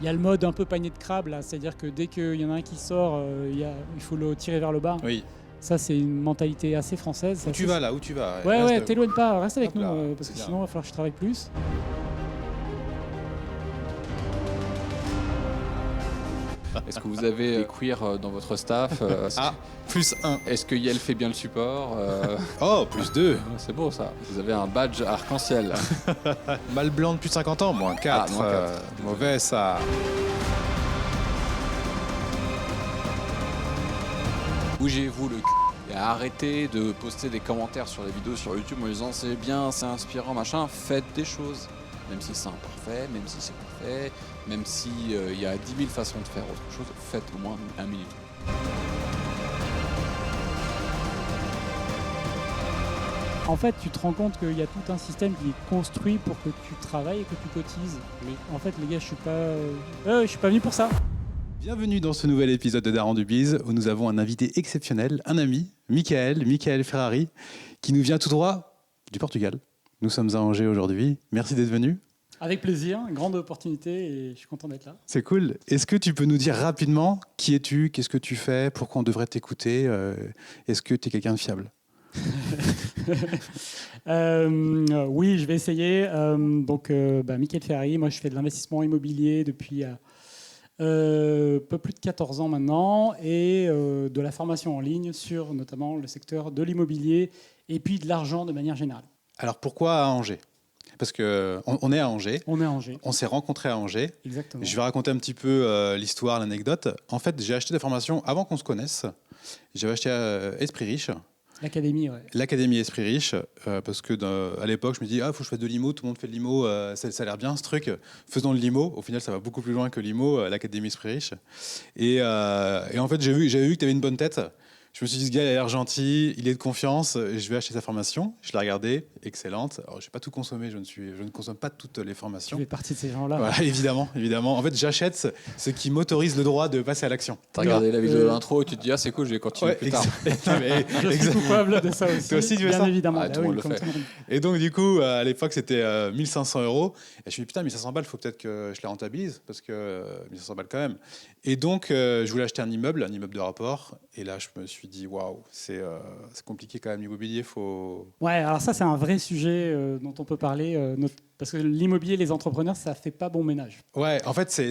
Il y a le mode un peu panier de crabe, là, c'est-à-dire que dès qu'il y en a un qui sort, il faut le tirer vers le bas. Oui. Ça, c'est une mentalité assez française. Où tu vas là? Où tu vas? Ouais, t'éloigne pas, reste avec Hop nous, là, parce que bien. sinon, il va falloir que je travaille plus. Est-ce que vous avez des queers dans votre staff Ah, plus 1. Est-ce que Yael fait bien le support Oh, plus 2. C'est beau ça. Vous avez un badge arc-en-ciel. Mal blanc de plus de 50 ans, moins 4. moins 4. Mauvais ça. Bougez-vous le cul. Et arrêtez de poster des commentaires sur les vidéos sur YouTube en disant c'est bien, c'est inspirant, machin. Faites des choses. Même si c'est imparfait, même si c'est parfait, même s'il y a 10 000 façons de faire autre chose, faites au moins 1 minute. En fait, tu te rends compte qu'il y a tout un système qui est construit pour que tu travailles et que tu cotises. Mais en fait, les gars, je suis pas venu pour ça. Bienvenue dans ce nouvel épisode de Daron du Biz où nous avons un invité exceptionnel, un ami, Michael Ferrari, qui nous vient tout droit du Portugal. Nous sommes à Angers aujourd'hui. Merci d'être venu. Avec plaisir, grande opportunité et je suis content d'être là. C'est cool. Est-ce que tu peux nous dire rapidement qui es-tu, qu'est-ce que tu fais, pourquoi on devrait t'écouter, est-ce que tu es quelqu'un de fiable? Oui, je vais essayer. Michael Ferrari, moi je fais de l'investissement immobilier depuis peu plus de 14 ans maintenant et de la formation en ligne sur notamment le secteur de l'immobilier et puis de l'argent de manière générale. Alors pourquoi à Angers? Parce qu'on est à Angers. On est à Angers. On s'est rencontrés à Angers. Exactement. Je vais raconter un petit peu l'histoire, l'anecdote. En fait, j'ai acheté des formations avant qu'on se connaisse. J'avais acheté Esprit Riche. L'académie, ouais. L'Académie Esprit Riche, parce que à l'époque, je me dis, il faut que je fasse de l'IMO, tout le monde fait de l'IMO, ça a l'air bien ce truc, faisons de l'IMO. Au final, ça va beaucoup plus loin que l'IMO, l'Académie Esprit Riche. Et en fait, j'avais vu que tu avais une bonne tête. Je me suis dit, ce gars, il a l'air gentil, il est de confiance, je vais acheter sa formation. Je l'ai regardée, excellente. Alors, je n'ai pas tout consommé, je ne consomme pas toutes les formations. Tu fais partie de ces gens-là. Voilà, évidemment. En fait, j'achète ce qui m'autorise le droit de passer à l'action. T'as regardé la vidéo de l'intro et tu te dis c'est cool, je vais continuer plus tard. Je suis coupable de ça aussi. Toi aussi, tu fais bien ça évidemment. Ah, tout le monde le fait. Et donc, du coup, à l'époque, c'était 1500 €. Et je me suis dit, putain, 1500 balles, il faut peut-être que je les rentabilise, parce que 1500 balles quand même. Et donc, je voulais acheter un immeuble de rapport. Et là, je me suis dit, waouh, c'est compliqué quand même, l'immobilier, faut... Ouais, alors ça, c'est un vrai sujet dont on peut parler, parce que l'immobilier, les entrepreneurs, ça fait pas bon ménage. Ouais, en fait,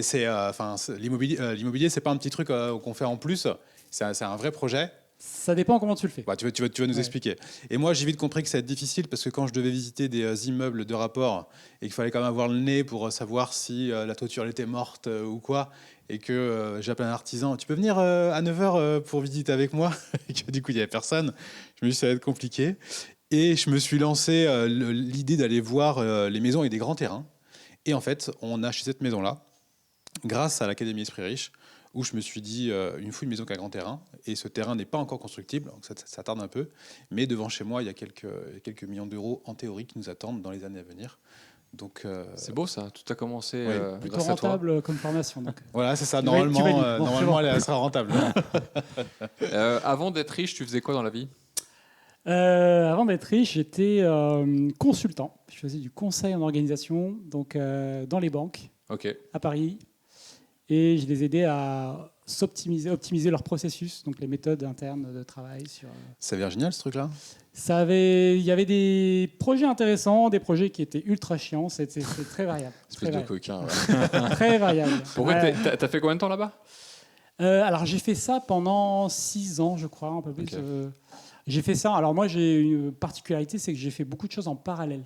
l'immobilier, c'est pas un petit truc qu'on fait en plus. C'est un vrai projet. Ça dépend comment tu le fais. Bah, tu vas nous expliquer. Et moi, j'ai vite compris que ça allait être difficile parce que quand je devais visiter des immeubles de rapport et qu'il fallait quand même avoir le nez pour savoir si la toiture elle était morte ou quoi, et que j'appelais un artisan, tu peux venir à 9h pour visiter avec moi, et que du coup, il n'y avait personne, je me suis dit ça va être compliqué. Et je me suis lancé l'idée d'aller voir les maisons avec des grands terrains. Et en fait, on a acheté cette maison-là grâce à l'Académie Esprit Riche, où je me suis dit, il me faut une maison qui a grand terrain, et ce terrain n'est pas encore constructible, donc ça tarde un peu, mais devant chez moi, il y a quelques millions d'euros en théorie qui nous attendent dans les années à venir. Donc, c'est beau ça, tout a commencé plutôt grâce à toi. rentable comme formation. Donc. Voilà, c'est ça, Tu valides. normalement elle sera rentable. Avant d'être riche, tu faisais quoi dans la vie? Avant d'être riche, j'étais consultant. Je faisais du conseil en organisation, donc dans les banques, à Paris. Et je les aidais à optimiser leur processus, donc les méthodes internes de travail. Ça avait l'air génial ce truc-là. Il y avait des projets intéressants, des projets qui étaient ultra chiants. C'était très variable. Espèce de coquin. Ouais. Très variable. Pourquoi t'as fait combien de temps là-bas? Alors j'ai fait ça pendant 6 ans, je crois, un peu plus. J'ai fait ça. Alors moi, j'ai une particularité, c'est que j'ai fait beaucoup de choses en parallèle.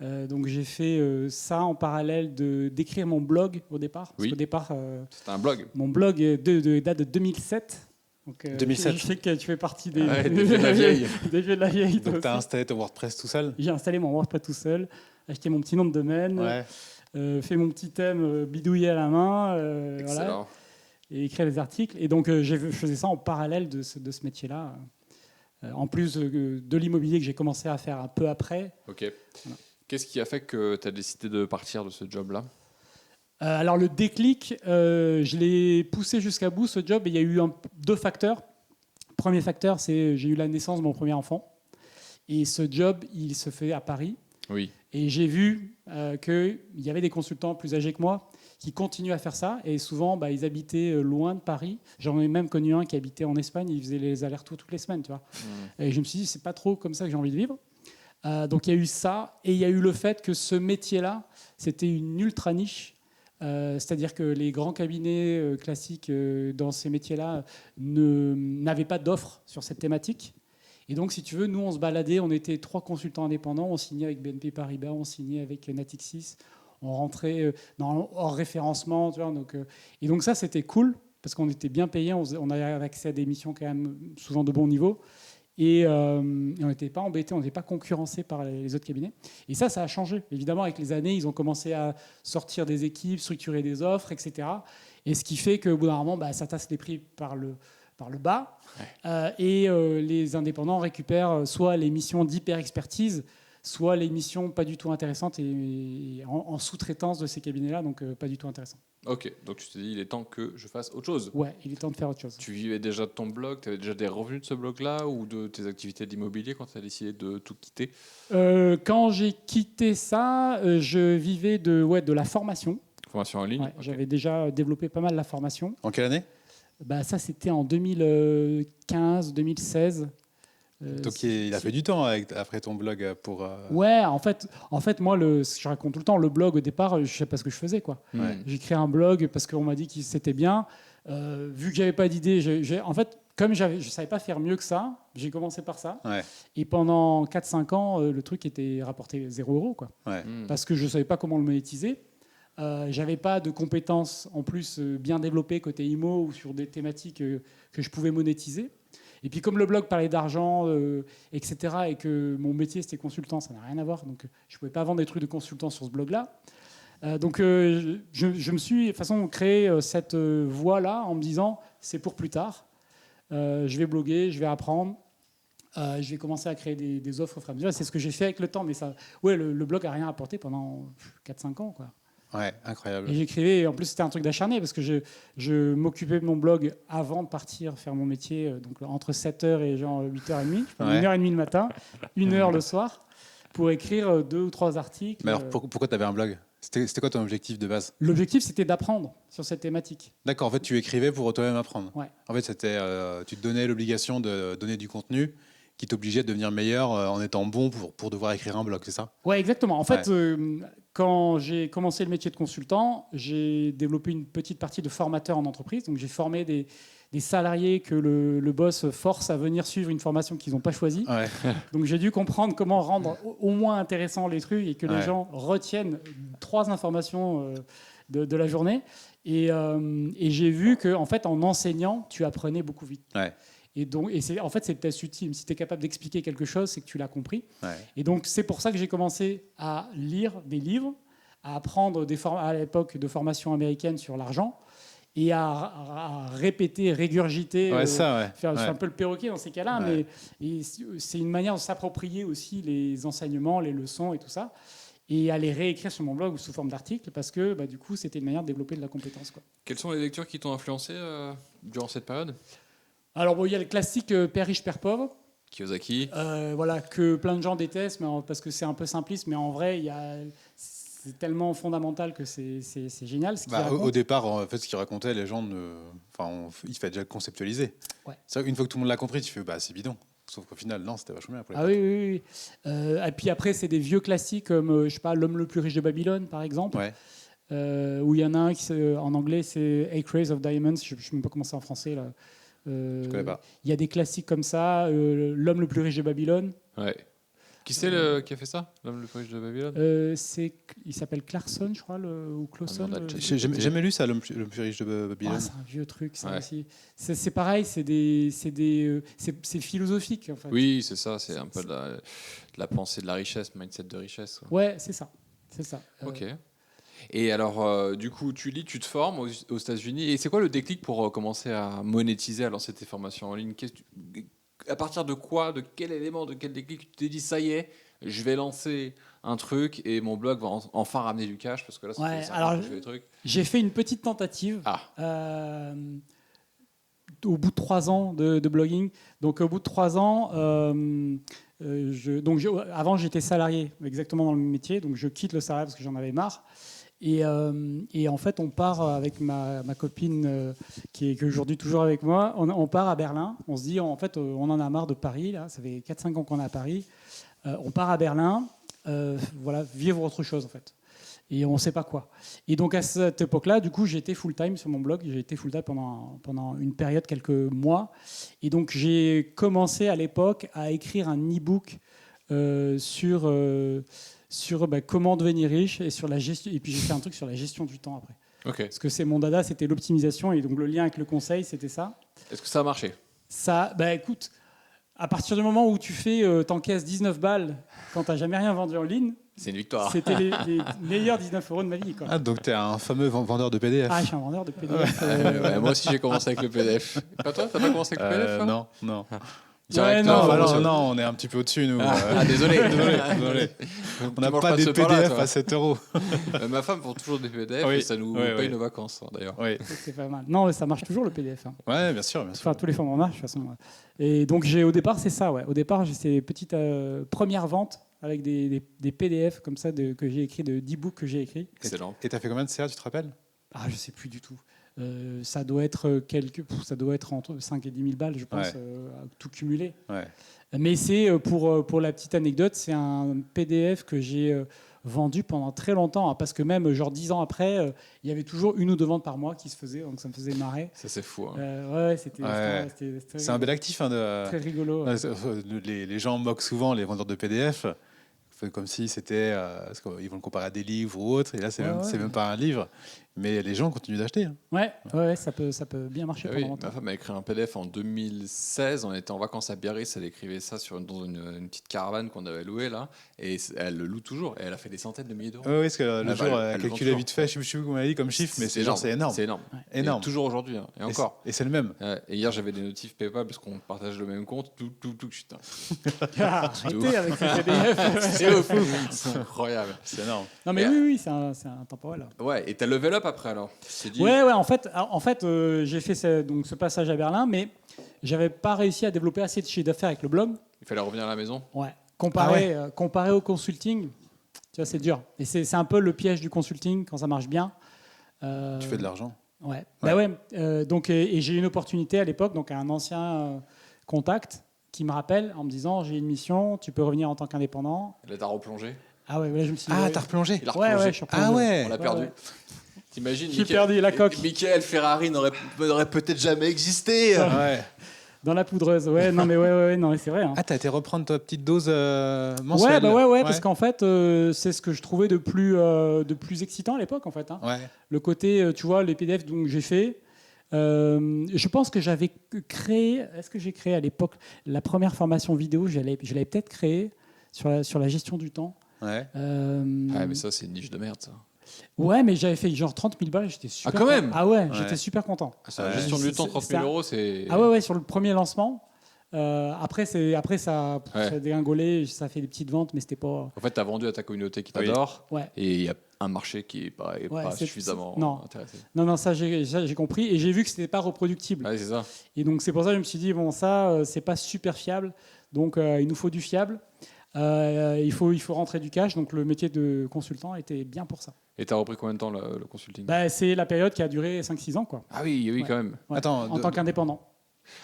Donc j'ai fait ça en parallèle d'écrire mon blog au départ. Parce qu'au départ, c'était un blog. Mon blog date de 2007. Donc, 2007. Je sais que tu fais partie des vieux de la vieille. Des vieux de la vieille. Donc tu as installé ton WordPress tout seul? J'ai installé mon WordPress tout seul, acheté mon petit nom de domaine, fait mon petit thème bidouillé à la main, voilà, et écrire les articles. Et donc je faisais ça en parallèle de ce métier-là. En plus de l'immobilier que j'ai commencé à faire un peu après. Voilà. Qu'est-ce qui a fait que tu as décidé de partir de ce job-là? Alors le déclic, je l'ai poussé jusqu'à bout ce job, et il y a eu 2 facteurs. Premier facteur, c'est j'ai eu la naissance de mon premier enfant. Et ce job, il se fait à Paris. Oui. Et j'ai vu qu'il y avait des consultants plus âgés que moi qui continuent à faire ça. Et souvent, ils habitaient loin de Paris. J'en ai même connu un qui habitait en Espagne. Il faisait les allers-retours toutes les semaines, tu vois. Et je me suis dit, c'est pas trop comme ça que j'ai envie de vivre. Donc il y a eu ça, et il y a eu le fait que ce métier-là, c'était une ultra niche. C'est-à-dire que les grands cabinets classiques dans ces métiers-là n'avaient pas d'offres sur cette thématique. Et donc, si tu veux, nous, on se baladait, on était 3 consultants indépendants, on signait avec BNP Paribas, on signait avec Natixis, on rentrait hors référencement. Tu vois, et donc ça, c'était cool, parce qu'on était bien payés, on avait accès à des missions quand même souvent de bon niveau. Et on n'était pas embêtés, on n'était pas concurrencés par les autres cabinets. Et ça a changé. Évidemment, avec les années, ils ont commencé à sortir des équipes, structurer des offres, etc. Et ce qui fait qu'au bout d'un moment, ça tasse les prix par le bas. Ouais. Et les indépendants récupèrent soit les missions d'hyper-expertise, soit les missions pas du tout intéressantes et en sous-traitance de ces cabinets-là, donc pas du tout intéressant. Ok, donc tu t'es dit, il est temps que je fasse autre chose. Ouais, il est temps de faire autre chose. Tu vivais déjà de ton blog, tu avais déjà des revenus de ce blog-là ou de tes activités d'immobilier quand tu as décidé de tout quitter? Quand j'ai quitté ça, je vivais de la formation. Formation en ligne, ouais, okay. J'avais déjà développé pas mal la formation. En quelle année? Ça, c'était en 2015, 2016. Donc il a fait du temps après ton blog pour... Ouais, en fait moi, je raconte tout le temps, le blog au départ, je ne sais pas ce que je faisais, quoi. Ouais. J'ai créé un blog parce qu'on m'a dit que c'était bien. Vu que j'avais pas d'idée, en fait, comme je ne savais pas faire mieux que ça, j'ai commencé par ça. Ouais. Et pendant 4-5 ans, le truc était rapporté 0 €, quoi. Ouais. Parce que je ne savais pas comment le monétiser. J'avais pas de compétences en plus bien développées côté IMO ou sur des thématiques que je pouvais monétiser. Et puis comme le blog parlait d'argent, etc., et que mon métier c'était consultant, ça n'a rien à voir, donc je ne pouvais pas vendre des trucs de consultant sur ce blog-là. Donc je me suis de toute façon créé cette voie-là en me disant c'est pour plus tard, je vais bloguer, je vais apprendre, je vais commencer à créer des offres au fur et à mesure. C'est ce que j'ai fait avec le temps, mais le blog n'a rien apporté pendant 4-5 ans, quoi. Ouais, incroyable. Et j'écrivais, en plus c'était un truc d'acharné parce que je m'occupais de mon blog avant de partir faire mon métier, donc entre 7h et genre 8h30, 1h30 le matin, 1h le soir, pour écrire 2 ou 3 articles. Mais alors pourquoi tu avais un blog? C'était quoi ton objectif de base? L'objectif c'était d'apprendre sur cette thématique. D'accord, en fait tu écrivais pour toi-même apprendre. Ouais. En fait tu te donnais l'obligation de donner du contenu qui t'obligeait à devenir meilleur en étant bon pour devoir écrire un blog, c'est ça? Ouais, exactement. En fait, quand j'ai commencé le métier de consultant, j'ai développé une petite partie de formateur en entreprise. Donc, j'ai formé des salariés que le boss force à venir suivre une formation qu'ils n'ont pas choisie. Ouais. Donc, j'ai dû comprendre comment rendre au moins intéressant les trucs et que les gens retiennent 3 informations de la journée. Et j'ai vu qu'en fait, en enseignant, tu apprenais beaucoup vite. Ouais. Et c'est le test ultime. Si tu es capable d'expliquer quelque chose, c'est que tu l'as compris. Ouais. Et donc, c'est pour ça que j'ai commencé à lire des livres, à apprendre à l'époque de formations américaines sur l'argent et à répéter, régurgiter, faire un peu le perroquet dans ces cas-là. Ouais. Mais c'est une manière de s'approprier aussi les enseignements, les leçons et tout ça, et à les réécrire sur mon blog ou sous forme d'articles parce que du coup, c'était une manière de développer de la compétence, quoi. Quelles sont les lectures qui t'ont influencé durant cette période ? Alors, il y a le classique Père riche, Père pauvre. Kiyosaki. Que plein de gens détestent parce que c'est un peu simpliste, mais en vrai, c'est tellement fondamental que c'est génial. Au départ, en fait, ce qu'il racontait, les gens, il fallait déjà le conceptualiser. Ouais. C'est vrai qu'une fois que tout le monde l'a compris, tu fais c'est bidon. Sauf qu'au final, non, c'était vachement bien. Ah oui. Et puis après, c'est des vieux classiques comme, L'homme le plus riche de Babylone, par exemple. Ouais. Où il y en a un en anglais, c'est Eight Rays of Diamonds. Je ne sais même pas comment c'est en français, là. Je connais pas. Il y a des classiques comme ça, L'homme le plus riche de Babylone. Ouais. Qui c'est qui a fait ça, L'homme le plus riche de Babylone? Il s'appelle Clarkson, je crois, ou Clauson. J'ai jamais lu ça, L'homme le plus riche de Babylone. C'est un vieux truc, ça aussi. C'est pareil, c'est philosophique, en fait. Oui, c'est ça, c'est un peu de la pensée de la richesse, mindset de richesse. Ouais, c'est ça. Ok. Et alors, du coup, tu lis, tu te formes aux États-Unis. Et c'est quoi le déclic pour commencer à monétiser, à lancer tes formations en ligne? À partir de quoi, de quel élément, de quel déclic tu t'es dit, ça y est, je vais lancer un truc et mon blog va enfin ramener du cash? Parce que là, ça fait 5 ans que je fais des trucs. J'ai fait une petite tentative. Au bout de 3 ans de blogging. Donc, au bout de 3 ans... avant, j'étais salarié exactement dans le métier. Donc, je quitte le salarié parce que j'en avais marre. Et en fait, on part avec ma copine qui est aujourd'hui toujours avec moi. On part à Berlin. On se dit, en fait, on en a marre de Paris. Là. Ça fait 4-5 ans qu'on est à Paris. On part à Berlin, voilà, vivre autre chose, en fait. Et on ne sait pas quoi. Et donc, à cette époque-là, du coup, j'étais full-time sur mon blog. J'ai été full-time pendant une période, quelques mois. Et donc, j'ai commencé à l'époque à écrire un e-book sur comment devenir riche et sur la gestion. Et puis, j'ai fait un truc sur la gestion du temps après. Ok. Parce que c'est mon dada, c'était l'optimisation. Et donc, le lien avec le conseil, c'était ça. Est-ce que ça a marché? Ça, écoute, à partir du moment où tu t'encaisses 19 balles quand tu n'as jamais rien vendu en ligne, C'est une victoire. c'était les meilleurs 19 € de ma vie. Quoi. Ah, donc tu es un fameux vendeur de PDF. Ah, je suis un vendeur de PDF. Ouais, moi aussi, j'ai commencé avec le PDF. Pas toi? T'as pas commencé avec le PDF là? Non. Direct, non, Non, on est un petit peu au-dessus, nous. Désolé. Désolé. On n'a manges pas pas de des ce pain-là, PDF toi. à 7 euros. Ma femme vend toujours des PDF Oui. et ça nous Ouais, paye ouais. nos vacances, d'ailleurs. Oui. C'est pas mal. Non, ça marche toujours le PDF. Hein. Ouais, bien sûr. Enfin, tous les formats marchent de toute façon. Et donc, au départ, c'est ça. Ouais. Au départ, j'ai ces petites premières ventes avec des PDF comme ça que j'ai écrit, d'e-book que j'ai écrit. Excellent. Et t'as fait combien de CA, tu te rappelles? Ah, je sais plus du tout. Ça doit être entre 5 et 10 000 balles, je pense, Ouais. tout cumulé. Ouais. Mais c'est, pour la petite anecdote, c'est un PDF que j'ai vendu pendant très longtemps, hein, parce que même genre 10 ans après, il y avait toujours une ou deux ventes par mois qui se faisaient, donc ça me faisait marrer. Ça, c'est fou. Hein. Ouais, c'était C'est un bel actif. Hein, très rigolo. Ouais. Les gens moquent souvent les vendeurs de PDF. Comme si c'était. Parce qu'ils vont le comparer à des livres ou autres. Et là, c'est même pas un livre. Mais les gens continuent d'acheter. Hein. Ouais, ça peut bien marcher Ah pendant oui, longtemps. ma femme a écrit un PDF en 2016. On était en vacances à Biarritz. Elle écrivait ça dans une petite caravane qu'on avait louée là. Et elle le loue toujours. Et elle a fait des centaines de milliers d'euros. Oui, parce que le Ah, jour, elle le vend calculé toujours. vite fait, je ne sais plus comment elle a dit comme chiffre, mais c'est énorme. C'est énorme. Ouais. Énorme. Et toujours aujourd'hui. Hein. Et encore. Et c'est le même. Et hier, j'avais des notifs PayPal parce qu'on partage le même compte. Tout, putain. Arrêtez avec ces PDF. C'est ouf. C'est incroyable. C'est énorme. Non, mais Et, oui, c'est un temporel. Ouais, et t'as level up après alors? Dit... Ouais, en fait, j'ai fait ce passage à Berlin, mais j'avais pas réussi à développer assez de chiffre d'affaires avec le blog. Il fallait revenir à la maison. Ouais. Comparé au consulting, tu vois, c'est dur. Et c'est un peu le piège du consulting quand ça marche bien. Tu fais de l'argent. Ouais. Bah ouais. Donc, et j'ai eu une opportunité à l'époque, donc un ancien contact qui me rappelle en me disant j'ai une mission, tu peux revenir en tant qu'indépendant. Là, t'as replongé. Ah ouais, là je me suis dit. Ah, t'as replongé. Il a replongé. Ouais, je suis replongé. Ah ouais. On l'a perdu. Ouais. T'imagines, J'ai perdu la coque. Michael Ferrari n'aurait peut-être jamais existé. Ouais. Dans la poudreuse. Ouais, non, mais c'est vrai. Hein. Ah, t'as été reprendre ta petite dose mensuelle. Ouais, parce qu'en fait, c'est ce que je trouvais de plus excitant à l'époque, en fait. Hein. Ouais. Le côté, tu vois, les PDF que j'ai fait. Je pense que j'avais créé. Est-ce que j'ai créé à l'époque la première formation vidéo? Je l'avais peut-être créée sur la gestion du temps. Ouais. Ah, mais ça, c'est une niche de merde, ça. Ouais, mais j'avais fait genre 30 000 balles, j'étais super. Ah, quand même. Ah ouais, Ouais. j'étais super content. La gestion du temps, 30 000 euros, c'est. Ah ouais, sur le premier lancement. Après, ça a dégringolé, ça a fait des petites ventes, mais c'était pas. En fait, t'as vendu à ta communauté qui t'adore. Ouais. Et il y a un marché qui est pas suffisamment intéressé. Non, ça j'ai compris. Et j'ai vu que c'était pas reproductible. Ouais, c'est ça. Et donc, c'est pour ça que je me suis dit, bon, ça, c'est pas super fiable. Donc, il nous faut du fiable. Il faut rentrer du cash. Donc, le métier de consultant était bien pour ça. Et t'as repris combien de temps le consulting? C'est la période qui a duré 5-6 ans, quoi. Ah oui, Ouais. quand même. Ouais. Attends, en tant qu'indépendant.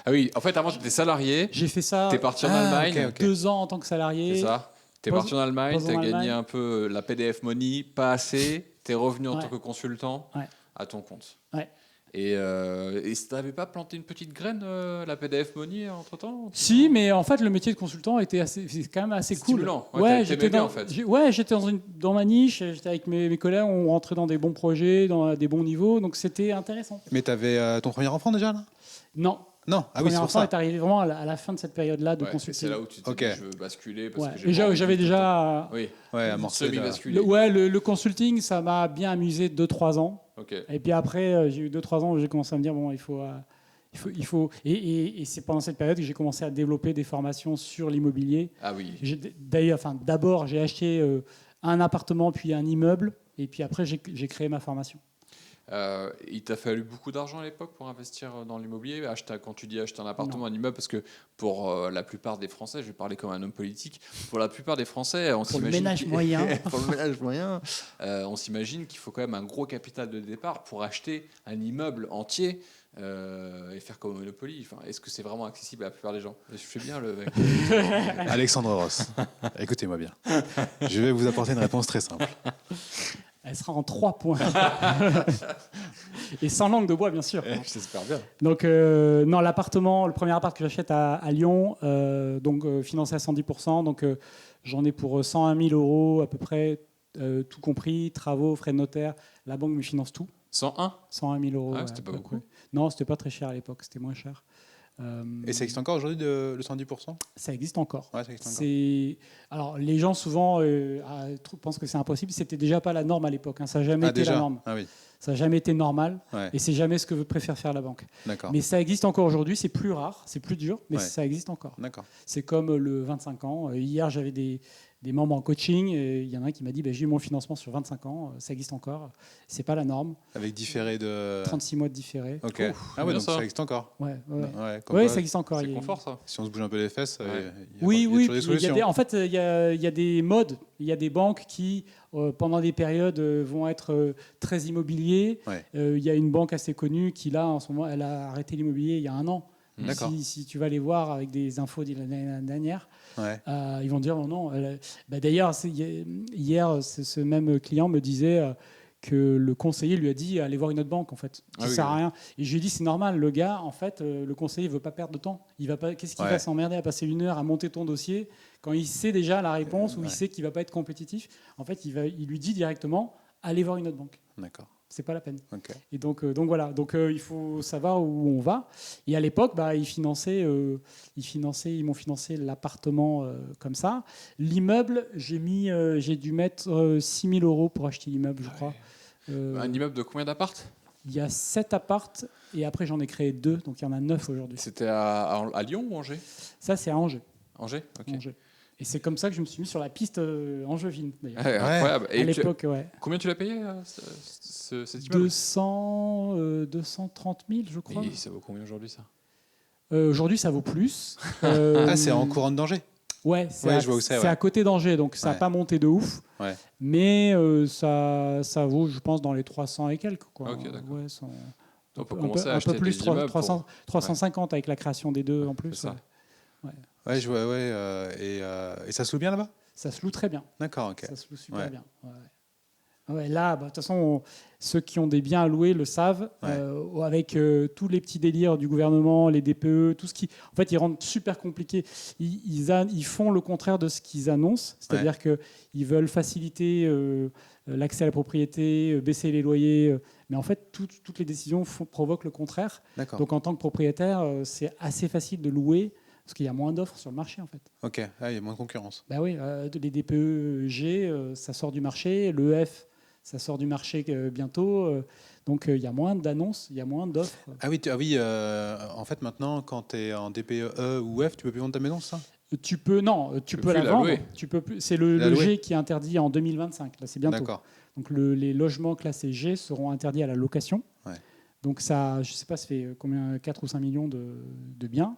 Ah oui, en fait, avant, t'étais salarié. J'ai fait ça T'es parti en Allemagne. ok. 2 ans en tant que salarié. C'est ça. T'es Pose- parti en Allemagne, pose en t'as gagné Allemagne. un peu la PDF Money, pas assez. T'es revenu en Ouais. tant que consultant Ouais. à ton compte. Ouais. Et t'avais pas planté une petite graine, la PDF Money, entre-temps? Si, mais en fait, le métier de consultant c'est quand même assez cool. Stimulant. Ouais, t'aimais bien, dans, en fait. j'étais dans ma niche, j'étais avec mes collègues, on rentrait dans des bons projets, dans des bons niveaux, donc c'était intéressant. Mais t'avais ton premier enfant déjà là? Non. Non. Ah oui, Premier c'est pour enfant ça. est arrivé vraiment à la fin de cette période-là de Ouais, et consulting. c'est là où tu t'es Ok. dit, je veux basculer. Parce Ouais. que j'ai Et pas envie j'avais de tout déjà. Oui, Ouais, amorcé. semi-basculé. Le consulting, ça m'a bien amusé 2-3 ans. Ok. Et puis après, j'ai eu 2-3 ans où j'ai commencé à me dire, bon, il faut. Et c'est pendant cette période que j'ai commencé à développer des formations sur l'immobilier. Ah oui. D'abord, j'ai acheté un appartement, puis un immeuble. Et puis après, j'ai créé ma formation. Il t'a fallu beaucoup d'argent à l'époque pour investir dans l'immobilier, quand tu dis acheter un appartement, un immeuble, parce que pour la plupart des Français, je vais parler comme un homme politique, pour la plupart des Français, on Pour le s'imagine ménage moyen. pour le ménage moyen, on s'imagine qu'il faut quand même un gros capital de départ pour acheter un immeuble entier et faire comme Monopoly. Enfin, est-ce que c'est vraiment accessible à la plupart des gens? Je fais bien le mec. Alexandre Ross, écoutez-moi bien. Je vais vous apporter une réponse très simple. Elle sera en 3 points. Et sans langue de bois, bien sûr. J'espère bien. Donc, non, l'appartement, le premier appart que j'achète à Lyon, financé à 110%. Donc, j'en ai pour 101 000 euros à peu près, tout compris, travaux, frais de notaire. La banque me finance tout. 101 101 000 euros. Ah, c'était pas beaucoup. Non, c'était pas très cher à l'époque, c'était moins cher. Et ça existe encore aujourd'hui, le 110%? Ça existe encore. Ouais, ça existe encore. Alors, les gens souvent pensent que c'est impossible. C'était déjà pas la norme à l'époque. Hein. Ça n'a jamais été déjà la norme. Ah oui, Ça n'a jamais été normal. ouais, Et c'est jamais ce que préfère faire la banque. d'accord. Mais ça existe encore aujourd'hui. C'est plus rare, c'est plus dur, mais Ouais. ça existe encore. D'accord. C'est comme le 25 ans. Hier, j'avais des membres en coaching. Et il y en a un qui m'a dit j'ai eu mon financement sur 25 ans. Ça existe encore. C'est pas la norme. Avec différé de. 36 mois de différé. Ok. Ouf, Ah ouais, bien donc ça. ça existe encore. Ouais, ouais. Ouais, comme Ouais, quoi, ça existe encore. C'est Il y a- confort, ça. si on se bouge un peu les fesses, Ouais. il y a Oui, toujours oui. des Il y a solutions. en fait, il y a des modes. Il y a des banques qui, pendant des périodes, vont être très immobiliers. Ouais. Il y a une banque assez connue qui, là, en ce moment, elle a arrêté l'immobilier il y a 1 an. D'accord. Si tu vas les voir avec des infos de l'année dernière, Ouais. ils vont dire oh non. D'ailleurs, hier, ce même client me disait que le conseiller lui a dit allez voir une autre banque en fait. Ça Ah oui, sert à oui. rien. Et je lui ai dit c'est normal. Le gars, en fait, le conseiller veut pas perdre de temps. Il va pas. Qu'est-ce qu'il Ouais. va s'emmerder à passer 1 heure à monter ton dossier quand il sait déjà la réponse ou Ouais. il sait qu'il va pas être compétitif. En fait, il lui dit directement allez voir une autre banque. D'accord. C'est pas la peine. Ok. Et donc voilà. Donc il faut savoir où on va. Et à l'époque, ils m'ont financé l'appartement comme ça. L'immeuble, j'ai dû mettre 6 000 euros pour acheter l'immeuble, je crois. Un immeuble de combien d'appart? Il y a 7 appartes et après j'en ai créé 2, donc il y en a 9 aujourd'hui. C'était à Lyon ou Angers? Ça, c'est à Angers. Angers, ok. Angers. Et c'est comme ça que je me suis mis sur la piste angevine, d'ailleurs. Ouais, incroyable. À Et l'époque, ouais. combien tu l'as payé cet immeuble? 230 000, je crois. Et ça vaut combien aujourd'hui, ça? Aujourd'hui, ça vaut plus. Ah, c'est en couronne d'Angers. Ouais, c'est Ouais, je vois où c'est, ouais. à côté d'Angers, donc ça n'a Ouais. pas monté de ouf. Ouais. Mais ça vaut, je pense, dans les 300 et quelques. Quoi. Ok, d'accord. Ouais, On peut un commencer à peu acheter plus, des immeubles 350 avec la création des deux en plus. c'est ça. Ouais. Ouais, je vois, ouais. Et ça se loue bien là-bas? Ça se loue très bien. D'accord, ok. Ça se loue super Ouais. bien. Ouais. Ouais, là, de toute façon, ceux qui ont des biens à louer le savent, Ouais. avec tous les petits délires du gouvernement, les DPE, tout ce qui. En fait, ils rendent super compliqué. Ils font le contraire de ce qu'ils annoncent, c'est-à-dire qu'ils veulent faciliter l'accès à la propriété, baisser les loyers, mais en fait, toutes les décisions provoquent le contraire. D'accord. Donc, en tant que propriétaire, c'est assez facile de louer parce qu'il y a moins d'offres sur le marché, en fait. Ok, ah, il y a moins de concurrence. Bah oui, les DPE G, ça sort du marché. Le F, ça sort du marché bientôt. Donc il y a moins d'annonces, il y a moins d'offres. Ah oui, en fait, maintenant, quand tu es en DPE E ou F, tu peux plus vendre ta maison, c'est ça? Tu peux plus la la vendre. louer. Tu peux plus. C'est le La louer. G qui est interdit en 2025. Là, c'est bientôt. D'accord. Donc les logements classés G seront interdits à la location. Ouais. Donc ça, je sais pas, ça fait combien, 4 ou 5 millions de biens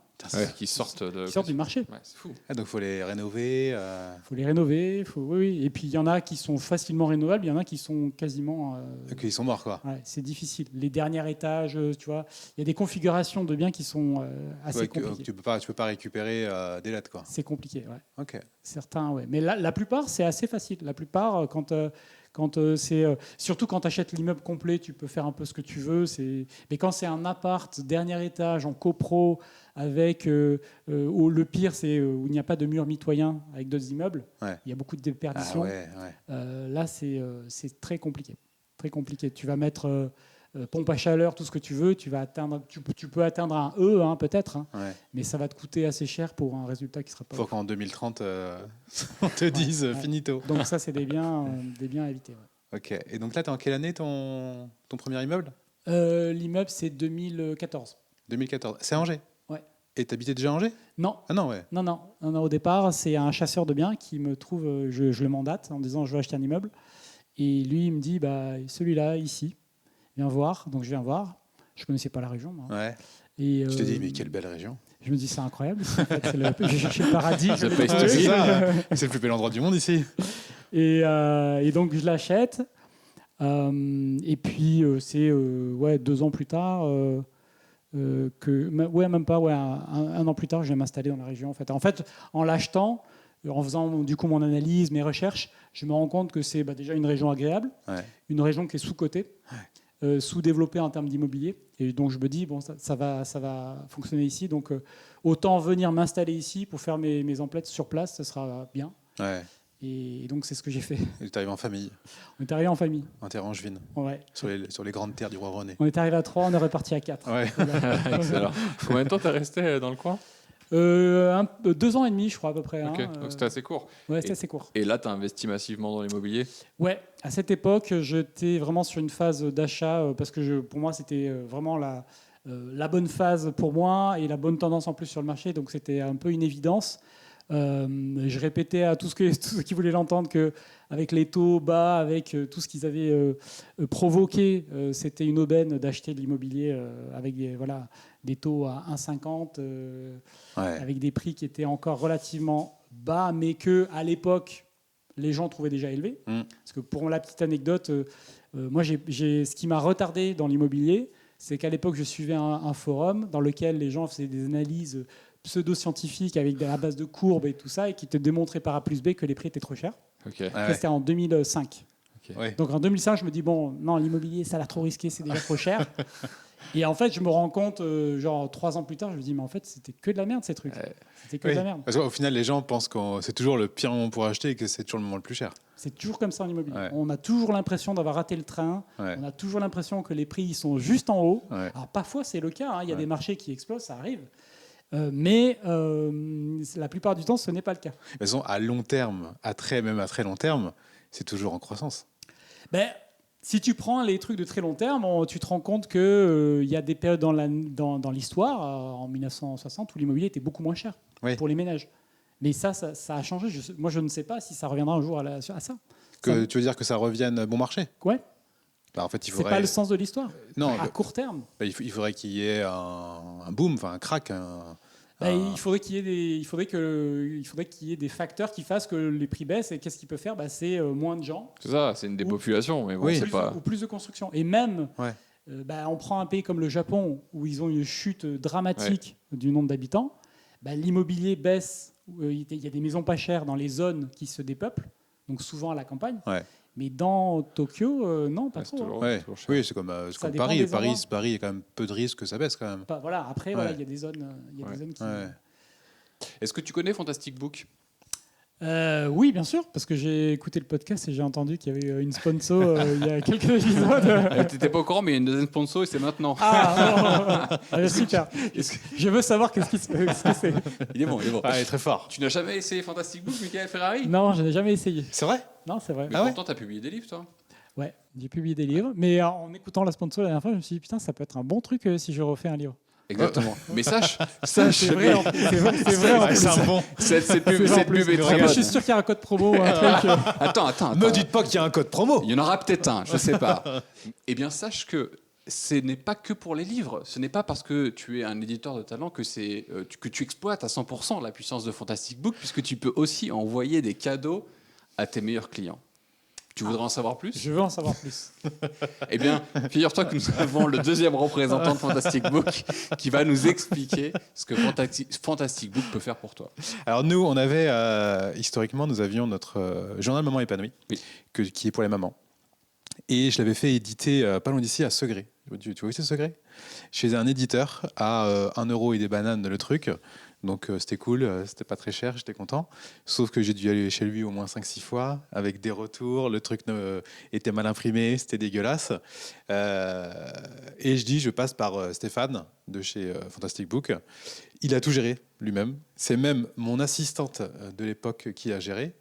Qui sortent qui sortent du marché. Ouais, c'est fou. Ah, donc il faut les rénover. Il faut les rénover. Oui. Et puis il y en a qui sont facilement rénovables, il y en a qui sont quasiment. Qu'ils sont morts, quoi. Ouais, c'est difficile. Les derniers étages, tu vois, il y a des configurations de biens qui sont assez Ouais, compliquées. tu peux pas récupérer des lettres, quoi. C'est compliqué, ouais. Ok. Certains, ouais. Mais la plupart, c'est assez facile. La plupart, surtout quand tu achètes l'immeuble complet, tu peux faire un peu ce que tu veux. Mais quand c'est un appart, dernier étage, en copro, avec où le pire, c'est où il n'y a pas de mur mitoyen avec d'autres immeubles, Ouais. il y a beaucoup de Ah déperditions. ouais, ouais. Là, c'est très compliqué. Très compliqué. Tu vas mettre pompe à chaleur, tout ce que tu veux. Tu peux atteindre un E, hein, peut-être, hein, Ouais. mais ça va te coûter assez cher pour un résultat qui sera pas. Faut qu'en 2030, on te dise ouais. finito. Donc ça, c'est des biens à éviter. Ouais. Ok. Et donc là, tu es en quelle année ton premier immeuble? L'immeuble, c'est 2014. 2014. C'est à Angers? Ouais. Et t'habitais déjà à Angers? Non, Ah non, ouais. non. Au départ, c'est un chasseur de biens qui me trouve. Je le mandate en disant je veux acheter un immeuble, et lui, il me dit celui-là ici. viens voir. Donc je viens voir. Je connaissais pas la région, moi. Ouais. Et, Je te dis, mais quelle belle région. je me dis, c'est incroyable. En fait, j'ai cherché le paradis. je The l'ai place to trouvé. C'est ça, c'est le plus bel endroit du monde ici. Et donc je l'achète. Et puis c'est 2 ans plus tard même pas, un an plus tard, je vais m'installer dans la région. En fait, en l'achetant, en faisant du coup mon analyse, mes recherches, je me rends compte que c'est déjà une région agréable, une région qui est sous-cotée, sous-développée en termes d'immobilier. Et donc je me dis, bon, ça va fonctionner ici. Donc autant venir m'installer ici pour faire mes emplettes sur place, ça sera bien. Ouais. Et donc c'est ce que j'ai fait. Et tu arrives en famille, On est arrivé en famille. en terre angevine, Ouais. sur les grandes terres du roi René. On est arrivé à 3, on est reparti à 4. Ouais. Excellent. Combien de temps t'es resté dans le coin? 2 ans et demi, je crois, à peu près. Ok, donc c'était assez court. Ouais, c'était assez court. Et là, t'as investi massivement dans l'immobilier? Ouais, à cette époque, j'étais vraiment sur une phase d'achat parce que pour moi, c'était vraiment la bonne phase pour moi et la bonne tendance en plus sur le marché. Donc, c'était un peu une évidence. Je répétais à tous ceux qui voulaient l'entendre qu'avec les taux bas, avec tout ce qu'ils avaient provoqué, c'était une aubaine d'acheter de l'immobilier avec des taux à 1,50, avec des prix qui étaient encore relativement bas, mais qu'à l'époque, les gens trouvaient déjà élevés. Parce que pour la petite anecdote, moi, ce qui m'a retardé dans l'immobilier, c'est qu'à l'époque, je suivais un forum dans lequel les gens faisaient des analyses pseudo-scientifiques avec la base de courbes et tout ça, et qui te démontraient par A plus B que les prix étaient trop chers. Ok. Ça, c'était en 2005. Ouais. Donc en 2005, je me dis, bon, non, l'immobilier, ça a l'air trop risqué, c'est déjà trop cher. Et en fait, je me rends compte, 3 ans plus tard, je me dis, mais en fait, c'était que de la merde, ces trucs. C'était que de la merde. Parce qu'au final, les gens pensent que c'est toujours le pire moment pour acheter et que c'est toujours le moment le plus cher. C'est toujours comme ça en immobilier. Ouais. On a toujours l'impression d'avoir raté le train. Ouais. On a toujours l'impression que les prix ils sont juste en haut. Ouais. Alors parfois, c'est le cas. Il y a Ouais. des marchés qui explosent, ça arrive. Mais la plupart du temps, ce n'est pas le cas. De toute façon, à long terme, même à très long terme, c'est toujours en croissance. Si tu prends les trucs de très long terme, tu te rends compte qu'il y a des périodes dans l'histoire, en 1960, où l'immobilier était beaucoup moins cher pour les ménages. Mais ça a changé. Moi, je ne sais pas si ça reviendra un jour à ça. Tu veux dire que ça revienne bon marché? Ouais. En fait, C'est pas le sens de l'histoire. Non, à court terme. Il faudrait qu'il y ait un boom, un crack. Il faudrait qu'il y ait des facteurs qui fassent que les prix baissent. Et qu'est-ce qu'il peut faire? C'est moins de gens. C'est ça, c'est une dépopulation, mais bon, Oui. c'est pas. Ou plus de construction. Et même, Ouais. on prend un pays comme le Japon, où ils ont une chute dramatique du nombre d'habitants. L'immobilier baisse. Il y a des maisons pas chères dans les zones qui se dépeuplent, donc souvent à la campagne. Ouais. Mais dans Tokyo, non, pas Ouais, c'est trop. toujours- Ouais. toujours cher. Oui, c'est comme Ça dépend Paris. des Paris, endroits. il y a quand même peu de risques que ça baisse quand même. Après, Ouais. il y a des zones, des zones qui. Ouais. Est-ce que tu connais Fantastic Book? Oui, bien sûr, parce que j'ai écouté le podcast et j'ai entendu qu'il y avait une sponsor il y a quelques épisodes. T'étais pas au courant, mais il y a une deuxième sponsor et c'est maintenant. Super. Je veux savoir ce que c'est. Il est bon, il est bon. Ah, il est très fort. Tu n'as jamais essayé Fantastic Book, Michael Ferrari? Non, je n'ai jamais essayé. C'est vrai? Non, c'est vrai. Mais Ah ouais pourtant, t'as publié des livres, toi. Ouais, j'ai publié des livres, mais en écoutant la sponsor la dernière fois, je me suis dit putain, ça peut être un bon truc si je refais un livre. Exactement. Mais sache, C'est vrai, en plus. C'est vrai en plus. C'est un bon. cette pub C'est vrai, en cette plus. pub est très Je bonne. suis sûr qu'il y a un code promo ou un truc. Attends. Ne dites pas qu'il y a un code promo. Il y en aura peut-être un, je sais pas. Eh bien, sache que ce n'est pas que pour les livres. Ce n'est pas parce que tu es un éditeur de talent que tu exploites à 100% la puissance de Fantastic Book, puisque tu peux aussi envoyer des cadeaux à tes meilleurs clients. Tu voudrais en savoir plus? Je veux en savoir plus. Eh bien, figure-toi que nous avons le deuxième représentant de Fantastic Book qui va nous expliquer ce que Fantastic Book peut faire pour toi. Alors nous, on avait, historiquement, nous avions notre journal Maman épanouie, qui est pour les mamans. Et je l'avais fait éditer pas loin d'ici à Segré. Tu vois où c'est Segré? Chez un éditeur à 1 euro et des bananes le truc. Donc c'était cool, c'était pas très cher, j'étais content. Sauf que j'ai dû aller chez lui au moins 5-6 fois, avec des retours, le truc était mal imprimé, c'était dégueulasse. Et je passe par Stéphane de chez Fantastic Book. Il a tout géré lui-même. C'est même mon assistante de l'époque qui a géré.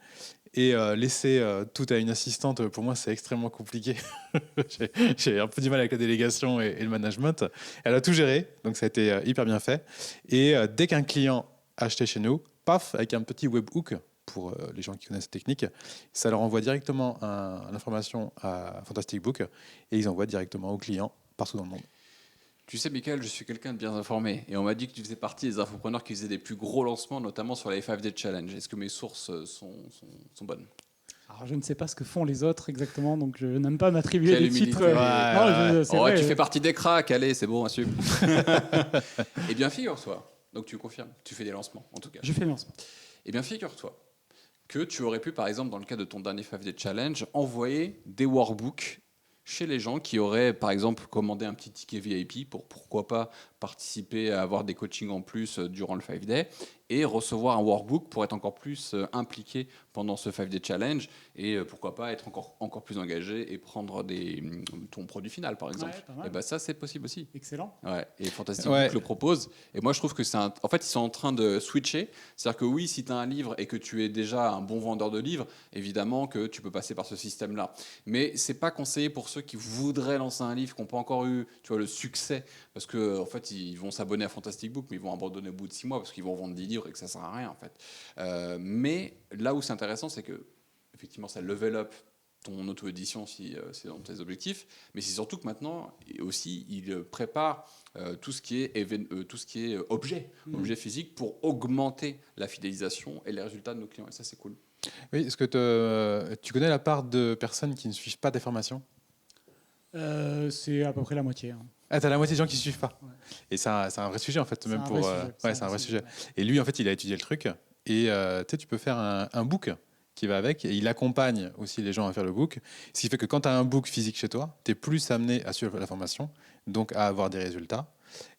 Et laisser tout à une assistante, pour moi, c'est extrêmement compliqué. J'ai un peu du mal avec la délégation et le management. Elle a tout géré, donc ça a été hyper bien fait. Et dès qu'un client achetait chez nous, paf, avec un petit webhook pour les gens qui connaissent cette technique, ça leur envoie directement l'information à Fantastic Book et ils envoient directement aux clients partout dans le monde. Tu sais, Michael, je suis quelqu'un de bien informé et on m'a dit que tu faisais partie des infopreneurs qui faisaient des plus gros lancements, notamment sur les 5 Day Challenge. Est-ce que mes sources sont bonnes? Alors, je ne sais pas ce que font les autres exactement, donc je n'aime pas m'attribuer Quelle des humilité. titres. C'est Oh, vrai. tu fais partie des cracks, allez, c'est bon, assume. Eh bien, figure-toi, donc tu confirmes, tu fais des lancements en tout cas. Je fais le lancement. Eh bien, figure-toi que tu aurais pu, par exemple, dans le cas de ton dernier 5 Day Challenge, envoyer des workbooks chez les gens qui auraient, par exemple, commandé un petit ticket VIP pour, pourquoi pas, participer à avoir des coachings en plus durant le 5 Day et recevoir un workbook pour être encore plus impliqué pendant ce 5 Day Challenge et pourquoi pas être encore plus engagé et prendre ton produit final, par exemple. Ouais, pas mal. Et ben ça, c'est possible aussi. Excellent. Ouais, et Fantastic Ouais. Book le propose. Et moi, je trouve que en fait, ils sont en train de switcher. C'est-à-dire que oui, si tu as un livre et que tu es déjà un bon vendeur de livres, évidemment que tu peux passer par ce système-là. Mais c'est pas conseillé pour ceux qui voudraient lancer un livre, qui n'ont pas encore eu, tu vois, le succès, parce que en fait, ils vont s'abonner à Fantastic Book, mais ils vont abandonner au bout de 6 mois parce qu'ils vont vendre 10 livres et que ça sert à rien, en fait. Mais là où c'est intéressant, c'est que effectivement, ça level up ton auto-édition si c'est dans tes objectifs, mais c'est surtout que maintenant aussi il prépare tout ce qui est objet physique pour augmenter la fidélisation et les résultats de nos clients, et ça c'est cool. Oui, est-ce que tu connais la part de personnes qui ne suivent pas des formations? C'est à peu près la moitié. Hein. Ah, t'as la moitié des gens qui ne suivent pas. Ouais. Et c'est un vrai sujet en fait, même C'est un pour. vrai sujet. Ouais, c'est un vrai sujet. Et lui, en fait, il a étudié le truc. Et tu sais, tu peux faire un book qui va avec. Et il accompagne aussi les gens à faire le book. Ce qui fait que quand tu as un book physique chez toi, tu es plus amené à suivre la formation, donc à avoir des résultats.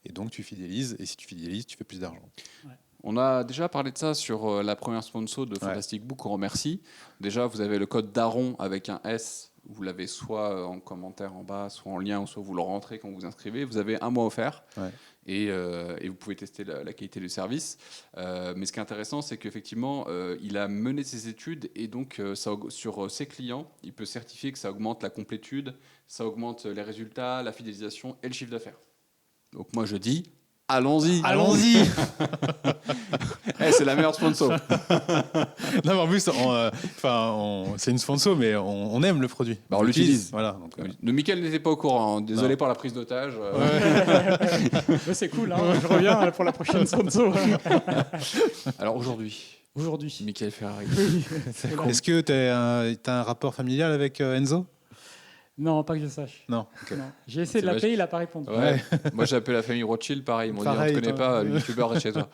Et donc tu fidélises. Et si tu fidélises, tu fais plus d'argent. Ouais. On a déjà parlé de ça sur la première sponsor de Fantastic Book, on remercie. Déjà, vous avez le code DARON avec un S. Vous l'avez soit en commentaire en bas, soit en lien, ou soit vous le rentrez quand vous vous inscrivez. Vous avez 1 mois offert. Ouais. Et vous pouvez tester la qualité du service. Mais ce qui est intéressant, c'est qu'effectivement, il a mené ses études et donc sur ses clients, il peut certifier que ça augmente la complétude, ça augmente les résultats, la fidélisation et le chiffre d'affaires. Donc moi je dis, allons-y. Allons-y. C'est la meilleure sponsor. Non, mais en plus, c'est une sponsor, mais on aime le produit. Bah, on l'utilise. Voilà. Donc, Le Mickaël n'était pas au courant. Hein. Désolé pour la prise d'otage. Ouais, c'est cool. Hein. Je reviens pour la prochaine sponsor. Alors aujourd'hui, Aujourd'hui. Mickaël Ferrari. Oui. Est-ce que tu as un rapport familial avec Enzo? Non, pas que je sache. Non. Ok. Non. J'ai essayé de C'est l'appeler, il n'a pas répondu. Ouais. Moi, j'ai appelé la famille Rothschild, pareil. Ils m'ont dit, on Pareil, ne te connaît toi. pas, le youtubeur est chez toi.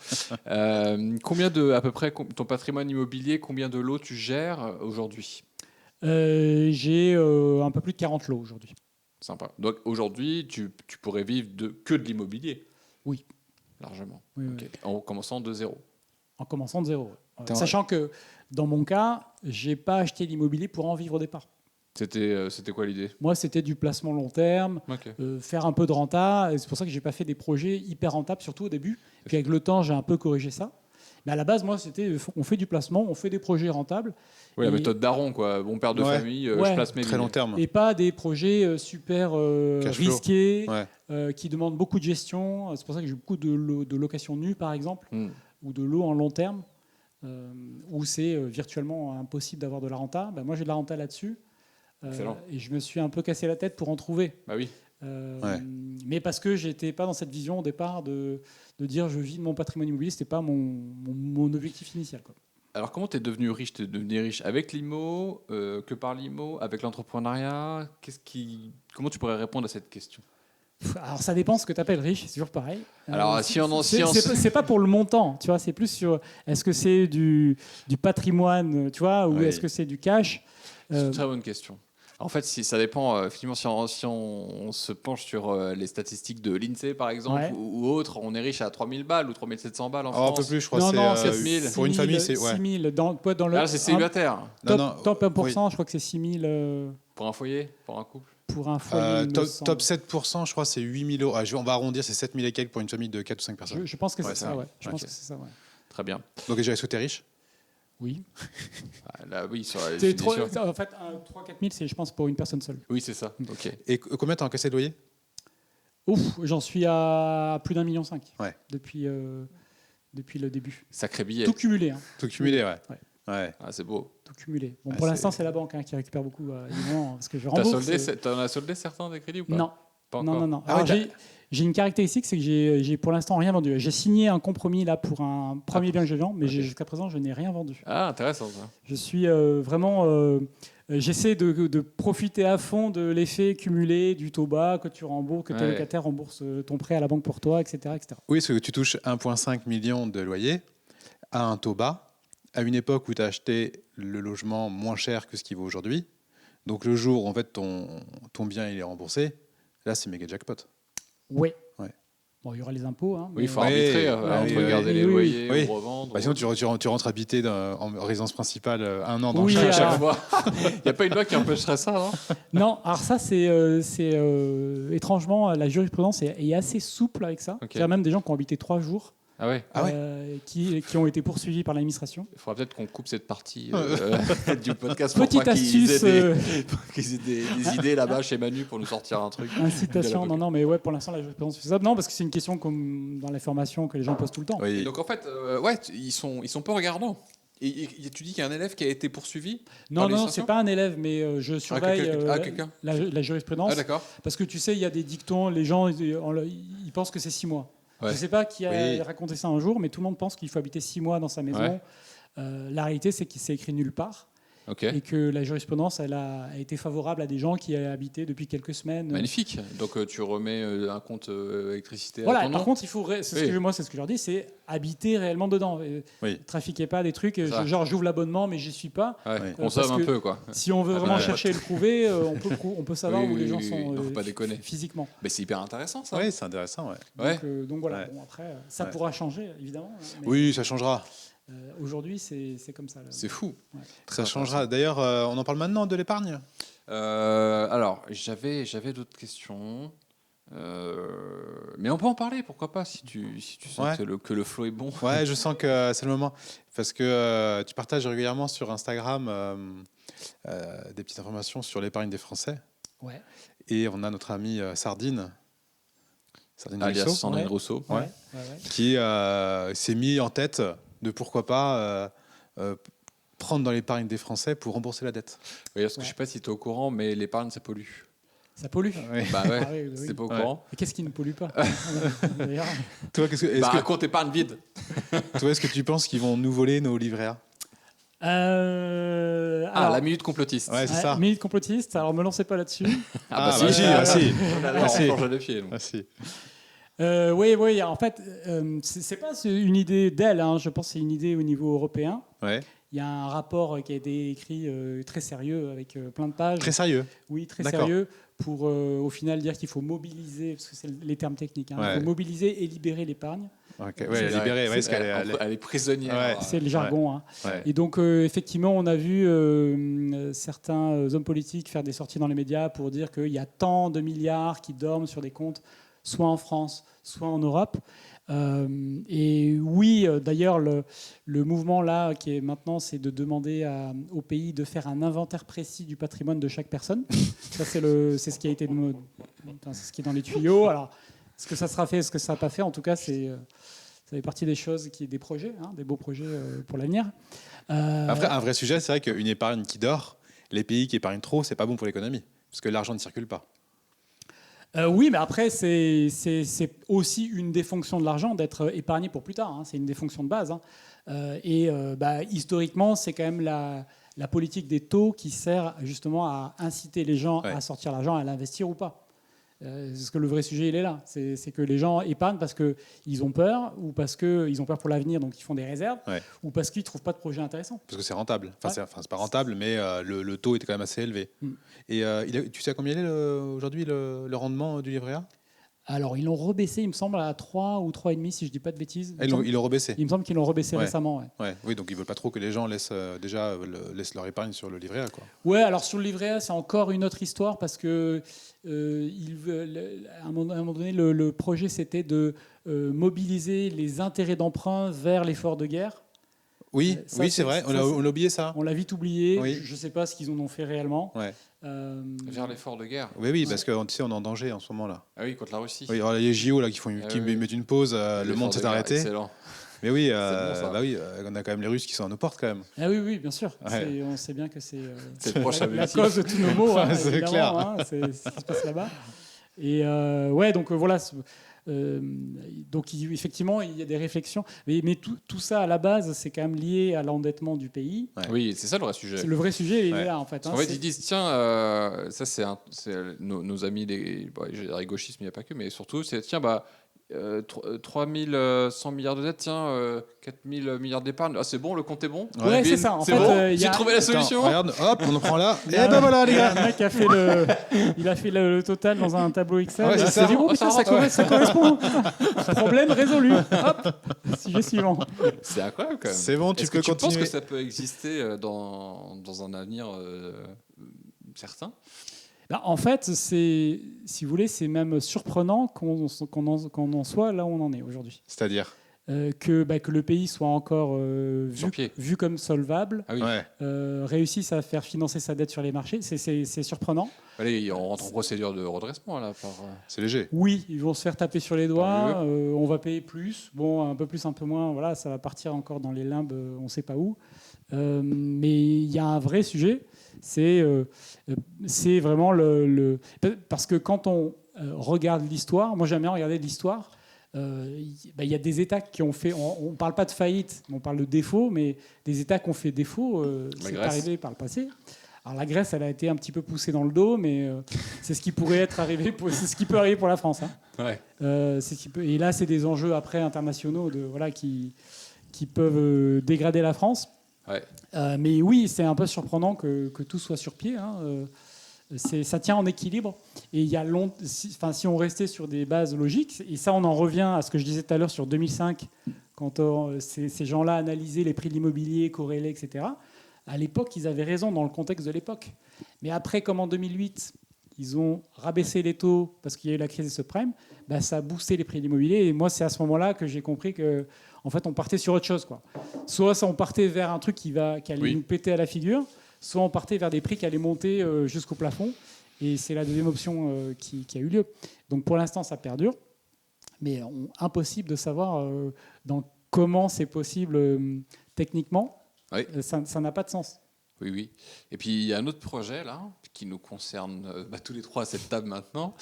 À peu près, ton patrimoine immobilier, combien de lots tu gères aujourd'hui? J'ai un peu plus de 40 lots aujourd'hui. Sympa. Donc aujourd'hui, tu pourrais vivre que de l'immobilier? Oui. Largement. Oui, Ok. oui. En commençant de zéro. En commençant de zéro. Ouais. T'es Sachant que dans mon cas, je n'ai pas acheté l'immobilier pour en vivre au départ. C'était quoi l'idée? Moi, c'était du placement long terme, Ok. faire un peu de renta. Et c'est pour ça que je n'ai pas fait des projets hyper rentables, surtout au début. Puis avec le temps, j'ai un peu corrigé ça. Mais à la base, moi, c'était on fait du placement, on fait des projets rentables. Oui, la Et- méthode Daron, quoi. Bon père de Ouais. famille, Ouais. je place mes Très billets. long terme. Et pas des projets super Cash flow. risqués, Ouais. qui demandent beaucoup de gestion. C'est pour ça que j'ai beaucoup de locations nues, par exemple, Hmm. ou de lots en long terme, où c'est virtuellement impossible d'avoir de la renta. Ben, moi, j'ai de la renta là-dessus. Excellent. Et je me suis un peu cassé la tête pour en trouver. Bah oui. Ouais. Mais parce que j'étais pas dans cette vision au départ de dire je vis de mon patrimoine immobilier, c'était pas mon objectif initial. Quoi. Alors, comment tu es devenu riche? Tu es devenu riche avec l'IMO, que par l'IMO, avec l'entrepreneuriat? Comment tu pourrais répondre à cette question? Alors ça dépend ce que tu appelles riche, c'est toujours pareil. Alors, si on en c'est pas pour le montant, tu vois, c'est plus sur est-ce que c'est du patrimoine, tu vois, ou Oui. est-ce que c'est du cash. C'est une très bonne question. En fait, ça dépend. Effectivement, si on se penche sur les statistiques de l'INSEE, par exemple, Ouais. ou autre, on est riche à 3000 balles ou 3700 balles en Oh, un France. peu plus, je crois. Non, c'est, non, c'est 6 000. pour une famille, c'est 6 000 dans le Ah, c'est célibataire. Non, non, top 1%, oui. je crois que c'est 6 000 Pour un foyer, pour un couple. pour un foyer. il me top, semble. top 7%, je crois, c'est 8 000 euros. On va arrondir, c'est 7 000 et quelques pour une famille de 4 ou 5 personnes. Je pense que Ouais, c'est ça ça, va. ouais. Je pense Ok. que c'est ça, ouais. Très bien. Donc déjà, est-ce que tu es riche? Oui. Ah, là, oui, sur la C'est définition. en fait, 3-4 000, c'est, je pense, pour une personne seule. Oui, c'est ça. Ok. Et combien t'as encaissé de loyer? Ouf, j'en suis à plus d'1,5 million Ouais. depuis le début. Sacré billet. Tout cumulé. Hein. Tout cumulé, ouais. Ouais. Ah, c'est beau. tout cumulé. Bon, Ah, pour c'est- l'instant, c'est la banque qui récupère beaucoup, évidemment, parce que je T'as rembourse. t'en as soldé certains des crédits ou pas? Non, Pas non, encore. non, non. Ah ouais, Alors, j'ai une caractéristique, c'est que j'ai pour l'instant rien vendu. J'ai signé un compromis là pour un premier bien que je vends, mais Ok. jusqu'à présent, je n'ai rien vendu. Ah, intéressant ça. Je suis vraiment. J'essaie de profiter à fond de l'effet cumulé du taux bas que tu rembourses, que tes Ouais. locataires remboursent ton prêt à la banque pour toi, etc., etc. Oui, parce que tu touches 1,5 million de loyer à un taux bas, à une époque où tu as acheté le logement moins cher que ce qu'il vaut aujourd'hui. Donc le jour où en fait, ton bien il est remboursé, là c'est méga jackpot. Ouais. Ouais. Bon, il y aura les impôts. Hein, Oui, il faut Ouais, arbitrer ouais, entre garder oui, les oui, loyers oui. ou revendre. Bah, sinon tu rentres habiter en résidence principale un an dans Oui, chaque. Chaque fois. Il n'y a pas une loi qui empêcherait ça, non? Non, alors ça, c'est étrangement, la jurisprudence est assez souple avec ça. Ok. Il y a même des gens qui ont habité 3 jours, Ah ouais. Ah ouais. qui ont été poursuivis par l'administration. Il faudra peut-être qu'on coupe cette partie du podcast Petite pour pas qu'ils astuce, aient, pour qu'ils aient des idées là-bas chez Manu pour nous sortir un truc. incitation. Non, non, mais ouais, pour l'instant, la jurisprudence fait ça. Non, parce que c'est une question comme dans la formation que les gens posent tout le temps. Oui. Et donc en fait, ouais, ils sont pas regardants. Et tu dis qu'il y a un élève qui a été poursuivi? Non, Par non, l'administration c'est pas un élève, mais je surveille quelqu'un. la jurisprudence. Ah d'accord. Parce que tu sais, il y a des dictons, les gens, ils pensent que c'est 6 mois. Ouais. Je ne sais pas qui a Oui. raconté ça un jour, mais tout le monde pense qu'il faut habiter 6 mois dans sa maison. Ouais. La réalité, c'est qu'il s'est écrit nulle part. Ok. Et que la jurisprudence, elle a été favorable à des gens qui avaient habité depuis quelques semaines. Magnifique. Donc tu remets un compte électricité à Voilà, ton nom. par contre, il faut, moi, c'est ce que je leur dis, c'est habiter réellement dedans. Oui. Trafiquez pas des trucs, Ça. genre j'ouvre l'abonnement, mais j'y suis pas. Ouais, Ouais. consomme Parce un que- peu quoi. Si on veut Ah, vraiment bah, chercher et le prouver, on peut savoir Oui, où les oui, gens oui, sont oui. Faut pas déconner. physiquement. Mais c'est hyper intéressant ça. Oui, c'est intéressant. Ouais. Ouais. Donc voilà, Ouais. bon, après, ça Ouais. pourra changer, évidemment. Mais, Oui, ça changera. aujourd'hui, c'est comme ça. Là. C'est fou. Ouais. Ça changera. D'ailleurs, on en parle maintenant de l'épargne. Alors, j'avais d'autres questions. Mais on peut en parler, pourquoi pas, si tu sens Ouais. que le flow est bon. Ouais, je sens que c'est le moment. Parce que tu partages régulièrement sur Instagram des petites informations sur l'épargne des Français. Ouais. Et on a notre ami Sardine Alias Rousseau, Sandrine Ouais. Rousseau. Ouais. Ouais. Ouais. qui s'est mis en tête de pourquoi pas prendre dans l'épargne des Français pour rembourser la dette. Oui, parce que Ouais. je sais pas si tu es au courant, mais l'épargne, ça pollue. Ça pollue. Ouais. Bah ouais, Ah oui, oui. c'était pas au Ouais. courant. Et qu'est-ce qui ne pollue pas D'ailleurs, Toi, est-ce Bah, que, un compte épargne vide. toi, est-ce que tu penses qu'ils vont nous voler nos livrets A? alors, La minute complotiste. Ouais, c'est ça. minute complotiste, alors me lancez pas là-dessus. Ah, bah si, ah, si. Ah, si. change de pied. Ah, si. Oui, en fait, c'est pas une idée d'elle, hein, je pense que c'est une idée au niveau européen. Ouais. Il y a un rapport qui a été écrit très sérieux avec plein de pages. Très sérieux. Oui, très D'accord. sérieux, pour au final dire qu'il faut mobiliser, parce que c'est les termes techniques, hein, Ouais. il faut mobiliser et libérer l'épargne. Ok. Ouais, libéré. Ouais, parce qu'elle est- Elle est prisonnière. Ouais. C'est le jargon. Hein. ouais. Et donc, effectivement, on a vu certains hommes politiques faire des sorties dans les médias pour dire qu'il y a tant de milliards qui dorment sur des comptes, soit en France, soit en Europe. Et oui, d'ailleurs, le mouvement là qui est maintenant, c'est de demander au pays de faire un inventaire précis du patrimoine de chaque personne. Ça, c'est ce qui a été, c'est ce qui est dans les tuyaux. Alors, est-ce que ça sera fait, est-ce que ça n'a pas fait? En tout cas, ça fait partie des choses, des projets, hein, des beaux projets pour l'avenir. Après, un vrai sujet, c'est vrai qu'une épargne qui dort, les pays qui épargnent trop, c'est pas bon pour l'économie, parce que l'argent ne circule pas. Oui, mais après, c'est aussi une des fonctions de l'argent d'être épargné pour plus tard. Hein. C'est une des fonctions de base. Hein. Historiquement, c'est quand même la politique des taux qui sert justement à inciter les gens Ouais. à sortir l'argent, à l'investir ou pas. Parce que le vrai sujet, il est là. C'est que les gens épargnent parce qu'ils ont peur, ou parce qu'ils ont peur pour l'avenir, donc ils font des réserves, Ouais. ou parce qu'ils ne trouvent pas de projet intéressant. Parce que c'est rentable. Enfin, Ouais. c'est pas rentable, mais le taux était quand même assez élevé. Mm. Et tu sais à combien il est aujourd'hui le rendement du livret A? Alors, ils l'ont rebaissé, il me semble, à 3 ou 3,5, si je ne dis pas de bêtises. Ils l'ont rebaissé. Il me semble qu'ils l'ont rebaissé Ouais. récemment. Ouais. Ouais. Oui, donc ils veulent pas trop que les gens laissent laissent leur épargne sur le livret A, quoi. Ouais, alors sur le livret A, c'est encore une autre histoire parce que ils veulent, à un moment donné, le projet c'était de mobiliser les intérêts d'emprunt vers l'effort de guerre. Oui, Ça, oui, c'est- c'est vrai. ça, On a c'est- oublié ça. On l'a vite oublié. Oui. Je ne sais pas ce qu'ils en ont fait réellement. Ouais. Vers l'effort de guerre. Oui, parce que tu sais, on est en danger en ce moment là. Ah oui, contre la Russie. Oui, alors, il y a les JO là qui Ah qui oui. mettent une pause. Le L'effort monde de s'est guerre, arrêté. Excellent. Mais oui, bon, ça. bah oui, on a quand même les Russes qui sont à nos portes quand même. Ah oui, oui, bien sûr. Ouais. On sait bien que c'est C'est le prochain la objectif. cause de tous nos maux. Hein, C'est évidemment, clair. hein, c'est ce qui se passe là-bas. Et ouais, donc voilà. Donc effectivement, il y a des réflexions. Mais tout ça, à la base, c'est quand même lié à l'endettement du pays. Ouais. Oui, c'est ça le vrai sujet. C'est le vrai sujet, il est Ouais. là, en fait. En fait, ils disent tiens, ça c'est nos amis, les gauchistes, mais il n'y a pas que, mais surtout, c'est tiens, 3100 milliards de dettes, tiens, 4000 milliards d'épargne. Ah, c'est bon, le compte est bon. Ouais, c'est Bim, ça. En c'est fait, bon, il y j'ai a- trouvé la solution. Attends, regarde, hop, on en prend là. Et Il y a ben voilà, les il y a gars. un mec qui a fait il a fait le total dans un tableau Excel. Ouais, et c'est il s'est ça. dit, oh putain, ça correspond. Problème résolu. Hop, sujet suivant. C'est incroyable quand même. C'est bon, tu Est-ce peux que tu penses continuer. que ça peut exister dans un avenir certain? Bah, en fait, si vous voulez, c'est même surprenant qu'on en soit là où on en est aujourd'hui. C'est-à-dire Que le pays soit encore Sur pied. vu comme solvable, Ah oui. Ouais. réussisse à faire financer sa dette sur les marchés, c'est surprenant. Allez, on rentre en procédure de redressement là. C'est léger. Oui, ils vont se faire taper sur les doigts, Tant on va payer plus, bon, un peu plus, un peu moins, voilà, ça va partir encore dans les limbes, on ne sait pas où. Mais il y a un vrai sujet, c'est vraiment parce que quand on regarde l'histoire, moi j'aime bien regarder l'histoire, il y a des États qui ont fait, on ne parle pas de faillite, on parle de défaut, mais des États qui ont fait défaut, c'est Grèce. arrivé par le passé. Alors la Grèce, elle a été un petit peu poussée dans le dos, mais c'est ce qui pourrait être arrivé, c'est ce qui peut arriver pour la France. Hein. Ouais. C'est ce qui peut, et là, c'est des enjeux après internationaux qui peuvent dégrader la France. Ouais. Mais oui, c'est un peu surprenant que tout soit sur pied. Hein. Ça tient en équilibre. Et il y a si on restait sur des bases logiques, et ça, on en revient à ce que je disais tout à l'heure sur 2005, quand ces gens-là analysaient les prix de l'immobilier, corrélés, etc. À l'époque, ils avaient raison dans le contexte de l'époque. Mais après, comme en 2008, ils ont rabaissé les taux parce qu'il y a eu la crise des subprimes, ça a boosté les prix de l'immobilier. Et moi, c'est à ce moment-là que j'ai compris que, en fait, on partait sur autre chose, quoi. Soit on partait vers un truc qui allait nous péter à la figure, soit on partait vers des prix qui allaient monter jusqu'au plafond. Et c'est la deuxième option qui a eu lieu. Donc pour l'instant, ça perdure. Mais impossible de savoir comment c'est possible techniquement. Oui. Ça n'a pas de sens. Oui, oui. Et puis il y a un autre projet là qui nous concerne tous les trois à cette table maintenant,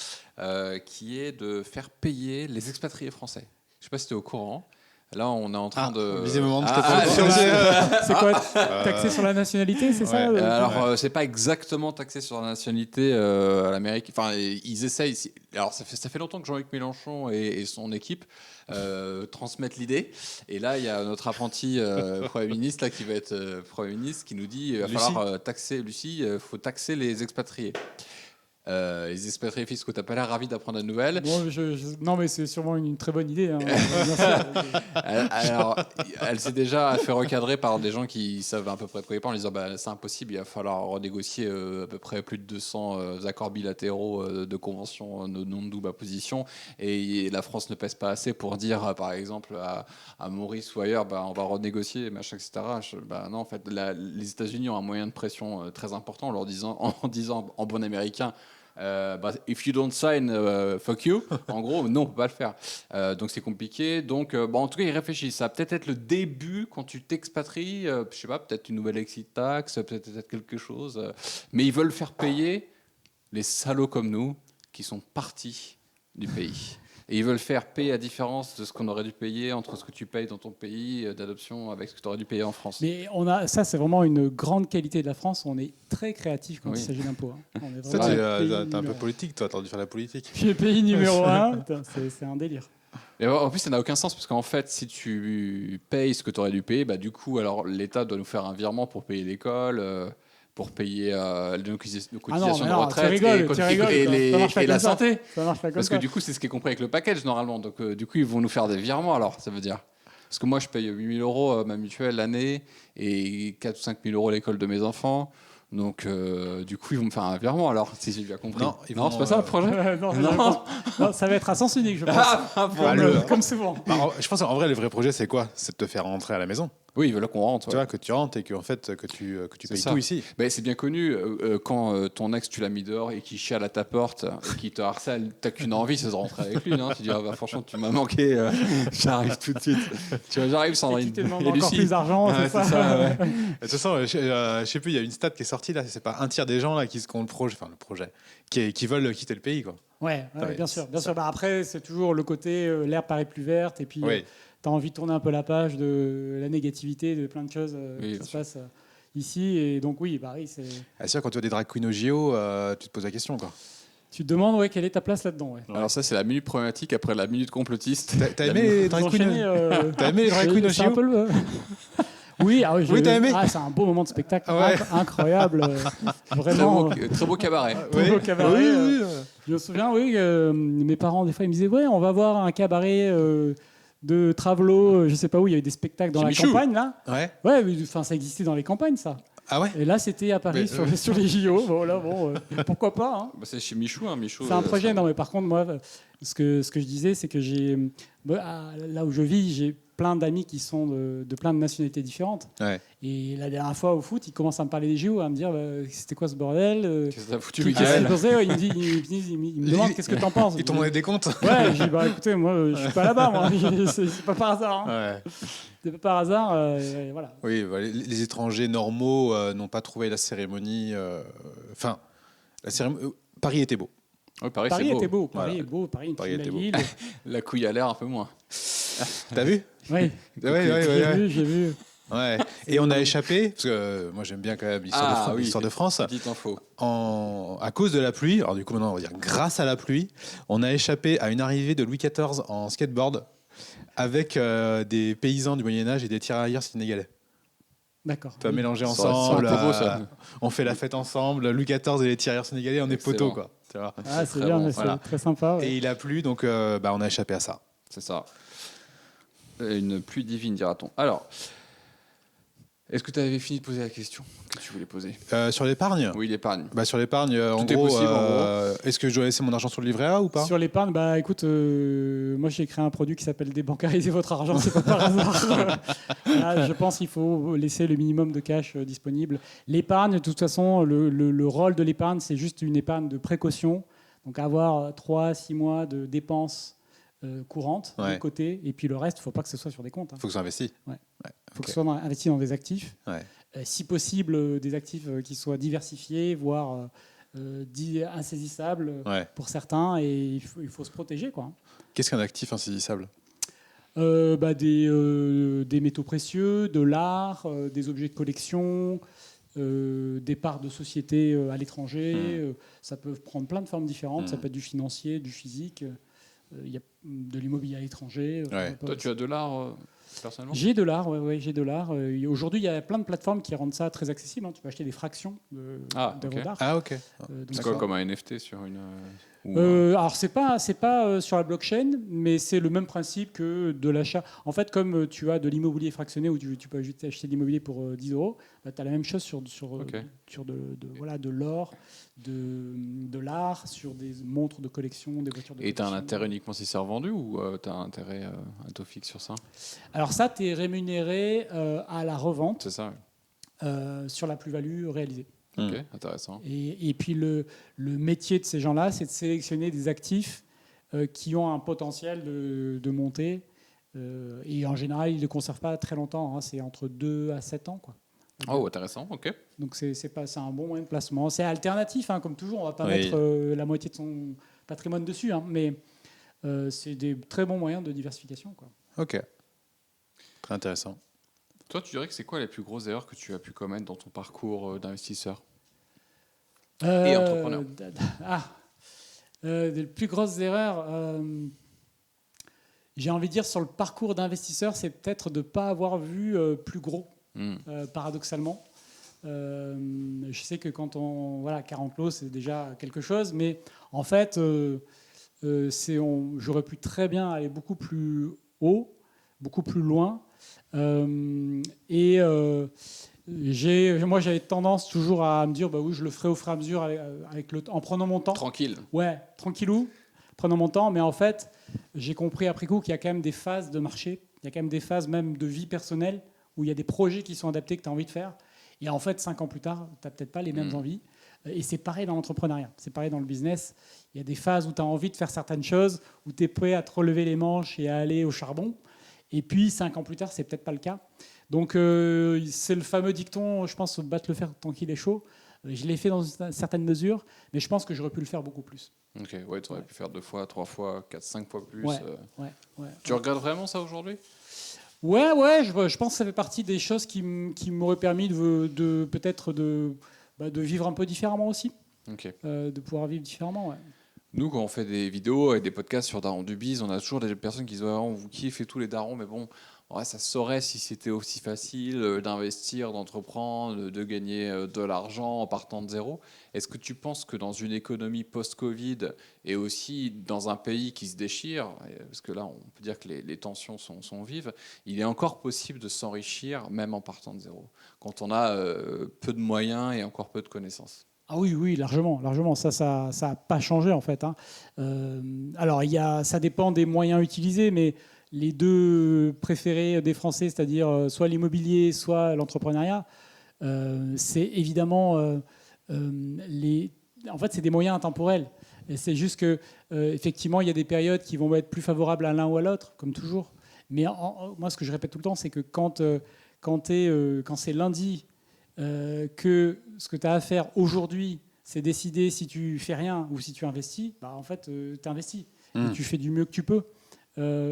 qui est de faire payer les expatriés français. Je ne sais pas si tu es au courant. Là, on est en train de. Visiblement, C'est quoi taxé sur la nationalité, c'est ça Alors, c'est pas exactement taxé sur la nationalité à l'Amérique. Enfin, ils essayent. Alors, ça fait longtemps que Jean-Luc Mélenchon et son équipe transmettent l'idée. Et là, il y a notre apprenti Premier ministre là, qui va être Premier ministre qui nous dit il va falloir taxer, Lucie, faut taxer les expatriés. Les expatriés fiscaux, t'as pas l'air ravi d'apprendre la nouvelle. Bon, non, mais c'est sûrement une très bonne idée. Hein. Alors, elle s'est déjà fait recadrer par des gens qui savent à peu près de quoi ils parlent en disant c'est impossible, il va falloir renégocier à peu près plus de 200 accords bilatéraux de conventions de non-double imposition et la France ne pèse pas assez pour dire par exemple à Maurice ou ailleurs on va renégocier machin, etc. Non, en fait, les États-Unis ont un moyen de pression très important en disant en bon américain if you don't sign, fuck you. En gros, non, on peut pas le faire. Donc c'est compliqué. Donc, en tout cas, ils réfléchissent. Ça va peut-être être le début quand tu t'expatries. Je sais pas, peut-être une nouvelle exit tax, peut-être quelque chose. Mais ils veulent faire payer les salauds comme nous qui sont partis du pays. Et ils veulent faire payer la différence de ce qu'on aurait dû payer entre ce que tu payes dans ton pays d'adoption avec ce que tu aurais dû payer en France. Mais ça, c'est vraiment une grande qualité de la France. On est très créatif quand il s'agit d'impôts. Hein. Ça, t'es un peu politique, toi, t'as dû faire la politique. Puis le pays numéro 1, c'est un délire. Et en plus, ça n'a aucun sens parce qu'en fait, si tu payes ce que tu aurais dû payer, du coup, alors l'État doit nous faire un virement pour payer l'école. Pour payer nos cotisations de retraite et la santé. Ça marche pas comme Parce que du coup, c'est ce qui est compris avec le package normalement. Donc du coup, ils vont nous faire des virements alors, ça veut dire. Parce que moi, je paye 8 000 € ma mutuelle l'année et 4 ou 5 000 € l'école de mes enfants. Donc du coup, ils vont me faire un virement alors, si j'ai bien compris. Non, c'est pas ça le projet. non, ça va être à sens unique, je pense. Comme souvent. Je pense en vrai, le vrai projet, c'est quoi? C'est de te faire rentrer à la maison. Oui, ils veulent qu'on rentre. Tu Ouais. vois, que tu rentres et que, en fait, que tu C'est payes ça. tout ici. Ben, c'est bien connu, quand ton ex, tu l'as mis dehors et qu'il chiale à ta porte et qu'il te harcèle, t'as qu'une envie, c'est de rentrer avec lui. Non, tu dis, ah, bah, franchement, tu m'as manqué, j'arrive tout de suite. Tu vois, j'arrive, Et Sandrine. qui te demande Et encore Lucie. plus d'argent, Ouais, c'est ça, ouais. De toute façon, je sais plus, il y a une stat qui est sortie là, c'est pas un tiers des gens là qui ont le projet, qui veulent quitter le pays, quoi. Ouais, Ouais, bien sûr. Bien ça- sûr. Bah, après, c'est toujours le côté l'herbe paraît plus verte et puis Oui. tu as envie de tourner un peu la page de la négativité de plein de choses Oui, qui bien se sûr. passent ici. Et donc, oui, c'est... Ah, c'est sûr, quand tu vois des drag queens au JO, tu te poses la question, quoi. Tu te demandes quelle est ta place là-dedans. Ouais. Alors ça, c'est la minute problématique après la minute complotiste. T'as La aimé minute- les Vous drag enchaînez, queens T'as aimé les drag queens au c'est un JO peu le... Oui, ah, Oui, t'as aimé c'est un beau moment de spectacle, Ah ouais. incroyable, Très vraiment. beau, très beau cabaret. Très beau cabaret, Oui, oui, Je me souviens, oui, mes parents, des fois, ils me disaient, ouais, on va voir un cabaret de Travelo, je sais pas où, il y avait des spectacles dans Chez la Michou. campagne, là. Ouais. Ouais, mais, enfin, ça existait dans les campagnes, ça. Ah ouais. Et là, c'était à Paris, Mais, sur les JO. Bon, là, pourquoi pas, hein. Bah, c'est chez Michou, hein, Michou. C'est un projet, ça- non, mais par contre, moi, ce que je disais, c'est que là où je vis, j'ai plein d'amis qui sont de plein de nationalités différentes. Ouais. Et la dernière fois au foot, ils commencent à me parler des JO, à me dire c'était quoi ce bordel Qu'est-ce que t'as foutu, Qu'est-ce que Michael t'en pensais Ouais, il me demande qu'est-ce que t'en penses. Ils t'ont donné des comptes. Ouais, j'ai dit bah écoutez, moi je suis pas là-bas, moi. C'est pas par hasard. Hein. Ouais. C'est pas par hasard, voilà. Oui, bah, les étrangers normaux n'ont pas trouvé la cérémonie. Enfin, Paris était beau. Ouais, Paris, Paris c'est beau. était beau, Paris Voilà. est beau, Paris est une Paris très était belle beau. ville. La couille a l'air un peu moins. T'as vu? Oui, j'ai vu. Ouais. Et on a échappé, parce que moi j'aime bien quand même l'histoire de France. Petite info. À cause de la pluie, alors du coup maintenant on va dire grâce à la pluie, on a échappé à une arrivée de Louis XIV en skateboard avec des paysans du Moyen-Âge et des tirailleurs sénégalais. D'accord. Tu vas mélanger Ça aurait ensemble, été beau, ça. on fait la fête ensemble, Louis XIV et les tirailleurs sénégalais, on est Excellent. poteaux, quoi. Tu vois. Ah, c'est Très bien, bon, mais voilà. c'est très sympa. Ouais. Et il a plu, donc on a échappé à ça. C'est ça. Une pluie divine, dira-t-on. Alors, est-ce que tu avais fini de poser la question que tu voulais poser? Sur l'épargne Oui, l'épargne. bah, sur l'épargne, en Tout est gros, possible, en est-ce que je dois laisser mon argent sur le livret A ou pas? Sur l'épargne, bah écoute, moi j'ai créé un produit qui s'appelle débancariser votre argent, c'est pas par hasard. Là, je pense qu'il faut laisser le minimum de cash disponible. L'épargne, de toute façon, le rôle de l'épargne, c'est juste une épargne de précaution. Donc avoir 3-6 mois de dépenses courantes Ouais. de côté, et puis le reste, il ne faut pas que ce soit sur des comptes. Il Faut que ça investisse. faut ok. que ce soit investi dans des actifs. Ouais. Si possible, des actifs qui soient diversifiés, voire insaisissables Ouais. pour certains, et il faut se protéger, quoi. Qu'est-ce qu'un actif insaisissable? Des métaux précieux, de l'art, des objets de collection, des parts de société à l'étranger. Ça peut prendre plein de formes différentes. Ça peut être du financier, du physique. Il y a de l'immobilier à l'étranger. Ouais. Toi, tu as de l'art, personnellement? J'ai de l'art, ouais, j'ai de l'art. Aujourd'hui, il y a plein de plateformes qui rendent ça très accessible. Hein. Tu peux acheter des fractions d'œuvres ok. d'art. Ah, ok. Donc C'est ça- quoi, comme un NFT sur une... Alors c'est pas sur la blockchain, mais c'est le même principe que de l'achat. En fait, comme tu as de l'immobilier fractionné où tu peux juste acheter de l'immobilier pour 10 €, tu as la même chose sur Ok. de l'or, de l'art, sur des montres de collection, des voitures de Et tu as un collection. intérêt uniquement si c'est revendu ou tu as un intérêt un taux fixe sur ça? Alors ça, tu es rémunéré à la revente C'est ça, sur la plus-value réalisée. oui. Ok, intéressant. Et puis le métier de ces gens-là, c'est de sélectionner des actifs qui ont un potentiel de montée. Et en général, ils ne le conservent pas très longtemps. Hein. C'est entre 2 à 7 ans. Quoi. Oh, intéressant, ok. Donc c'est un bon moyen de placement. C'est alternatif, hein, comme toujours. On ne va pas Oui. mettre la moitié de son patrimoine dessus. Hein, mais c'est des très bons moyens de diversification. Quoi. Ok. Très intéressant. Toi, tu dirais que c'est quoi les plus grosses erreurs que tu as pu commettre dans ton parcours d'investisseur? Et entrepreneur. Des plus grosses erreurs, j'ai envie de dire sur le parcours d'investisseur, c'est peut-être de ne pas avoir vu plus gros, paradoxalement. Je sais que quand on 40 lots, c'est déjà quelque chose, mais en fait, j'aurais pu très bien aller beaucoup plus haut, beaucoup plus loin. Moi, j'avais tendance toujours à me dire, bah oui, je le ferai au fur et à mesure en prenant mon temps. Tranquille. Ouais, tranquillou, prenant mon temps. Mais en fait, j'ai compris après coup qu'il y a quand même des phases de marché, il y a quand même des phases même de vie personnelle où il y a des projets qui sont adaptés que tu as envie de faire. Et en fait, 5 ans plus tard, tu n'as peut-être pas les mêmes envies. Et c'est pareil dans l'entrepreneuriat, c'est pareil dans le business. Il y a des phases où tu as envie de faire certaines choses, où tu es prêt à te relever les manches et à aller au charbon. Et puis, 5 ans plus tard, c'est peut-être pas le cas. Donc, c'est le fameux dicton, je pense, battre le fer tant qu'il est chaud. Je l'ai fait dans une certaine mesure, mais je pense que j'aurais pu le faire beaucoup plus. Ok, ouais, tu aurais pu faire 2 fois, 3 fois, 4, 5 fois plus. Ouais. Tu regrettes vraiment ça aujourd'hui ? Ouais, je pense que ça fait partie des choses qui m'auraient permis de peut-être de vivre un peu différemment aussi. Ok. De pouvoir vivre différemment, ouais. Nous, quand on fait des vidéos et des podcasts sur Daron du Biz, on a toujours des personnes qui disent on vous kiffe et tous les darons, mais bon, ouais, ça se saurait si c'était aussi facile d'investir, d'entreprendre, de gagner de l'argent en partant de zéro. Est-ce que tu penses que dans une économie post-Covid et aussi dans un pays qui se déchire, parce que là, on peut dire que les tensions sont vives, il est encore possible de s'enrichir même en partant de zéro, quand on a peu de moyens et encore peu de connaissances ? Ah oui, largement. Ça n'a pas changé en fait. Alors, ça dépend des moyens utilisés, mais les deux préférés des Français, c'est-à-dire soit l'immobilier, soit l'entrepreneuriat, c'est évidemment en fait, c'est des moyens intemporels. Et c'est juste que effectivement, il y a des périodes qui vont être plus favorables à l'un ou à l'autre, comme toujours. Mais moi, ce que je répète tout le temps, c'est que quand c'est lundi, que ce que tu as à faire aujourd'hui, c'est décider si tu fais rien ou si tu investis, en fait, tu investis. Et tu fais du mieux que tu peux.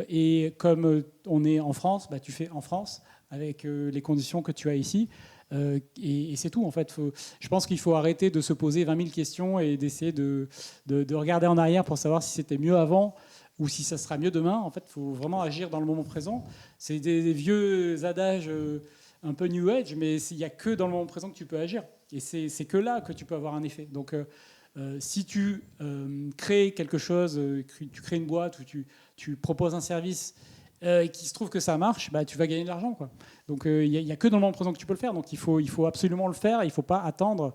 Et comme on est en France, tu fais en France avec les conditions que tu as ici. Et c'est tout, en fait. Je pense qu'il faut arrêter de se poser 20 000 questions et d'essayer de regarder en arrière pour savoir si c'était mieux avant ou si ça sera mieux demain. En fait, il faut vraiment agir dans le moment présent. C'est des vieux adages un peu New Age, mais il n'y a que dans le moment présent que tu peux agir. Et c'est que là que tu peux avoir un effet. Donc, si tu crées quelque chose, tu crées une boîte ou tu proposes un service qui se trouve que ça marche, tu vas gagner de l'argent, quoi. Donc, il n'y a que dans le moment présent que tu peux le faire. Donc, il faut absolument le faire. Il ne faut pas attendre.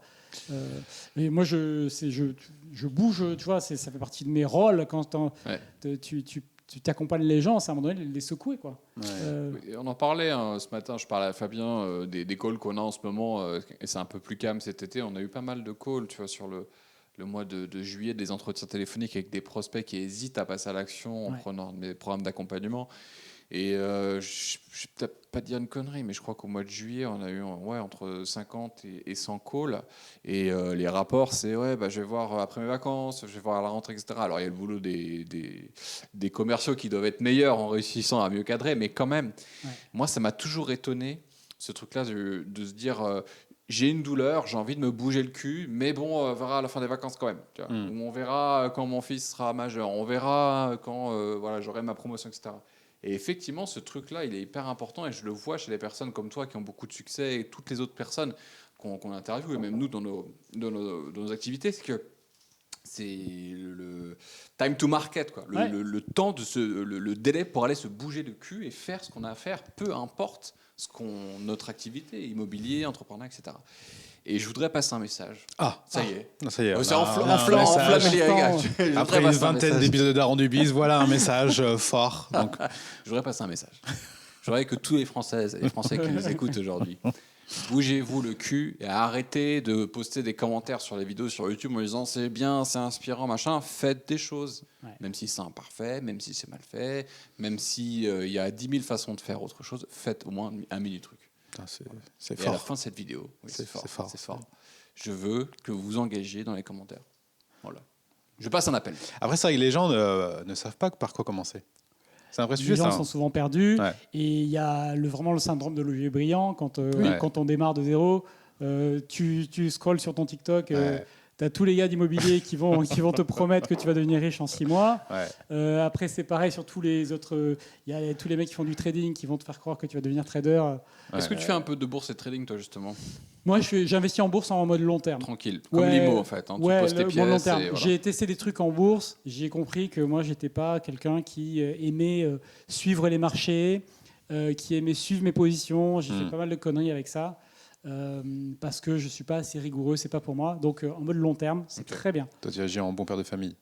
Et moi, je bouge, tu vois, ça fait partie de mes rôles quand tu t'accompagnes les gens, c'est à un moment donné les secouer, quoi. Ouais. On en parlait ce matin, je parlais à Fabien des calls qu'on a en ce moment, et c'est un peu plus calme cet été. On a eu pas mal de calls, tu vois, sur le mois de juillet, des entretiens téléphoniques avec des prospects qui hésitent à passer à l'action en prenant mes programmes d'accompagnement. Et je ne vais peut-être pas dire une connerie, mais je crois qu'au mois de juillet, on a eu entre 50 et 100 calls. Et les rapports, c'est je vais voir après mes vacances, je vais voir à la rentrée, etc. Alors il y a le boulot des commerciaux qui doivent être meilleurs en réussissant à mieux cadrer, mais quand même, moi, ça m'a toujours étonné, ce truc-là, de se dire j'ai une douleur, j'ai envie de me bouger le cul, mais bon, on verra à la fin des vacances quand même. Tu vois. Ou on verra quand mon fils sera majeur, on verra quand j'aurai ma promotion, etc. Et effectivement, ce truc-là, il est hyper important et je le vois chez les personnes comme toi qui ont beaucoup de succès et toutes les autres personnes qu'on interviewe, et même nous dans nos activités, c'est que c'est le time to market, quoi. Le temps, le délai pour aller se bouger le cul et faire ce qu'on a à faire, peu importe notre activité, immobilier, entrepreneur, etc. Et je voudrais passer un message. Ça y est. C'est enflammé les gars. Après une vingtaine d'épisodes de Daron du Biz, voilà un message fort. Donc. Je voudrais passer un message. Je voudrais que tous les Françaises et les Français qui nous écoutent aujourd'hui, bougez-vous le cul et arrêtez de poster des commentaires sur les vidéos sur YouTube en disant c'est bien, c'est inspirant, machin. Faites des choses. Même si c'est imparfait, même si c'est mal fait, même s'il y a 10 000 façons de faire autre chose, faites au moins un mini-truc. C'est fort. Et à la fin de cette vidéo, c'est fort. Je veux que vous vous engagiez dans les commentaires. Voilà. Je passe un appel. Après, c'est vrai que les gens ne savent pas par quoi commencer. C'est un vrai sujet. Les gens sont souvent perdus. Et il y a vraiment le syndrome de l'objet brillant. Quand on démarre de zéro, tu scrolles sur ton TikTok. Tu as tous les gars d'immobilier qui vont te promettre que tu vas devenir riche en 6 mois. Après, c'est pareil sur tous les autres. Il y a tous les mecs qui font du trading qui vont te faire croire que tu vas devenir trader. Est-ce que tu fais un peu de bourse et de trading, toi, justement ? Moi, j'investis en bourse en mode long terme. Tranquille, comme l'IMO, en fait. Tu poses tes pièces. Long terme. J'ai testé des trucs en bourse. J'ai compris que moi, je n'étais pas quelqu'un qui aimait suivre les marchés, qui aimait suivre mes positions. J'ai fait pas mal de conneries avec ça. Parce que je ne suis pas assez rigoureux, c'est pas pour moi. Donc en mode long terme, c'est très bien. Toi, tu agis en bon père de famille.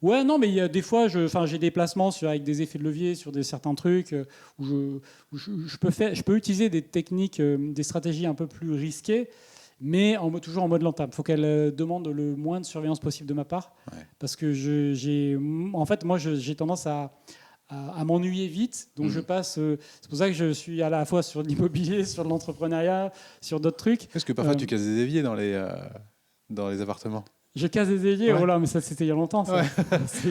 Ouais, non, mais il y a des fois, j'ai des placements avec des effets de levier sur certains trucs où je peux utiliser des techniques, des stratégies un peu plus risquées, mais toujours en mode rentable. Il faut qu'elle demande le moins de surveillance possible de ma part, parce que en fait, moi, j'ai tendance à m'ennuyer vite, donc je passe. C'est pour ça que je suis à la fois sur l'immobilier, sur l'entrepreneuriat, sur d'autres trucs. Parce que parfois tu casses des éviers dans les appartements. Je casse des ailiers, Ouais. oh là, mais ça c'était il y a longtemps. Ça. Ouais.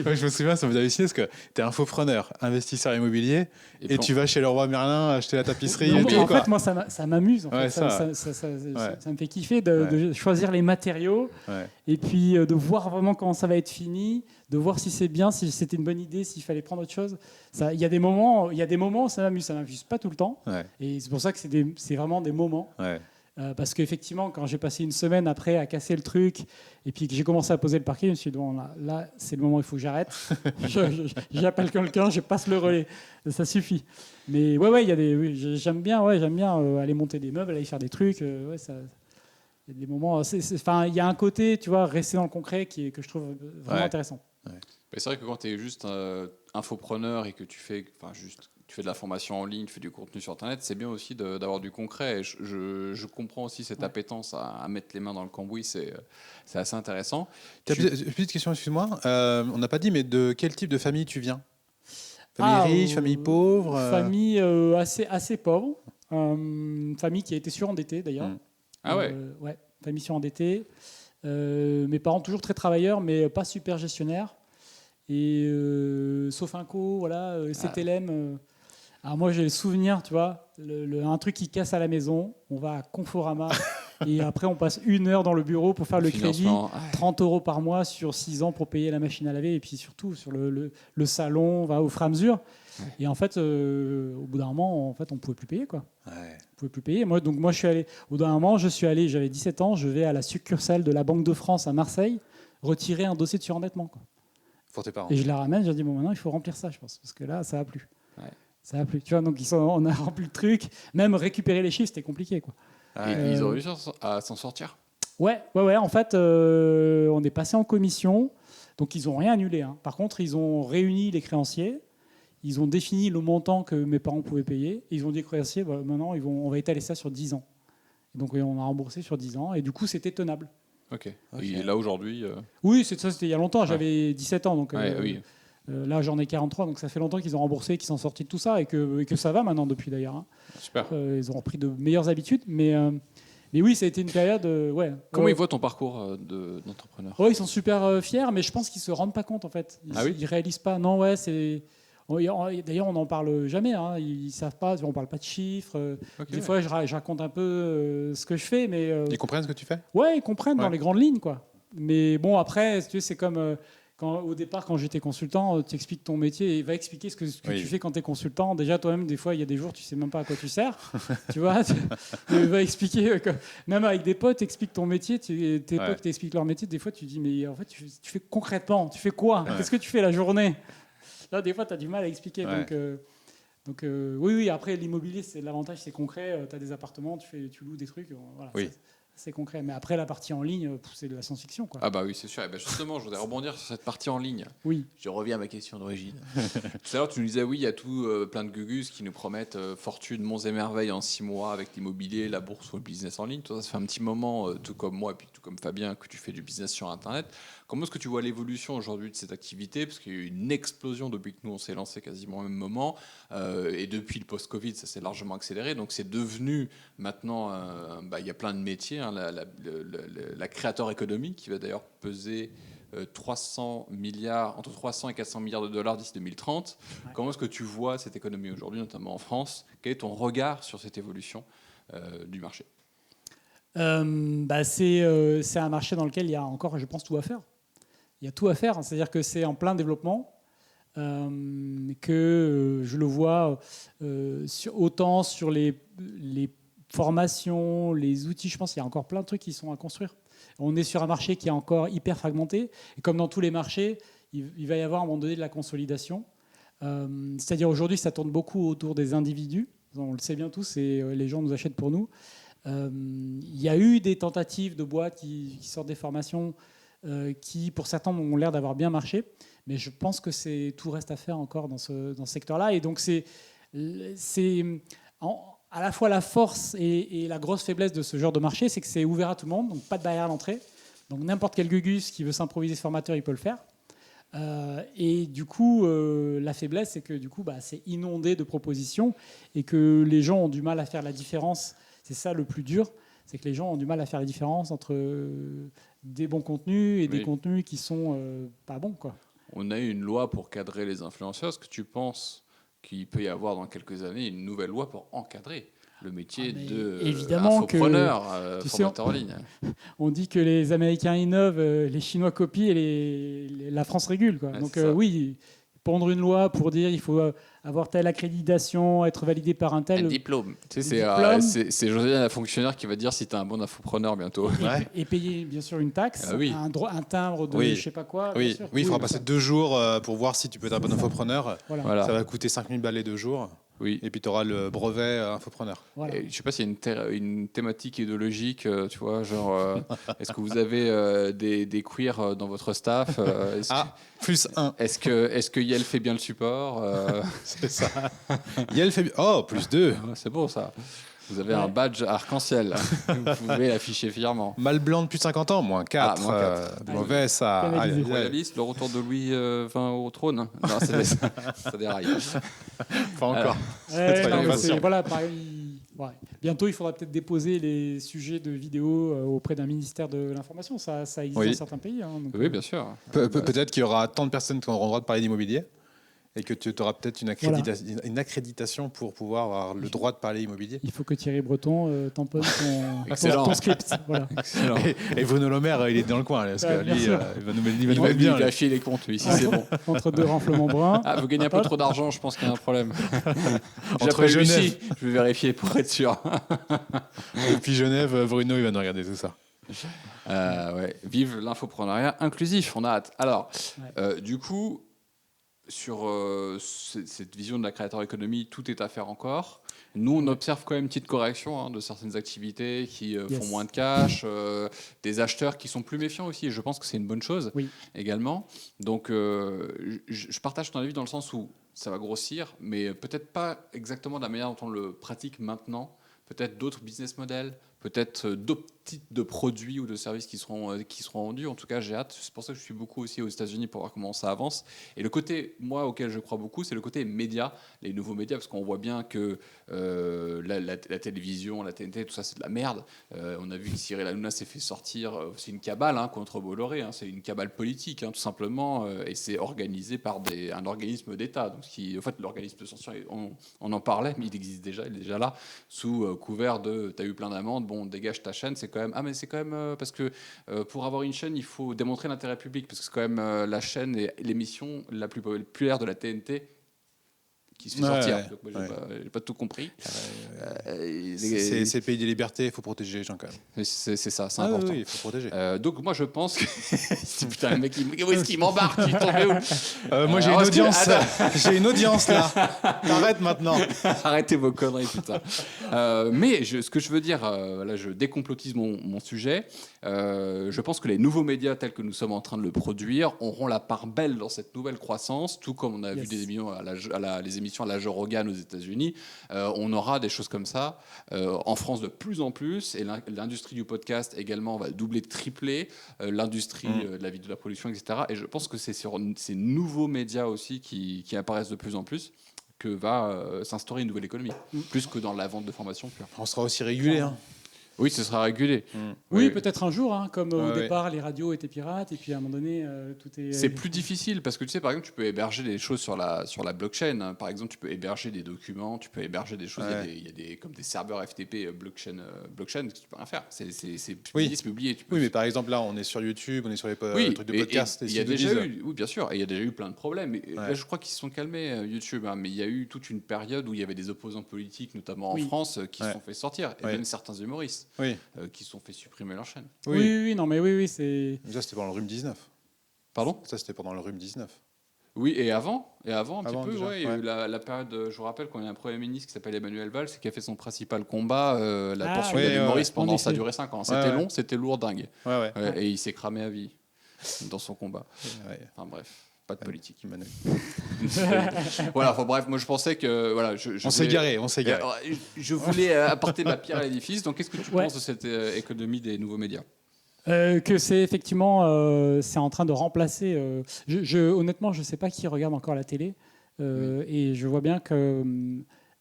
Ouais, je me souviens, ça vous a halluciné parce que tu es infopreneur, investisseur immobilier, et tu vas chez Leroy Merlin acheter la tapisserie. Non, et tout, en quoi. fait, moi, ça m'amuse. En Ouais, fait. Ça me fait kiffer Ouais. de choisir les matériaux Ouais. et puis de voir vraiment comment ça va être fini, de voir si c'est bien, si c'était une bonne idée, s'il fallait prendre autre chose. Il y a des moments où ça m'amuse. Ça m'amuse pas tout le temps. Ouais. Et c'est pour ça que c'est vraiment des moments. Ouais. Parce qu'effectivement, quand j'ai passé une semaine après à casser le truc et puis que j'ai commencé à poser le parquet, je me suis dit, bon, là c'est le moment où il faut que j'arrête. J'appelle quelqu'un, je passe le relais. Ça suffit. Mais ouais, j'aime bien aller monter des meubles, aller faire des trucs. Il y a des moments. Il y a un côté, tu vois, rester dans le concret que je trouve vraiment intéressant. Ouais. C'est vrai que quand tu es juste infopreneur et que tu fais de la formation en ligne, tu fais du contenu sur Internet, c'est bien aussi d'avoir du concret. Et je comprends aussi cette appétence à mettre les mains dans le cambouis, c'est assez intéressant. Petite question, excuse-moi. On n'a pas dit, mais de quel type de famille tu viens? Famille riche, famille pauvre Famille assez pauvre. Famille qui a été surendettée d'ailleurs. Ah ouais. Ouais, famille surendettée. Mes parents toujours très travailleurs, mais pas super gestionnaires. Et Sofinco, voilà, CTLM. Alors moi j'ai le souvenir, tu vois, un truc qui casse à la maison, on va à Conforama et après on passe 1 heure dans le bureau pour faire le crédit, 30 € par mois sur 6 ans pour payer la machine à laver et puis surtout sur le salon, on va au fur et à mesure. Ouais. Et en fait, au bout d'un moment, on pouvait plus payer, quoi. Ouais. On pouvait plus payer. Moi, je suis allé. Au bout d'un moment, j'avais 17 ans, je vais à la succursale de la Banque de France à Marseille retirer un dossier de surendettement, quoi. Pour tes parents. Et je la ramène, je dis bon, maintenant il faut remplir ça, je pense, parce que là, ça a plus. Ouais. Ça a plus. Tu vois, donc on a rempli le truc. Même récupérer les chiffres, c'était compliqué, quoi. Et ils ont réussi à s'en sortir. Ouais. En fait, on est passé en commission, donc ils n'ont rien annulé. Hein. Par contre, ils ont réuni les créanciers. Ils ont défini le montant que mes parents pouvaient payer. Et ils ont dit aux créanciers, voilà, maintenant, on va étaler ça sur 10 ans. Et donc, on a remboursé sur 10 ans. Et du coup, c'était tenable. Ok. Et là, aujourd'hui Oui, c'était il y a longtemps. J'avais 17 ans. Donc, oui. Là, j'en ai 43. Donc, ça fait longtemps qu'ils ont remboursé, qu'ils sont sortis de tout ça. Et que ça va maintenant depuis, d'ailleurs. Hein. Super. Ils ont repris de meilleures habitudes. Mais oui, ça a été une période... Comment ils voient ton parcours d'entrepreneur? Ils sont super fiers. Mais je pense qu'ils ne se rendent pas compte, en fait. Ils ne réalisent pas. Non, c'est... D'ailleurs, on n'en parle jamais. Hein. Ils savent pas. On parle pas de chiffres. Des fois, je raconte un peu ce que je fais, mais ils comprennent ce que tu fais. Ouais, ils comprennent dans les grandes lignes, quoi. Mais bon, après, si tu sais, c'est comme au départ, quand j'étais consultant, tu expliques ton métier et va expliquer ce que tu fais quand tu es consultant. Déjà, toi-même, des fois, il y a des jours, tu sais même pas à quoi tu sers. Tu vois, va expliquer. Même avec des potes, explique ton métier. Tes potes t'expliquent leur métier. Des fois, tu dis, mais en fait, tu fais concrètement, tu fais quoi? Qu'est-ce que tu fais la journée? Là, des fois, tu as du mal à expliquer. Donc, oui, après, l'immobilier, l'avantage, c'est concret. Tu as des appartements, tu loues des trucs. Voilà, c'est concret. Mais après, la partie en ligne, c'est de la science-fiction, quoi. Ah bah oui, c'est sûr. Et ben justement, je voudrais rebondir sur cette partie en ligne. Oui. Je reviens à ma question d'origine. Tout à l'heure, tu nous disais, oui, il y a plein de gugus qui nous promettent fortune, monts et merveilles en 6 mois avec l'immobilier, la bourse ou le business en ligne. Toi, ça fait un petit moment, tout comme moi et puis tout comme Fabien, que tu fais du business sur Internet. Comment est-ce que tu vois l'évolution aujourd'hui de cette activité? Parce qu'il y a eu une explosion depuis que nous, on s'est lancé quasiment au même moment. Et depuis le post-Covid, ça s'est largement accéléré. Donc, c'est devenu maintenant, il y a plein de métiers. Hein, la créateur économie qui va d'ailleurs peser entre 300 et 400 milliards de dollars d'ici 2030. Ouais. Comment est-ce que tu vois cette économie aujourd'hui, notamment en France? Quel est ton regard sur cette évolution du marché? C'est un marché dans lequel il y a encore, je pense, tout à faire. Il y a tout à faire, c'est-à-dire que c'est en plein développement, que je le vois autant sur les formations, les outils. Je pense qu'il y a encore plein de trucs qui sont à construire. On est sur un marché qui est encore hyper fragmenté. Et comme dans tous les marchés, il va y avoir à un moment donné de la consolidation. C'est-à-dire aujourd'hui, ça tourne beaucoup autour des individus. On le sait bien tous, et les gens nous achètent pour nous. Il y a eu des tentatives de boîtes qui sortent des formations qui, pour certains, ont l'air d'avoir bien marché. Mais je pense que tout reste à faire encore dans ce secteur-là. Et donc, c'est à la fois la force et la grosse faiblesse de ce genre de marché, c'est que c'est ouvert à tout le monde, donc pas de barrière à l'entrée. Donc n'importe quel gugus qui veut s'improviser formateur, il peut le faire. Et du coup, la faiblesse, c'est que du coup, c'est inondé de propositions et que les gens ont du mal à faire la différence. C'est ça le plus dur, c'est que les gens ont du mal à faire la différence entre des bons contenus et des contenus qui sont pas bons, quoi. On a eu une loi pour cadrer les influenceurs. Est-ce que tu penses qu'il peut y avoir dans quelques années une nouvelle loi pour encadrer le métier d'infopreneur, formateur en ligne? On dit que les Américains innovent, les Chinois copient et la France régule, quoi. Ouais, donc oui, pondre une loi pour dire il faut avoir telle accréditation, être validé par un tel... Un diplôme. Tu sais, c'est Josiane la fonctionnaire qui va dire si tu es un bon infopreneur bientôt. Et payer bien sûr une taxe, oui. un timbre de je sais pas quoi. Oui, bien sûr. il faudra passer 2 jours pour voir si tu peux être un bon infopreneur. Voilà. Ça va coûter 5 000 balles les 2 jours. Oui. Et puis tu auras le brevet infopreneur. Voilà. Je ne sais pas s'il y a une thématique idéologique, tu vois, genre, est-ce que vous avez des queers dans votre staff Plus 1. Est-ce que Yel fait bien le support C'est ça. Yel fait... Oh, plus 2. C'est beau ça. Vous avez un badge arc-en-ciel. Vous pouvez l'afficher fièrement. Mal blanc depuis 50 ans, moins 4. Moins 4. Mauvais, ça. Royaliste, le retour de Louis XX au trône. Non, ça déraille. Pas encore. Voilà, pareil. Ouais. Bientôt, il faudra peut-être déposer les sujets de vidéos auprès d'un ministère de l'information. Ça existe dans certains pays. Donc, oui, bien sûr. Peut-être qu'il y aura tant de personnes qui auront le droit de parler d'immobilier et que tu auras peut-être une accréditation pour pouvoir avoir le droit de parler immobilier. Il faut que Thierry Breton tamponne ton script. Voilà. Excellent. Et Bruno Le Maire, il est dans le coin. Parce que lui, il va nous mettre bien. Il va acheter les comptes, lui, si c'est bon. Entre 2 renflements bruns. Vous gagnez un peu trop d'argent, je pense qu'il y a un problème. Entre Genève. Je vais vérifier pour être sûr. Depuis Genève, Bruno, il va nous regarder tout ça. Vive l'infopreneuriat inclusif, on a hâte. Alors, du coup, sur cette vision de la créateur économie, tout est à faire encore. Nous, on observe quand même une petite correction de certaines activités qui font moins de cash, des acheteurs qui sont plus méfiants aussi. Et je pense que c'est une bonne chose également. Donc, je partage ton avis dans le sens où ça va grossir, mais peut-être pas exactement de la manière dont on le pratique maintenant. Peut-être d'autres business models, peut-être d'autres types de produits ou de services qui seront vendus. En tout cas, j'ai hâte. C'est pour ça que je suis beaucoup aussi aux États-Unis pour voir comment ça avance. Et le côté, moi, auquel je crois beaucoup, c'est le côté média, les nouveaux médias, parce qu'on voit bien que la télévision, la TNT, tout ça, c'est de la merde. On a vu que Cyril Hanouna s'est fait sortir. C'est une cabale contre Bolloré. C'est une cabale politique, tout simplement. Et c'est organisé par un organisme d'État. Donc, en fait, l'organisme de censure, on en parlait, mais il existe déjà. Il est déjà là, sous couvert de « t'as eu plein d'amendes, bon, dégage ta chaîne ». C'est quand même... Ah, mais c'est quand même... parce que pour avoir une chaîne, il faut démontrer l'intérêt public, parce que c'est quand même la chaîne et l'émission la plus populaire de la TNT qui se fait sortir. Donc, moi, j'ai pas tout compris. C'est le pays des libertés, il faut protéger les gens quand même. C'est ça, c'est important. Oui, il faut protéger. Donc moi je pense que... Putain, le mec, où est-ce qu'il m'embarque? Il est tombé où? Moi j'ai une audience. J'ai une audience là. T'arrêtes maintenant. Arrêtez vos conneries, putain. Mais ce que je veux dire, là je décomplotise mon sujet. Je pense que les nouveaux médias tels que nous sommes en train de le produire auront la part belle dans cette nouvelle croissance, tout comme on a vu des émissions les émissions à la Joe Rogan aux États-Unis. On aura des choses comme ça en France de plus en plus, et l'industrie du podcast également va doubler, tripler, l'industrie de la vidéo, de la production, etc. Et je pense que c'est sur ces nouveaux médias aussi qui apparaissent de plus en plus que va s'instaurer une nouvelle économie, plus que dans la vente de formation pure. On sera aussi régulé. Oui, ce sera régulé. Oui, peut-être un jour, comme au départ, les radios étaient pirates, et puis à un moment donné, tout est... C'est plus difficile, parce que tu sais, par exemple, tu peux héberger des choses sur la blockchain. Par exemple, tu peux héberger des documents, tu peux héberger des choses, il y a comme des serveurs FTP blockchain, que tu peux rien faire. C'est publié. Oui, mais par exemple, là, on est sur YouTube, on est sur les trucs de podcast. Il y a déjà eu, oui, bien sûr, et il y a déjà eu plein de problèmes. Et là, je crois qu'ils se sont calmés, YouTube, mais il y a eu toute une période où il y avait des opposants politiques, notamment en France, qui se sont fait sortir, et même certains humoristes. Qui se sont fait supprimer leur chaîne. Oui, c'est... Ça, c'était pendant le rhume 19. Pardon ? Ça, c'était pendant le rhume 19. Oui, et avant un petit peu, déjà, il y a eu la période, je vous rappelle, quand il y a un Premier ministre qui s'appelle Emmanuel Valls, qui a fait son principal combat, la poursuite de l'humoriste, pendant, ça a duré 5 ans. C'était long, c'était lourd, dingue. Et il s'est cramé à vie dans son combat. Enfin bref. Pas de politique. Manu. Voilà, enfin bref, moi je pensais que voilà, On s'est garé. Je voulais apporter ma pierre à l'édifice. Donc qu'est-ce que tu Ouais. penses de cette économie des nouveaux médias? Que c'est effectivement, c'est en train de remplacer. Honnêtement, je ne sais pas qui regarde encore la télé, et je vois bien que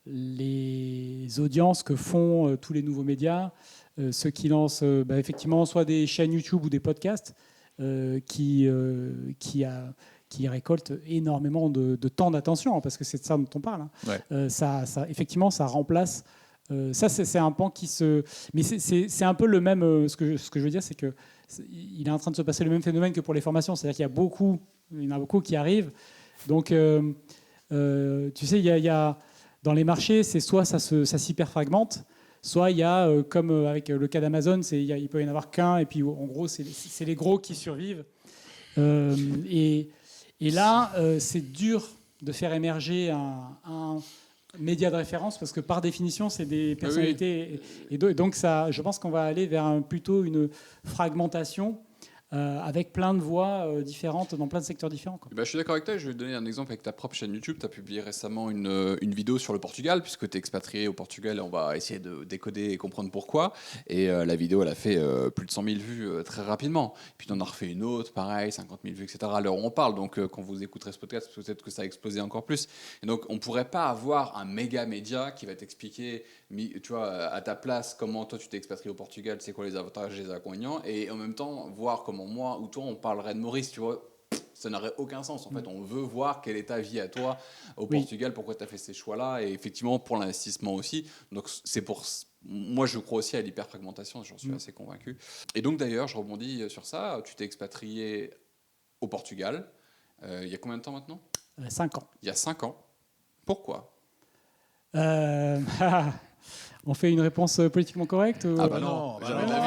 les audiences que font tous les nouveaux médias, ceux qui lancent effectivement soit des chaînes YouTube ou des podcasts, qui récoltent énormément de temps d'attention, hein, parce que c'est de ça dont on parle. Hein. Ouais. Effectivement, ça remplace. Ça, c'est un pan qui se. Mais c'est un peu le même. Ce que je veux dire, c'est que il est en train de se passer le même phénomène que pour les formations. C'est-à-dire qu'il y en a beaucoup qui arrivent. Donc, tu sais, il y a dans les marchés, c'est soit ça s'hyper-fragmente, soit il y a, comme avec le cas d'Amazon, il peut y en avoir qu'un, et puis en gros, c'est les gros qui survivent. Et là, c'est dur de faire émerger un média de référence, parce que par définition, c'est des personnalités. Et donc, je pense qu'on va aller vers plutôt une fragmentation avec plein de voix différentes dans plein de secteurs différents. Quoi. Je suis d'accord avec toi. Je vais te donner un exemple avec ta propre chaîne YouTube. Tu as publié récemment une vidéo sur le Portugal, puisque tu es expatrié au Portugal, et on va essayer de décoder et comprendre pourquoi. Et la vidéo, elle a fait plus de 100 000 vues très rapidement. Puis tu en as refait une autre, pareil, 50 000 vues, etc. à l'heure où on parle. Donc quand vous écouterez ce podcast, peut-être que ça a explosé encore plus. Et donc on ne pourrait pas avoir un méga média qui va t'expliquer, tu vois, à ta place, comment toi tu t'es expatrié au Portugal, c'est quoi les avantages et les inconvénients, et en même temps voir comment moi ou toi on parlerait de Maurice, tu vois. Ça n'aurait aucun sens. En fait, on veut voir quelle est ta vie à toi au Portugal, pourquoi tu as fait ces choix-là, et effectivement pour l'investissement aussi. Donc c'est pour moi, je crois aussi à l'hyperfragmentation, j'en suis assez convaincu. Et donc d'ailleurs, je rebondis sur ça. Tu t'es expatrié au Portugal il y a combien de temps maintenant? 5 ans. Il y a 5 ans. Pourquoi? On fait une réponse politiquement correcte Ah bah non, jamais de la vie.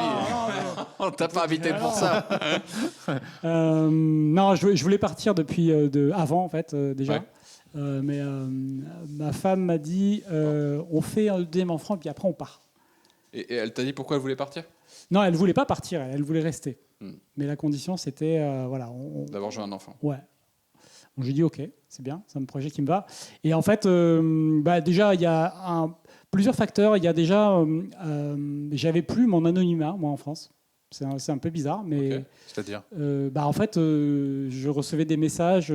On t'a pas invité pour ça. Non, je voulais partir depuis avant, en fait, déjà. Ouais. Mais ma femme m'a dit, on fait un deuxième enfant, et puis après on part. Et elle t'a dit pourquoi elle voulait partir? Non, elle ne voulait pas partir, elle voulait rester. Mais la condition, c'était... voilà, d'avoir joué un enfant. Ouais. Donc j'ai dit, OK, c'est bien, c'est un projet qui me va. Et en fait, déjà, il y a plusieurs facteurs. Il y a déjà... j'avais plus mon anonymat, moi, en France. C'est un peu bizarre, mais... Okay. C'est-à-dire en fait, je recevais des messages...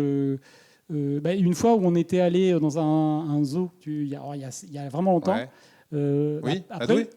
une fois où on était allé dans un zoo, il y a vraiment longtemps. Ouais. Oui, après,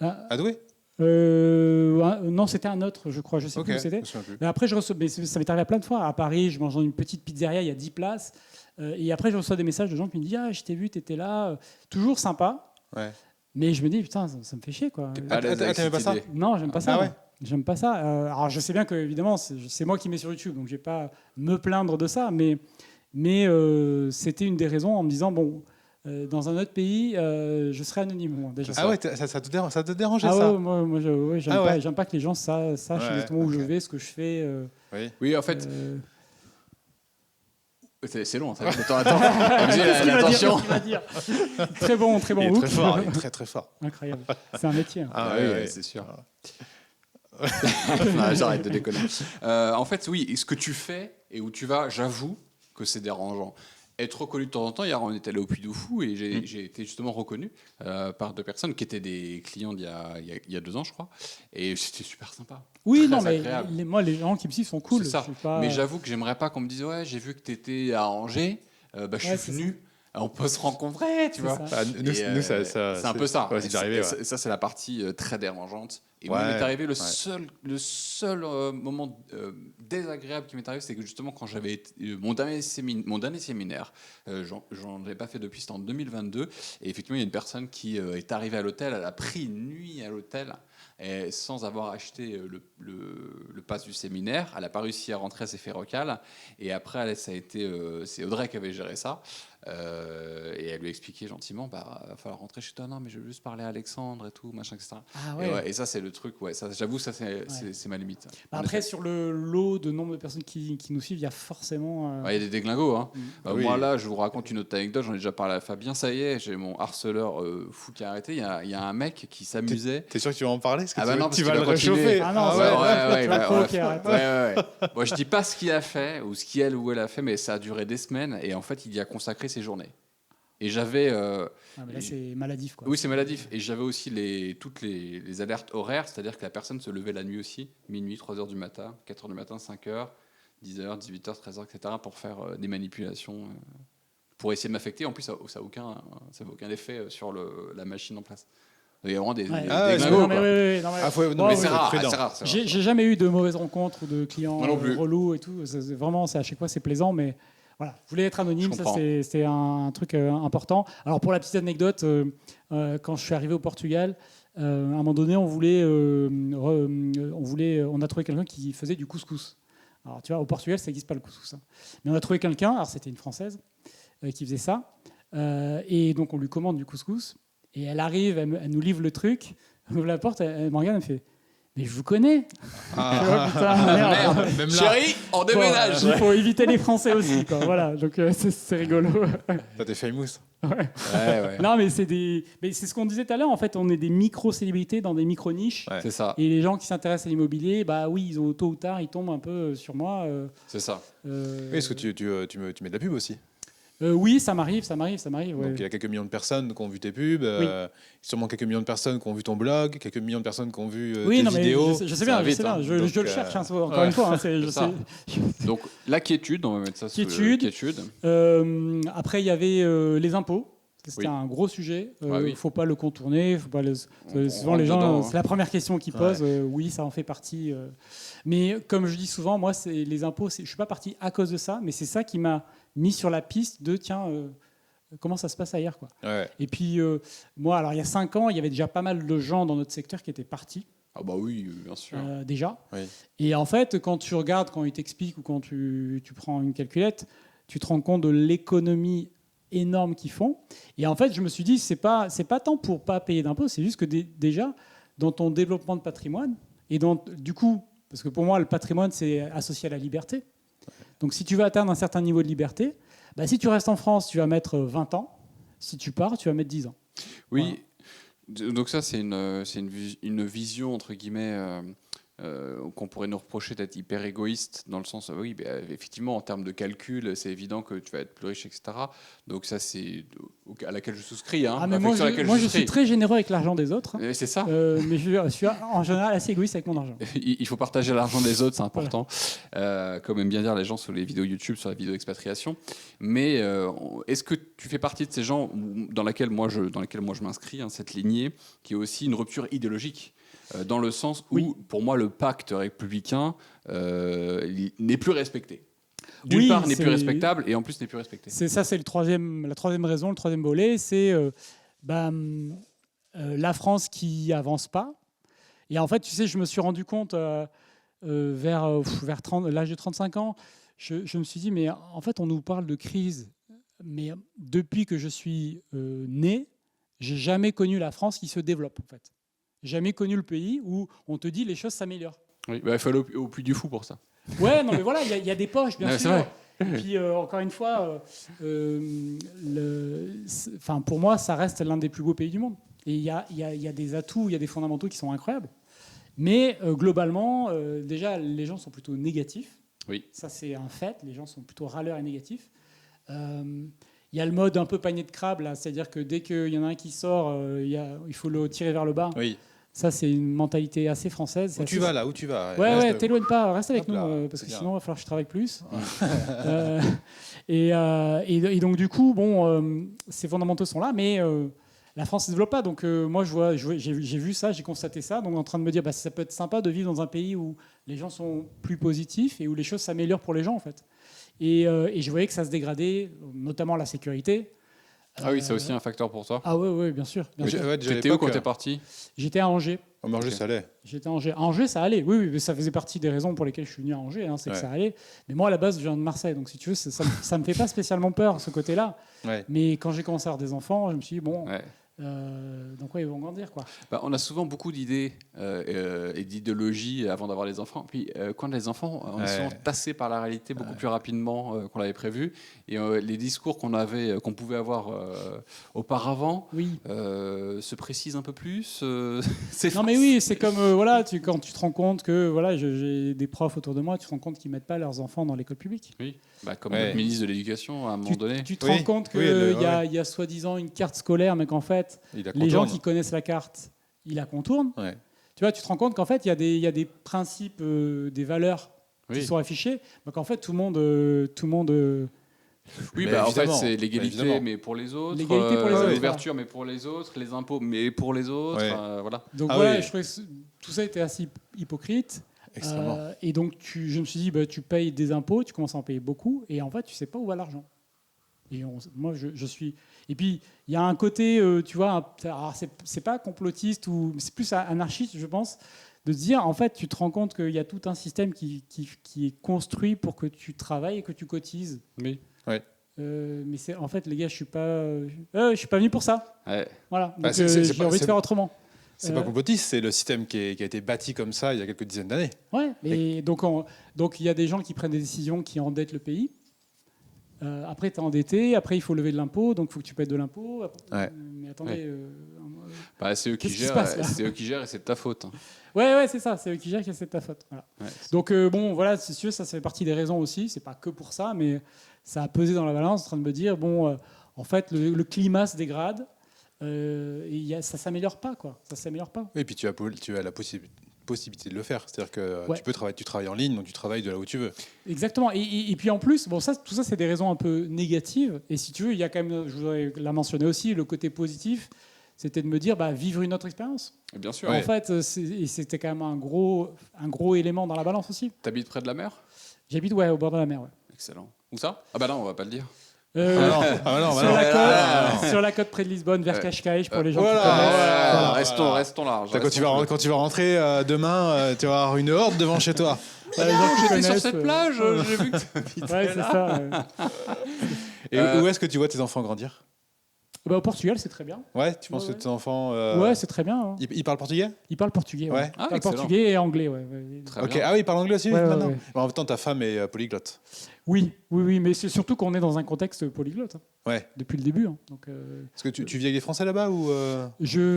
à Douai non, c'était un autre, je crois. Je sais plus où c'était. Mais après, ça m'est arrivé plein de fois. À Paris, je mange dans une petite pizzeria, il y a 10 places. Et après, je reçois des messages de gens qui me disent « Ah, je t'ai vu, tu étais là. » Toujours sympa. Ouais. Mais je me dis « Putain, ça me fait chier. » T'aimais pas ça? Non, j'aime pas ça. Ah ouais. J'aime pas ça. Alors, je sais bien que, évidemment, c'est moi qui mets sur YouTube, donc je vais pas me plaindre de ça. Mais c'était une des raisons en me disant « Bon... dans un autre pays, je serais anonyme. Déjà. Ah ouais, ça te dérangeait ça? Ah ouais, moi j'aime pas que les gens sachent exactement où je vais, ce que je fais. Oui, en fait, c'est long, ça fait le temps d'attendre. Attention. Très bon. Il est très fort, il est très très fort. Incroyable. C'est un métier. Hein. Ah oui, c'est sûr. Non, j'arrête de déconner. En fait, oui, ce que tu fais et où tu vas, j'avoue que c'est dérangeant. Être reconnu de temps en temps, hier on était allé au Puy du Fou et j'ai été justement reconnu par 2 personnes qui étaient des clients il y a 2 ans, je crois, et c'était super sympa. Oui, non, mais moi les gens qui me suivent sont cool. C'est ça. Mais j'avoue que j'aimerais pas qu'on me dise ouais, j'ai vu que tu étais à Angers, je suis venu. On peut se rencontrer, tu vois. C'est un peu ça. Ouais, c'est arrivé, ça, c'est la partie très dérangeante. Et moi, il m'est arrivé le seul moment désagréable qui m'est arrivé, c'est que justement, quand j'avais été, mon dernier séminaire, j'en avais pas fait depuis, c'était en 2022. Et effectivement, il y a une personne qui est arrivée à l'hôtel, elle a pris une nuit à l'hôtel. Et sans avoir acheté le pass du séminaire, elle n'a pas réussi à rentrer, elle s'est fait recal. Et après, c'est Audrey qui avait géré ça. Et elle lui a expliqué gentiment, va falloir rentrer chez toi. Non, mais je veux juste parler à Alexandre et tout, machin, etc. Ah Et ça, c'est le truc. Ça, j'avoue, ça, c'est ma limite. Après, sur le lot de nombre de personnes qui nous suivent, il y a forcément... Il y a des déglingos. Hein. Oui. Moi, là, je vous raconte une autre anecdote. J'en ai déjà parlé à Fabien. Ça y est, j'ai mon harceleur fou qui a arrêté. Il y a un mec qui s'amusait. T'es sûr que tu vas en parler? Parce que parce tu qu'il vas a le continué. réchauffer. Ah non, ouais. arrête. Moi, je dis pas ce qu'il a fait ou ce qu'elle ou elle a fait, mais ça a duré des semaines. Et en fait, il y a consacré ses journées. Et j'avais... mais là, c'est maladif, quoi. Oui, c'est maladif. Et j'avais aussi toutes les alertes horaires, c'est-à-dire que la personne se levait la nuit aussi, minuit, 3h du matin, 4h du matin, 5h, 10h, 18h, 13h, etc., pour faire des manipulations, pour essayer de m'affecter. En plus, ça n'avait aucun effet sur la machine en place. Il y a vraiment des glingos, quoi. Mais c'est rare. J'ai jamais eu de mauvaises rencontres ou de clients Moi non plus. relous et tout. Vraiment, à chaque fois, c'est plaisant, mais... Voilà, je voulais être anonyme, ça c'était un truc important. Alors pour la petite anecdote, quand je suis arrivé au Portugal, à un moment donné, on a trouvé quelqu'un qui faisait du couscous. Alors tu vois, au Portugal, ça n'existe pas le couscous. Hein. Mais on a trouvé quelqu'un, alors c'était une Française, qui faisait ça. Et donc on lui commande du couscous. Et elle arrive, elle nous livre le truc, elle ouvre la porte, elle me regarde, elle me fait... Mais je vous connais. Putain, merde. Même là. Chérie, on déménage. Il faut éviter les Français aussi, quoi. Voilà, donc c'est rigolo. Toi, t'es famous. Ouais. Non, mais c'est ce qu'on disait tout à l'heure. En fait, on est des micro-célébrités dans des micro-niches. Ouais. C'est ça. Et les gens qui s'intéressent à l'immobilier, bah oui, ils ont tôt ou tard, ils tombent un peu sur moi. C'est ça. Oui, est-ce que tu mets de la pub aussi? Oui, ça m'arrive. Ouais. Donc il y a quelques millions de personnes qui ont vu tes pubs, sûrement quelques millions de personnes qui ont vu ton blog, quelques millions de personnes qui ont vu tes vidéos. Je sais bien. Je le cherche, encore une fois. Donc la quiétude, on va mettre ça sur quiétude. Après, il y avait les impôts. C'était un gros sujet. Faut pas le contourner. Souvent, les gens, c'est la première question qu'ils posent. Oui, ça en fait partie. Mais comme je dis souvent, moi, les impôts, je suis pas parti à cause de ça, mais c'est ça qui m'a mis sur la piste de comment ça se passe ailleurs, quoi. Ouais. Et puis moi, alors il y a 5 ans, il y avait déjà pas mal de gens dans notre secteur qui étaient partis. Ah bah oui, bien sûr. Déjà. Oui. Et en fait, quand tu regardes, quand ils t'expliquent ou quand tu prends une calculette, tu te rends compte de l'économie énorme qu'ils font. Et en fait, je me suis dit, c'est pas tant pour pas payer d'impôts, c'est juste que déjà, dans ton développement de patrimoine, et du coup, parce que pour moi, le patrimoine, c'est associé à la liberté. Donc si tu veux atteindre un certain niveau de liberté, bah, si tu restes en France, tu vas mettre 20 ans. Si tu pars, tu vas mettre 10 ans. Oui, voilà. Donc ça, c'est une vision, entre guillemets, qu'on pourrait nous reprocher d'être hyper égoïste, dans le sens, oui, effectivement, en termes de calcul, c'est évident que tu vas être plus riche, etc. Donc ça, c'est à laquelle je souscris. Hein, mais moi, je suis très généreux avec l'argent des autres. C'est ça. Mais je suis en général assez égoïste avec mon argent. Il faut partager l'argent des autres, c'est important. Voilà. Comme aiment bien dire les gens sur les vidéos YouTube, sur la vidéo expatriation. Mais est-ce que tu fais partie de ces gens dans lesquels moi je m'inscris, hein, cette lignée, qui est aussi une rupture idéologique dans le sens où, pour moi, le pacte républicain n'est plus respecté. D'une part, n'est plus respectable, et en plus, n'est plus respecté. C'est la troisième raison, le troisième volet, c'est la France qui avance pas. Et en fait, tu sais, je me suis rendu compte vers l'âge de 35 ans, je me suis dit, mais en fait, on nous parle de crise, mais depuis que je suis né, j'ai jamais connu la France qui se développe, en fait. Jamais connu le pays où on te dit les choses s'améliorent. Oui, il faut aller au Puy du Fou pour ça. Ouais, non mais voilà, il y a des poches, bien sûr. C'est vrai. Et puis encore une fois, pour moi, ça reste l'un des plus beaux pays du monde. Et il y a des atouts, il y a des fondamentaux qui sont incroyables. Mais globalement, déjà, les gens sont plutôt négatifs. Oui. Ça, c'est un fait. Les gens sont plutôt râleurs et négatifs. Il y a le mode un peu panier de crabe, là, c'est-à-dire que dès qu'il y en a un qui sort, il faut le tirer vers le bas. Oui. Ça, c'est une mentalité assez française. Tu vas là, où tu vas? Ouais, t'éloigne pas, reste avec nous, parce que bien. sinon, il va falloir que je travaille plus. Et donc, du coup, ces fondamentaux sont là, mais la France ne se développe pas. Donc, moi, j'ai vu ça, j'ai constaté ça. Donc, en train de me dire, ça peut être sympa de vivre dans un pays où les gens sont plus positifs et où les choses s'améliorent pour les gens, en fait. Et je voyais que ça se dégradait, notamment la sécurité. Ah oui, c'est aussi un facteur pour toi. Ah ouais, bien sûr. Bien sûr. Ouais, déjà à T'étais où l'époque, quand t'es parti? J'étais à Angers. au Angers, ça allait. J'étais à Angers. À Angers, ça allait. Oui, mais ça faisait partie des raisons pour lesquelles je suis venu à Angers. C'est que ça allait. Mais moi, à la base, je viens de Marseille. Donc, si tu veux, ça me fait pas spécialement peur, ce côté-là. Ouais. Mais quand j'ai commencé à avoir des enfants, je me suis dit, bon, Ouais. donc ouais, ils vont grandir, quoi. Bah, on a souvent beaucoup d'idées et d'idéologies avant d'avoir les enfants. Puis quand on a les enfants, on est souvent tassé par la réalité beaucoup plus rapidement qu'on l'avait prévu. Et les discours qu'on pouvait avoir auparavant Oui. se précisent un peu plus. Non, mais oui, c'est comme voilà, quand tu te rends compte que voilà, j'ai des profs autour de moi, tu te rends compte qu'ils mettent pas leurs enfants dans l'école publique. Oui. Bah, comme notre ministre de l'Éducation à un moment donné. Tu te rends compte qu'il y a soi-disant une carte scolaire, mais qu'en fait, les gens qui connaissent la carte, ils la contournent. Ouais. Tu vois, tu te rends compte qu'en fait, il y a des principes, des valeurs qui sont affichés, mais qu'en fait, tout le monde Oui, Mais en fait, évidemment, c'est l'égalité, évidemment. mais pour les autres. L'égalité pour les autres, L'ouverture, mais pour les autres. Les impôts, mais pour les autres. Ouais. Voilà. Donc Ah voilà, oui. je trouvais que tout ça était assez hypocrite. Extrêmement. Et donc, je me suis dit, bah, tu payes des impôts, tu commences à en payer beaucoup, et en fait, tu sais pas où va l'argent. Et moi, je suis. Et puis, il y a un côté, tu vois, alors c'est pas complotiste, c'est plus anarchiste, je pense, de se dire, en fait, tu te rends compte qu'il y a tout un système qui est construit pour que tu travailles et que tu cotises. Oui. Ouais. Mais en fait, les gars, je suis pas venu pour ça. Ouais. Voilà. Bah, Donc, c'est j'ai pas- envie de faire autrement. C'est pas complotiste, c'est le système qui a été bâti comme ça il y a quelques dizaines d'années. Ouais. Et donc, il y a des gens qui prennent des décisions qui endettent le pays. Après, tu es endetté. Après, il faut lever de l'impôt. Donc, il faut que tu payes de l'impôt. Ouais. Mais attendez. Bah, c'est eux qui Qu'est-ce qui se gèrent. passe, là C'est eux qui gèrent et c'est de ta faute. Ouais, c'est ça. C'est eux qui gèrent, c'est de ta faute. Voilà. Ouais. Donc, bon, voilà, c'est sûr, ça fait partie des raisons aussi. C'est pas que pour ça, mais ça a pesé dans la balance en train de me dire, bon, en fait, le climat se dégrade. Et ça s'améliore pas, quoi. Ça s'améliore pas. Et puis tu as la possibilité de le faire. C'est-à-dire que Ouais. tu travailles en ligne, donc tu travailles de là où tu veux. Exactement. Et puis en plus, bon, tout ça, c'est des raisons un peu négatives. Et si tu veux, il y a quand même, je voudrais la mentionner aussi, le côté positif, c'était de me dire, bah, vivre une autre expérience. Et bien sûr. Ouais. En fait, c'était quand même un gros élément dans la balance aussi. T'habites près de la mer? J'habite au bord de la mer. Ouais. Excellent. Où ça? Ah bah non, on va pas le dire. Sur la côte près de Lisbonne, vers Cascais, pour les gens Voilà, qui connaissent. voilà. Restons large. Quand tu vas rentrer demain, tu vas avoir une horde devant chez toi. Les gens qui J'étais connaissent, sur cette plage, j'ai vu que t'habitais Ouais, c'est là. ça. Et où est-ce que tu vois tes enfants grandir? Bah, au Portugal, c'est très bien. Ouais, tu penses Ouais. que tes enfants. Ouais, c'est très bien. Hein. Ils parlent portugais? Ils parlent portugais. Ouais. Ah, Ils parlent excellent. portugais et anglais. Ouais. Très Ok, bien. ah oui, ils parlent anglais aussi Ouais, ouais, maintenant. ouais. Mais en même temps, ta femme est polyglotte. Oui, mais c'est surtout qu'on est dans un contexte polyglotte, hein, Ouais. depuis le début. Hein. Donc, Est-ce que tu vis avec des Français là-bas ou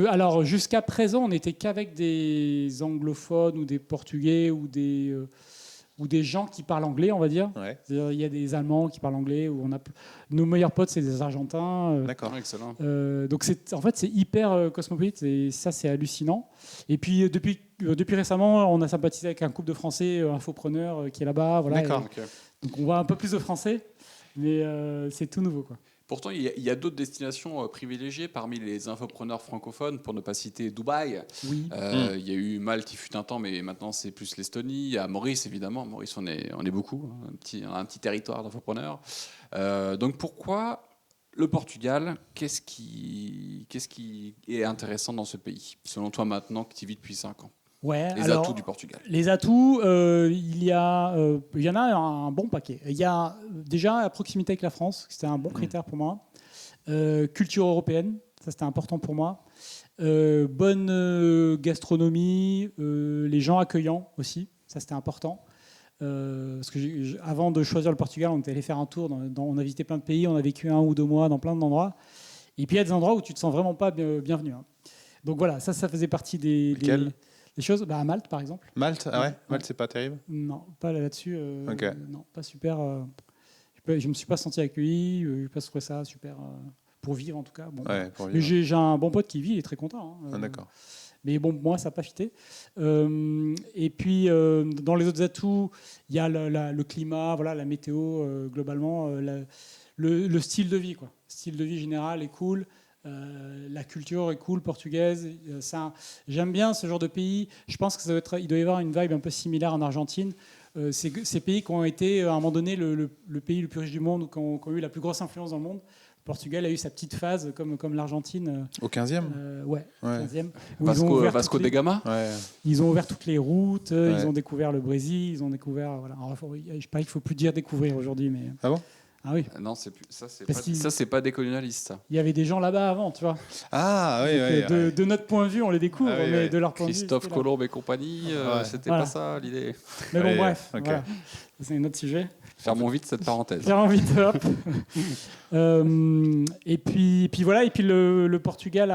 alors, jusqu'à présent, on n'était qu'avec des anglophones ou des portugais ou des gens qui parlent anglais, on va dire. Ouais. C'est-à-dire, il y a des Allemands qui parlent anglais. Nos meilleurs potes, c'est des Argentins. D'accord. Excellent. Donc, en fait, c'est hyper cosmopolite et ça, c'est hallucinant. Et puis, depuis récemment, on a sympathisé avec un couple de Français infopreneurs qui est là-bas. Voilà, D'accord. Ok. donc, on voit un peu plus de Français, mais c'est tout nouveau, quoi. Pourtant, il y a d'autres destinations privilégiées parmi les infopreneurs francophones, pour ne pas citer Dubaï. Oui. Il y a eu Malte, il fut un temps, mais maintenant c'est plus l'Estonie. Il y a Maurice, évidemment. Maurice, on est beaucoup, hein, un petit territoire d'infopreneurs. Donc pourquoi le Portugal? Qu'est-ce qui est intéressant dans ce pays, selon toi, maintenant que tu y vis depuis 5 ans? Ouais, Les alors, atouts du Portugal. Les atouts, il y en a un bon paquet. Il y a déjà la proximité avec la France, c'était un bon critère pour moi. Culture européenne, ça c'était important pour moi. Bonne gastronomie, les gens accueillants aussi, ça c'était important. Parce que avant de choisir le Portugal, on était allé faire un tour, on a visité plein de pays, on a vécu 1 ou 2 mois dans plein d'endroits. Et puis il y a des endroits où tu te sens vraiment pas bienvenu. Hein. Donc voilà, ça faisait partie des choses. Bah, à Malte, par exemple. Malte? Ah ouais, Malte, c'est pas terrible. Non, pas là-dessus. Ok. Non, pas super. Je me suis pas senti accueilli. Je n'ai pas trouvé ça super pour vivre en tout cas. Bon, Ouais, pour mais vivre. j'ai un bon pote qui vit, il est très content. Hein. Ah, d'accord. Mais bon, moi, ça n'a pas fité. Et puis, dans les autres atouts, il y a le climat, voilà, la météo, globalement, le style de vie, quoi. Le style de vie général est cool. La culture est cool, portugaise. J'aime bien ce genre de pays. Je pense que il doit y avoir une vibe un peu similaire en Argentine. Ces pays qui ont été, à un moment donné, le pays le plus riche du monde, qui ont eu la plus grosse influence dans le monde. Portugal a eu sa petite phase comme l'Argentine. Au 15e Ouais, Ouais. 15e. Où ils ont ouvert Vasco toutes da les- Gama. Ouais. Ils ont ouvert toutes les routes, Ouais. ils ont découvert le Brésil, ils ont découvert. Voilà. Alors, je parie qu'il ne faut plus dire découvrir aujourd'hui, mais. Ah bon Ah oui, Non, c'est plus ça. C'est Parce pas, qu'il- ça, c'est pas décolonialiste. Ça. il y avait des gens là-bas avant, tu vois. Ah, oui, Donc, oui. de notre point de vue, on les découvre, Ah oui, mais oui. de leur point de vue. Christophe c'était là. Colomb et compagnie, Ouais. c'était Voilà. pas ça l'idée. Mais bon, Ouais, bref, ok. voilà. C'est un autre sujet. Fermons vite cette parenthèse. Faire envie de hop. Et puis voilà, et puis le Portugal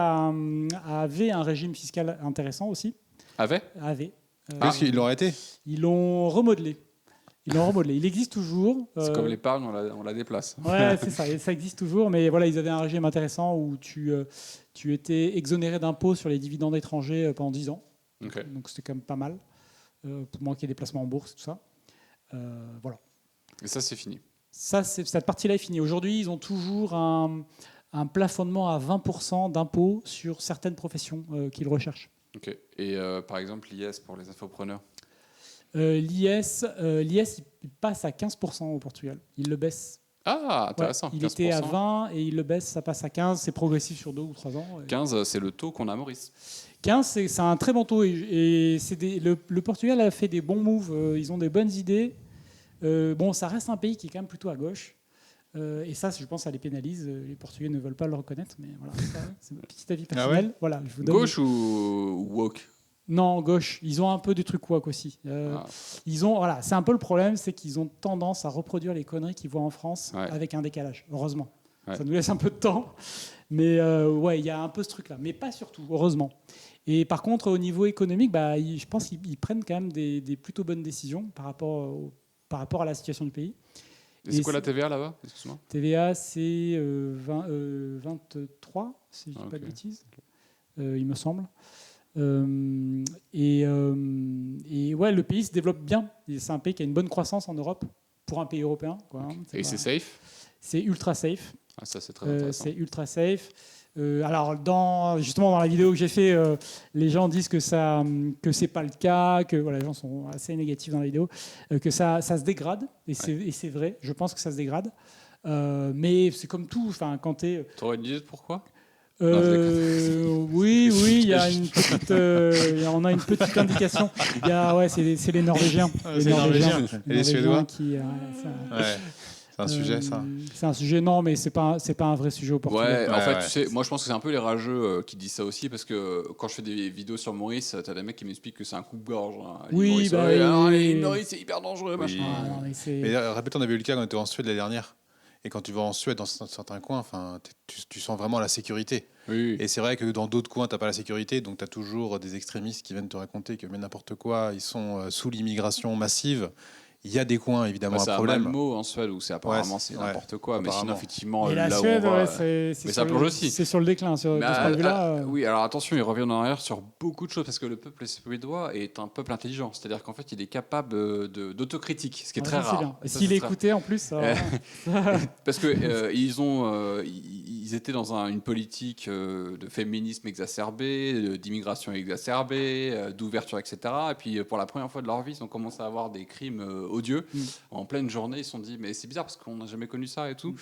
avait un régime fiscal intéressant aussi. Avait Avait. Parce qu'ils l'ont arrêté. Ils l'ont remodelé. Il existe toujours. C'est comme l'épargne, on la déplace. Ouais, c'est ça. Et ça existe toujours, mais voilà, ils avaient un régime intéressant où tu étais exonéré d'impôts sur les dividendes étrangers pendant 10 ans. Ok. Donc c'était quand même pas mal. Pour moi qui ai des placements en bourse, tout ça. Voilà. Et ça, c'est fini. Cette partie-là est finie. Aujourd'hui, ils ont toujours un plafonnement à 20% d'impôts sur certaines professions qu'ils recherchent. Ok. Et par exemple, l'IS pour les infopreneurs. L'IS, il passe à 15% au Portugal. Il le baisse. Ah, Ouais, intéressant. il 15%. était à 20 et il le baisse, ça passe à 15. C'est progressif sur 2 ou 3 ans. 15, c'est le taux qu'on a à Maurice. 15, c'est un très bon taux. Et le Portugal a fait des bons moves. Ils ont des bonnes idées. Bon, ça reste un pays qui est quand même plutôt à gauche. Et ça, je pense, ça les pénalise. Les Portugais ne veulent pas le reconnaître. Mais voilà, c'est mon petit avis personnel. Ah ouais Voilà, je vous donne Gauche ou woke? Non, gauche. Ils ont un peu des trucs woke aussi. Ah. Voilà, c'est un peu le problème, c'est qu'ils ont tendance à reproduire les conneries qu'ils voient en France Ouais. avec un décalage. Heureusement, Ouais. ça nous laisse un peu de temps, mais ouais, il y a un peu ce truc-là, mais pas surtout. Heureusement. Et par contre, au niveau économique, je pense qu'ils prennent quand même des plutôt bonnes décisions par rapport à la situation du pays. Et c'est Et quoi la TVA là-bas? Excuse-moi. TVA, c'est 23, si je ne dis pas de Ok. bêtises, il me semble. Et ouais, le pays se développe bien. Et c'est un pays qui a une bonne croissance en Europe pour un pays européen, quoi, hein. Et c'est safe? C'est ultra safe. Ah, ça, c'est très intéressant. C'est ultra safe. Alors, justement, dans la vidéo que j'ai fait, les gens disent que c'est pas le cas, que voilà, les gens sont assez négatifs dans la vidéo, que ça se dégrade. Et c'est vrai. Je pense que ça se dégrade. Mais c'est comme tout. Enfin, quand t'es T'aurais une idée de pourquoi? oui, il y a une petite, on a une petite indication. C'est les Norvégiens. C'est les Norvégiens. Et les Suédois qui, Ouais. C'est un sujet, ça. C'est un sujet, non, mais c'est pas un vrai sujet au Portugal. Ouais, en fait, ouais. tu sais, moi je pense que c'est un peu les rageux qui disent ça aussi parce que quand je fais des vidéos sur Maurice, t'as des mecs qui m'expliquent que c'est un coupe-gorge. Hein. Oui, Maurice, bah ouais, oui, alors, oui, l'île oui. Maurice, c'est hyper dangereux, machin. Ah, non, mais c'est- Mais répète, on avait eu le cas quand on était en Suède l'année dernière. Et quand tu vas en Suède, dans certains coins, enfin, tu sens vraiment la sécurité. Oui. Et c'est vrai que dans d'autres coins, tu n'as pas la sécurité. Donc, tu as toujours des extrémistes qui viennent te raconter que mais n'importe quoi, ils sont sous l'immigration massive. Il y a des coins, évidemment, C'est un à problème. Malmö en Suède où c'est apparemment Ouais, c'est ouais, n'importe quoi. Mais sinon, apparemment. effectivement, Et la là Suède, où on va. ouais, c'est Mais sur ça le- plonge aussi. C'est sur le déclin. De Mais ce point de vue-là, oui, alors attention, ils reviennent en arrière sur beaucoup de choses parce que le peuple suédois est un peuple intelligent. C'est-à-dire qu'en fait, il est capable d'autocritique, ce qui est très ça, c'est rare. bien. Et Ça, s'il c'est très- écoutait en plus, ça va. Parce que ils étaient dans une politique de féminisme exacerbé, d'immigration exacerbée, d'ouverture, etc. Et puis pour la première fois de leur vie, ils ont commencé à avoir des crimes odieux. En pleine journée, ils se sont dit mais c'est bizarre parce qu'on n'a jamais connu ça et tout.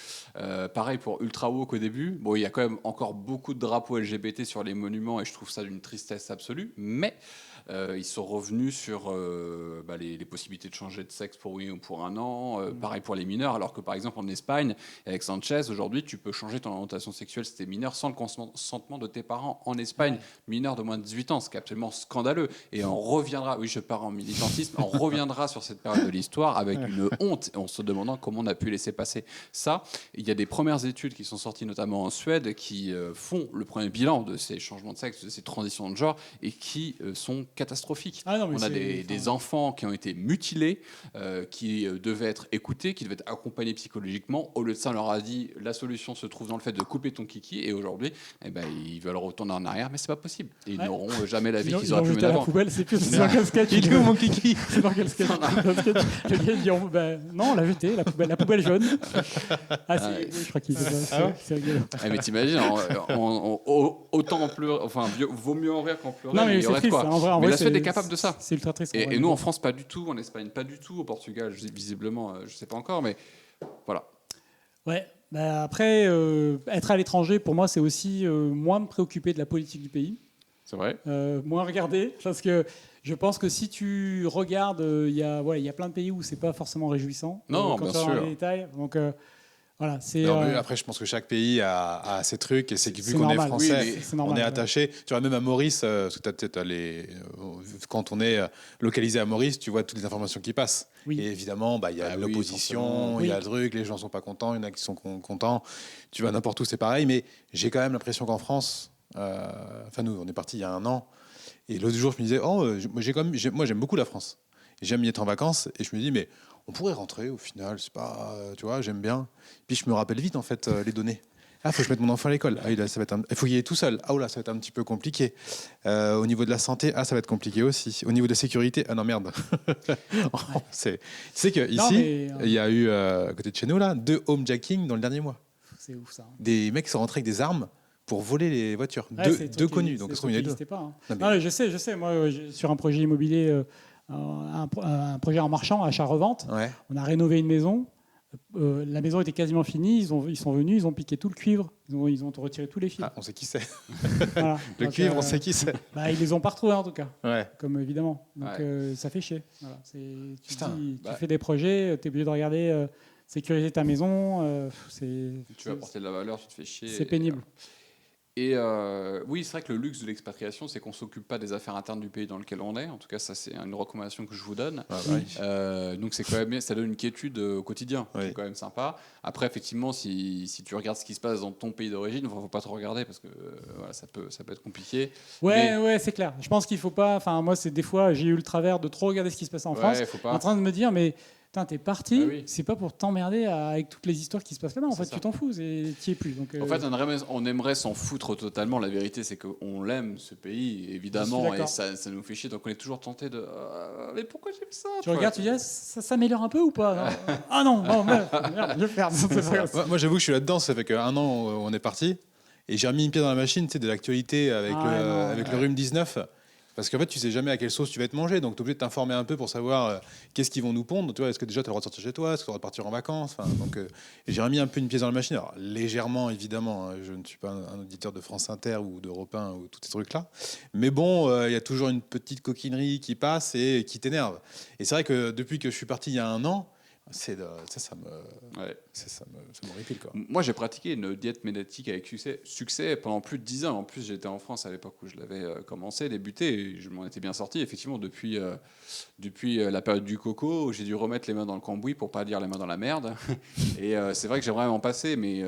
Pareil pour Ultra Woke au début. Bon, il y a quand même encore beaucoup de drapeaux LGBT sur les monuments et je trouve ça d'une tristesse absolue. Mais ils sont revenus sur les possibilités de changer de sexe pour oui ou pour un an. Pareil pour les mineurs, alors que par exemple en Espagne, avec Sanchez, aujourd'hui, tu peux changer ton orientation sexuelle si t'es mineur sans le consentement de tes parents. En Espagne, mineur de moins de 18 ans, ce qui est absolument scandaleux. Et on reviendra, oui, je pars en militantisme, on reviendra sur cette période de l'histoire avec une honte, en se demandant comment on a pu laisser passer ça. Il y a des premières études qui sont sorties, notamment en Suède, qui font le premier bilan de ces changements de sexe, de ces transitions de genre, et qui sont catastrophiques. Ah non, mais On a c'est- des enfants qui ont été mutilés, qui devaient être écoutés, qui devaient être accompagnés psychologiquement. Au lieu de ça, on leur a dit la solution se trouve dans le fait de couper ton kiki. Et aujourd'hui, ils veulent retourner en arrière, mais c'est pas possible. Et ils Ouais. n'auront jamais la vie Ils qu'ils l'ont auraient pu jeté mener à la avant. poubelle, c'est plus c'est dans quel sketch Il est où mon kiki? C'est dans quel sketch Dans le sketch, le gars il dit non, on l'a jeté, la poubelle jaune. Ah, Ouais. oui, je crois qu'il fait ça. Ah ouais C'est rigolo. Mais t'imagines, autant en pleurer, enfin, vaut mieux en rire qu'en pleurer. Non, mais il y c'est aurait de triste. quoi. En vrai, Mais la c'est- Suède est capable de ça. C'est ultra triste. en vrai. Et nous, en France, pas du tout. En Espagne, pas du tout. Au Portugal, visiblement, je sais pas encore. Mais voilà. Ouais. Bah, après, être à l'étranger, pour moi, c'est aussi moins me préoccuper de la politique du pays. C'est vrai. Moins regarder, parce que je pense que si tu regardes, il y a plein de pays où c'est pas forcément réjouissant. Non, quand bien tu vas dans sûr. les détails. Donc voilà, c'est. Non, mais après, je pense que chaque pays a ses trucs et c'est vu c'est qu'on est normal. français, Oui, c'est normal, on est ouais. attaché. Tu vois, même à Maurice, parce que quand on est localisé à Maurice, tu vois toutes les informations qui passent. Oui. Et évidemment, bah, il y a Ah oui, l'opposition, forcément. il y a Oui. le truc, les gens sont pas contents, il y en a qui sont contents. Tu vas n'importe où, c'est pareil. Mais j'ai quand même l'impression qu'en France, enfin nous, on est parti il y a 1 an. Et l'autre jour, je me disais, moi j'aime beaucoup la France. Et j'aime y être en vacances. Et je me dis, mais on pourrait rentrer au final, c'est pas, tu vois, j'aime bien. Puis je me rappelle vite en fait les données. Ah, faut que je mette mon enfant à l'école. Ah, oui, là, il faut qu'il y ait tout seul. Ah, là, ça va être un petit peu compliqué. Au niveau de la santé, ça va être compliqué aussi. Au niveau de la sécurité, ah non, merde. C'est que Non, ici, mais, il y a eu, à côté de chez nous, là, 2 homejacking dans le dernier mois. c'est ouf ça. Des mecs sont rentrés avec des armes pour voler les voitures. Ouais, c'est des Deux trucs connus. qui- Donc, c'est ça se trouve, des il y en a trucs deux. qui n'existaient pas. Hein. Non, mais- Non, mais je sais. Moi, sur un projet immobilier, un projet en marchand, achat-revente, Ouais. on a rénové une maison. La maison était quasiment finie. Ils sont venus, ils ont piqué tout le cuivre. Ils ont retiré tous les fils. Ah, on sait qui c'est. Voilà. Le Donc, cuivre, on sait qui c'est. Bah, ils les ont pas retrouvés en tout cas. Ouais. Comme évidemment. Donc Ouais. ça fait chier. Voilà. Tu Putain, dis, bah. tu fais des projets, tu es obligé de regarder sécuriser ta maison. Tu vas apporter de la valeur, tu te fais chier. C'est pénible. Et oui, c'est vrai que le luxe de l'expatriation, c'est qu'on ne s'occupe pas des affaires internes du pays dans lequel on est. En tout cas, ça, c'est une recommandation que je vous donne. Ah, bah oui. Donc, c'est quand même, ça donne une quiétude au quotidien. Oui. C'est quand même sympa. Après, effectivement, si tu regardes ce qui se passe dans ton pays d'origine, il ne faut pas trop regarder parce que voilà, ça peut être compliqué. Ouais, c'est clair. Je pense qu'il faut pas. Enfin, moi, c'est des fois, j'ai eu le travers de trop regarder ce qui se passe en France, Ouais, faut pas. en train de me dire, mais putain, t'es parti. Bah oui. C'est pas pour t'emmerder avec toutes les histoires qui se passent là-bas. En C'est fait, ça. tu t'en fous. Tu es plus. Donc, En fait, on aimerait s'en foutre totalement. La vérité, c'est qu'on l'aime, ce pays, Je suis évidemment, et d'accord. ça nous fait chier. Donc, on est toujours tenté de. Mais pourquoi j'aime ça tu regardes, tu dis, ah, ça s'améliore un peu ou pas non Ah non, merde, je ferme. C'est pas grave. Moi, j'avoue que je suis là-dedans. Ça fait qu'1 an on est parti. Et j'ai remis une pied dans la machine, tu sais, de l'actualité avec, le rhume 19. Parce qu'en fait, tu sais jamais à quelle sauce tu vas être mangé. Donc, tu es obligé de t'informer un peu pour savoir qu'est-ce qu'ils vont nous pondre. Tu vois, est-ce que déjà tu as le droit de sortir chez toi? Est-ce que tu as le droit de partir en vacances? Donc, j'ai remis un peu une pièce dans la machine. Alors, légèrement, évidemment. Je ne suis pas un auditeur de France Inter ou d'Europe 1 ou tous ces trucs-là. Mais bon, il y a toujours une petite coquinerie qui passe et qui t'énerve. Et c'est vrai que depuis que je suis parti il y a 1 an, ça m'horripile, quoi. Moi, j'ai pratiqué une diète médiatique avec succès pendant plus de 10 ans. En plus, j'étais en France à l'époque où je l'avais commencé, débuté, et je m'en étais bien sorti. Effectivement, depuis la période du coco, j'ai dû remettre les mains dans le cambouis pour pas dire les mains dans la merde. Et c'est vrai que j'aimerais m'en passer, mais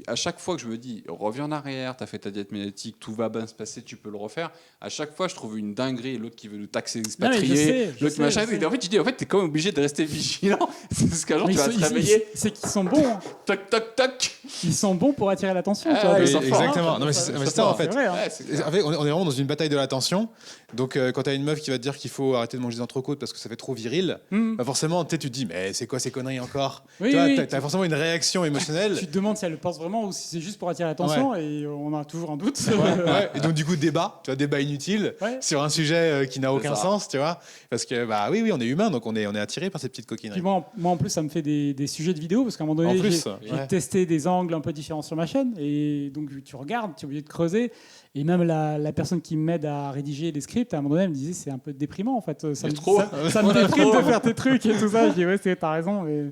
à chaque fois que je me dis, reviens en arrière, t'as fait ta diète médiatique, tout va bien se passer, tu peux le refaire. À chaque fois, je trouve une dinguerie. L'autre qui veut nous taxer expatriés, l'autre machin. Et en fait, tu dis, t'es quand même obligé de rester vigilant. Parce qu'un jour, tu vas te réveiller. C'est qu'ils sont bons. Hein. Toc, toc, toc. Ils sont bons pour attirer l'attention. Ah, tu vois, oui, de- ils sont forts, exactement. hein. Non, mais c'est ça, en fait. vrai, hein. Ouais, c'est clair. En fait, on est vraiment dans une bataille de l'attention. Donc, quand tu as une meuf qui va te dire qu'il faut arrêter de manger des entrecôtes parce que ça fait trop viril, Mmh. bah forcément, tu te dis, mais c'est quoi ces conneries encore? Oui, Tu vois, oui, t'as forcément une réaction émotionnelle. Tu te demandes si elle le pense vraiment ou si c'est juste pour attirer l'attention et on a toujours un doute. Ouais. Et donc, du coup, débat inutile Ouais. sur un sujet qui n'a aucun ça. sens, tu vois. Parce que, bah oui, on est humain, donc on est attiré par ces petites coquineries. Puis moi, en plus, ça me fait des sujets de vidéo parce qu'à un moment En donné, plus, j'ai ouais. testé des angles un peu différents sur ma chaîne et donc tu regardes, tu es obligé de creuser. Et même la personne qui m'aide à rédiger les scripts, à un moment donné, elle me disait c'est un peu déprimant en fait. Ça me déprime de faire tes trucs et tout ça. Je dis ouais, t'as raison. Mais...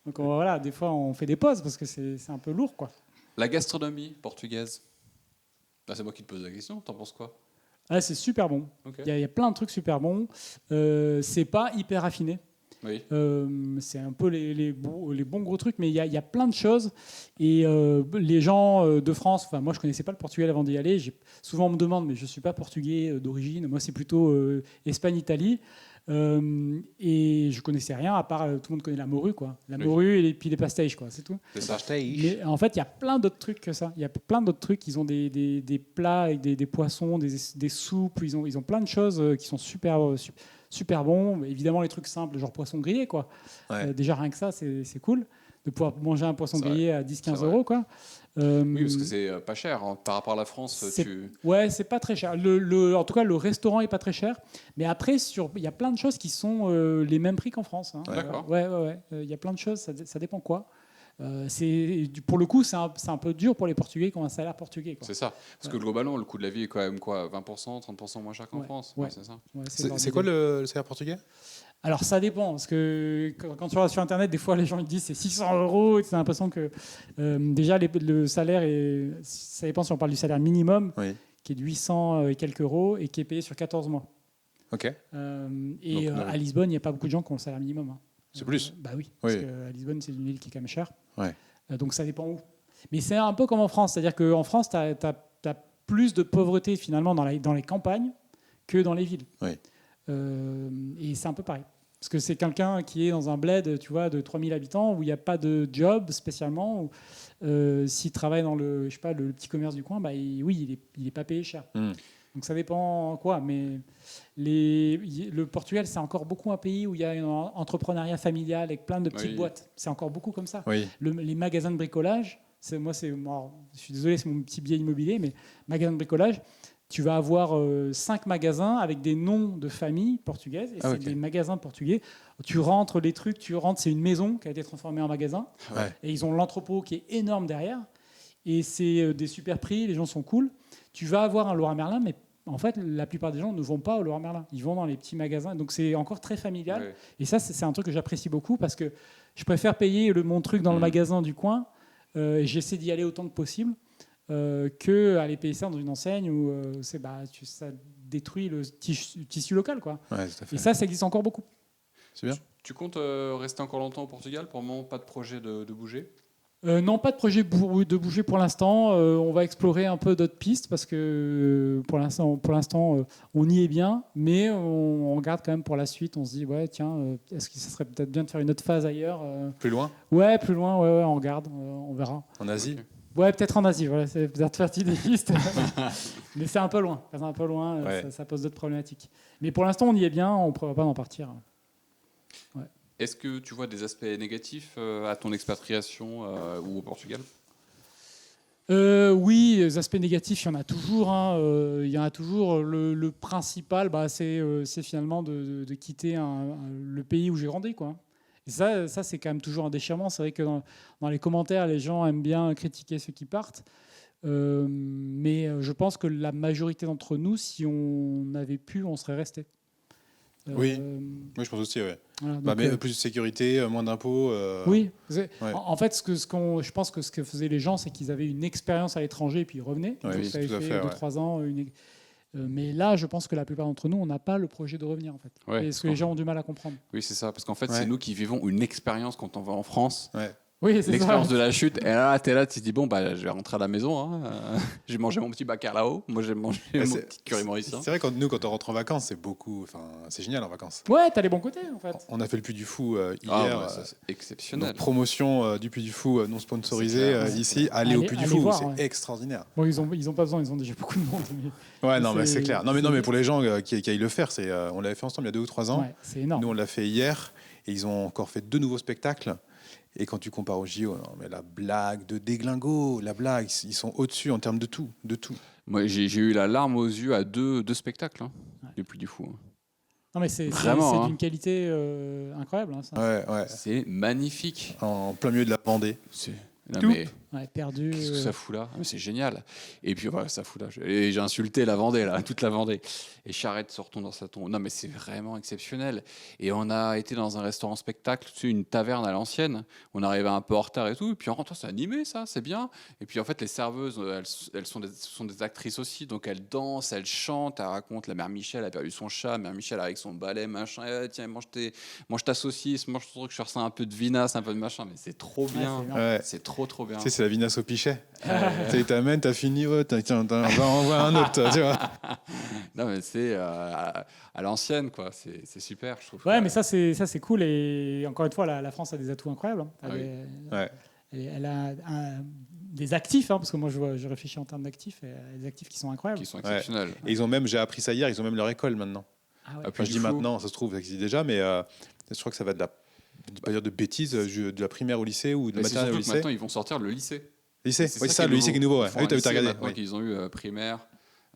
Donc voilà, des fois on fait des pauses parce que c'est un peu lourd quoi. La gastronomie portugaise. Là, c'est moi qui te pose la question. T'en penses quoi? Ah, c'est super bon. Ok. Il y a plein de trucs super bons. C'est pas hyper raffiné. Oui. C'est un peu les bons gros trucs, mais il y a plein de choses. Et les gens de France, enfin moi je connaissais pas le Portugal avant d'y aller. Souvent on me demande, mais je suis pas portugais d'origine. Moi c'est plutôt Espagne-Italie. Et je connaissais rien à part tout le monde connaît la morue quoi. La Oui. morue et puis les pastéis quoi, c'est tout. C'est ça. Mais en fait il y a plein d'autres trucs que ça. Il y a plein d'autres trucs. Ils ont des plats avec des poissons, des soupes. Ils ont plein de choses qui sont super bons. Évidemment, les trucs simples, genre poisson grillé, quoi. Ouais. Déjà, rien que ça, c'est cool de pouvoir manger un poisson C'est grillé à 10-15 C'est euros, quoi. Oui, parce que c'est pas cher. Hein. Par rapport à la France, C'est- Ouais, c'est pas très cher. En tout cas, le restaurant est pas très cher. Mais après, il y a plein de choses qui sont les mêmes prix qu'en France. Hein. D'accord. Ouais. Il y a plein de choses, ça dépend quoi. Pour le coup, c'est un peu dur pour les Portugais qui ont un salaire portugais, quoi. C'est ça. Parce que globalement, le coût de la vie est quand même quoi, 20%, 30% moins cher qu'en France. Ouais. C'est ça. Ouais, C'est quoi le salaire portugais? Alors ça dépend, parce que quand tu vas sur Internet, des fois les gens ils disent c'est 600 euros, et tu as l'impression que déjà le salaire, ça dépend si on parle du salaire minimum, Oui. qui est de 800 et quelques euros, et qui est payé sur 14 mois. Ok. À Lisbonne, il n'y a pas beaucoup de gens qui ont le salaire minimum. Hein. C'est plus. Bah oui, parce qu'à Lisbonne, c'est une ville qui est quand même chère. Ouais. Donc ça dépend où. Mais c'est un peu comme en France, c'est-à-dire qu'en France, tu as plus de pauvreté finalement dans les campagnes que dans les villes. Oui. Et c'est un peu pareil. Parce que c'est quelqu'un qui est dans un bled, tu vois, de 3000 habitants, où il n'y a pas de job spécialement. S'il travaille dans le petit commerce du coin, bah, il est pas payé cher. Donc ça dépend quoi. Mais le Portugal, c'est encore beaucoup un pays où il y a un entrepreneuriat familial avec plein de petites boîtes. C'est encore beaucoup comme ça. Oui. Les magasins de bricolage, je suis désolé, c'est mon petit biais immobilier, mais magasins de bricolage, tu vas avoir 5 magasins avec des noms de familles portugaises. Et c'est des magasins portugais. Tu rentres, c'est une maison qui a été transformée en magasin. Ouais. Et ils ont l'entrepôt qui est énorme derrière. Et c'est des super prix, les gens sont cool. Tu vas avoir un Leroy Merlin, mais en fait, la plupart des gens ne vont pas au Leroy Merlin. Ils vont dans les petits magasins. Donc c'est encore très familial. Ouais. Et ça, c'est un truc que j'apprécie beaucoup parce que je préfère payer mon truc dans le magasin du coin. Et j'essaie d'y aller autant que possible. Que aller payer ça dans une enseigne où ça détruit le tissu local, quoi. Ouais, tout à fait. Et ça existe encore beaucoup. C'est bien. Tu comptes rester encore longtemps au Portugal? Pour le moment, pas de projet de bouger? Non, pas de projet de bouger pour l'instant. On va explorer un peu d'autres pistes parce que pour l'instant, on y est bien, mais on regarde quand même pour la suite. On se dit, ouais, tiens, est-ce que ça serait peut-être bien de faire une autre phase ailleurs? Plus loin? Ouais, plus loin, ouais, on regarde, on verra. En Asie? Okay. Ouais, peut-être en Asie, voilà, c'est peut-être partie des pistes. Mais c'est un peu loin. Ouais. Ça pose d'autres problématiques. Mais pour l'instant, on y est bien, on ne prévoit pas d'en partir. Ouais. Est-ce que tu vois des aspects négatifs à ton expatriation ou au Portugal? Oui, les aspects négatifs, il y en a toujours. Il y en a toujours. Le principal, c'est finalement de quitter le pays où j'ai grandi, quoi. Et ça, c'est quand même toujours un déchirement. C'est vrai que dans les commentaires, les gens aiment bien critiquer ceux qui partent. Mais je pense que la majorité d'entre nous, si on avait pu, on serait resté. Oui, je pense aussi, ouais. Voilà, mais plus de sécurité, moins d'impôts. Oui. Ouais. En fait, je pense que ce que faisaient les gens, c'est qu'ils avaient une expérience à l'étranger et puis ils revenaient. Oui, donc, ça avait fait 2-3 ans. Mais là, je pense que la plupart d'entre nous, on n'a pas le projet de revenir, en fait. Ouais, ce que les gens ont du mal à comprendre. Oui, c'est ça. Parce qu'en fait, c'est nous qui vivons une expérience quand on va en France. Ouais. Oui, c'est l'expérience de la chute. Et là, tu es là, tu te dis, bon, je vais rentrer à la maison. Hein. J'ai mangé mon petit bacalao. Moi, j'ai mangé mon petit curry mauricien. C'est vrai, quand on rentre en vacances, c'est génial en vacances. Ouais, t'as les bons côtés, en fait. On a fait le Puy du Fou hier. C'est exceptionnel. Promotion du Puy du Fou non sponsorisée ici. Aller au Puy du Fou, voir, c'est extraordinaire. Bon, ils ont pas besoin, ils ont déjà beaucoup de monde. Ouais, non, mais c'est clair. Non, mais pour les gens qui aillent le faire, on l'avait fait ensemble il y a 2 ou 3 ans. Ouais, c'est énorme. Nous, on l'a fait hier et ils ont encore fait 2 nouveaux spectacles. Et quand tu compares au JO, mais la blague de déglingo, ils sont au-dessus en termes de tout. Moi, j'ai eu la larme aux yeux à deux spectacles, du Puy du Fou. Non, mais c'est d'une qualité incroyable. Ça. Ouais. C'est magnifique. En plein milieu de la Vendée. Perdu. Qu'est-ce que ça fout là? C'est génial. Et puis voilà, ça fout là. Et j'ai insulté la Vendée, là, toute la Vendée. Et Charette se retourne dans sa tombe. Non, mais c'est vraiment exceptionnel. Et on a été dans un restaurant spectacle, une taverne à l'ancienne. On arrivait un peu en retard et tout. Et puis en rentrant, c'est animé, ça, c'est bien. Et puis en fait, les serveuses, elles sont des actrices aussi. Donc elles dansent, elles chantent, elles racontent. La mère Michel a perdu son chat. Mère Michel avec son balai, machin. Tiens, mange ta saucisse, mange ton truc. Je ressens un peu de vinasse, un peu de machin. Mais c'est trop bien. C'est trop bien. Tu sais, c'est la vinasse au pichet. Tu t'amènes, t'as fini, tiens, on va en voir un autre, tu vois. Non, mais c'est à l'ancienne, quoi. C'est super, je trouve. Ouais, mais ça c'est cool. Et encore une fois, la France a des atouts incroyables. Elle a des actifs, parce que moi je réfléchis en termes d'actifs. Et des actifs qui sont incroyables. Qui sont exceptionnels. Ouais. Et ils ont même, j'ai appris ça hier, ils ont même leur école maintenant. Ah ouais. Enfin, je dis maintenant, ça se trouve, ça existe déjà, mais je crois que ça va pas dire de bêtises, de la primaire au lycée ou de la maternelle au lycée. Maintenant, ils vont sortir le lycée. Lycée, c'est ça, le lycée qui est nouveau. Oui, t'as regardé. Maintenant qu'ils ont eu primaire.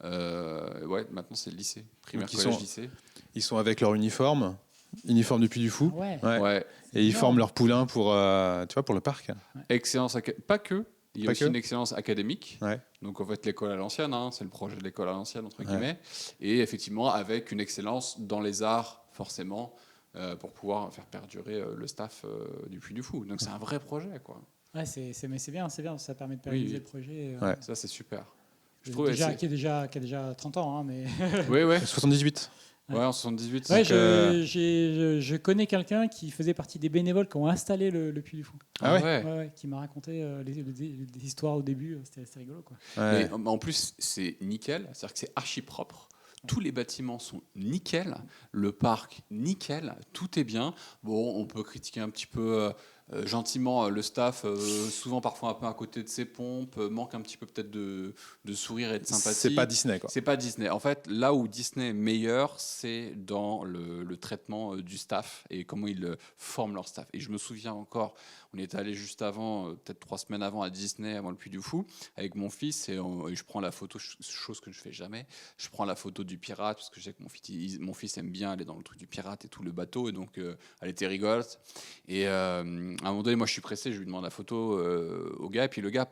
Maintenant c'est le lycée. Primaire, collège, lycée. Ils sont avec leur uniforme. uniforme du Puy du Fou. Ouais. Ouais. Ouais. Et ils énorme. forment leur poulain pour, tu vois, pour le parc. Excellence, pas que. Il y a Pas aussi que. une excellence académique. Ouais. Donc en fait l'école à l'ancienne, c'est le projet de l'école à l'ancienne entre Ouais. guillemets. Et effectivement avec une excellence dans les arts forcément pour pouvoir faire perdurer le staff du Puy du Fou. Donc c'est un vrai projet quoi. Ouais, mais c'est bien, ça permet de pérenniser Oui. le projet. Ouais. Ça c'est super. Je Qui trouve est déjà 30 ans, mais... Oui ouais. 78. Ouais en 78. Ouais, donc, je connais quelqu'un qui faisait partie des bénévoles qui ont installé le Puy du Fou. Ah ouais. Ouais, qui m'a raconté les histoires au début. C'était rigolo, quoi. Ouais. Mais en plus, c'est nickel, c'est-à-dire que c'est archi propre. Tous les bâtiments sont nickel, le parc nickel, tout est bien. Bon, on peut critiquer un petit peu gentiment le staff, souvent parfois un peu à côté de ses pompes, manque un petit peu peut-être de sourire et de sympathie. C'est pas Disney, quoi. C'est pas Disney. En fait, là où Disney est meilleur, c'est dans le traitement du staff et comment ils forment leur staff. Et je me souviens encore, on était allé juste avant, peut-être 3 semaines avant à Disney, avant le Puy du Fou, avec mon fils et je prends la photo, chose que je fais jamais. Je prends la photo du pirate parce que je sais que mon fils aime bien aller dans le truc du pirate et tout le bateau et donc elle était rigolote. Et à un moment donné, moi je suis pressé, je lui demande la photo au gars et puis le gars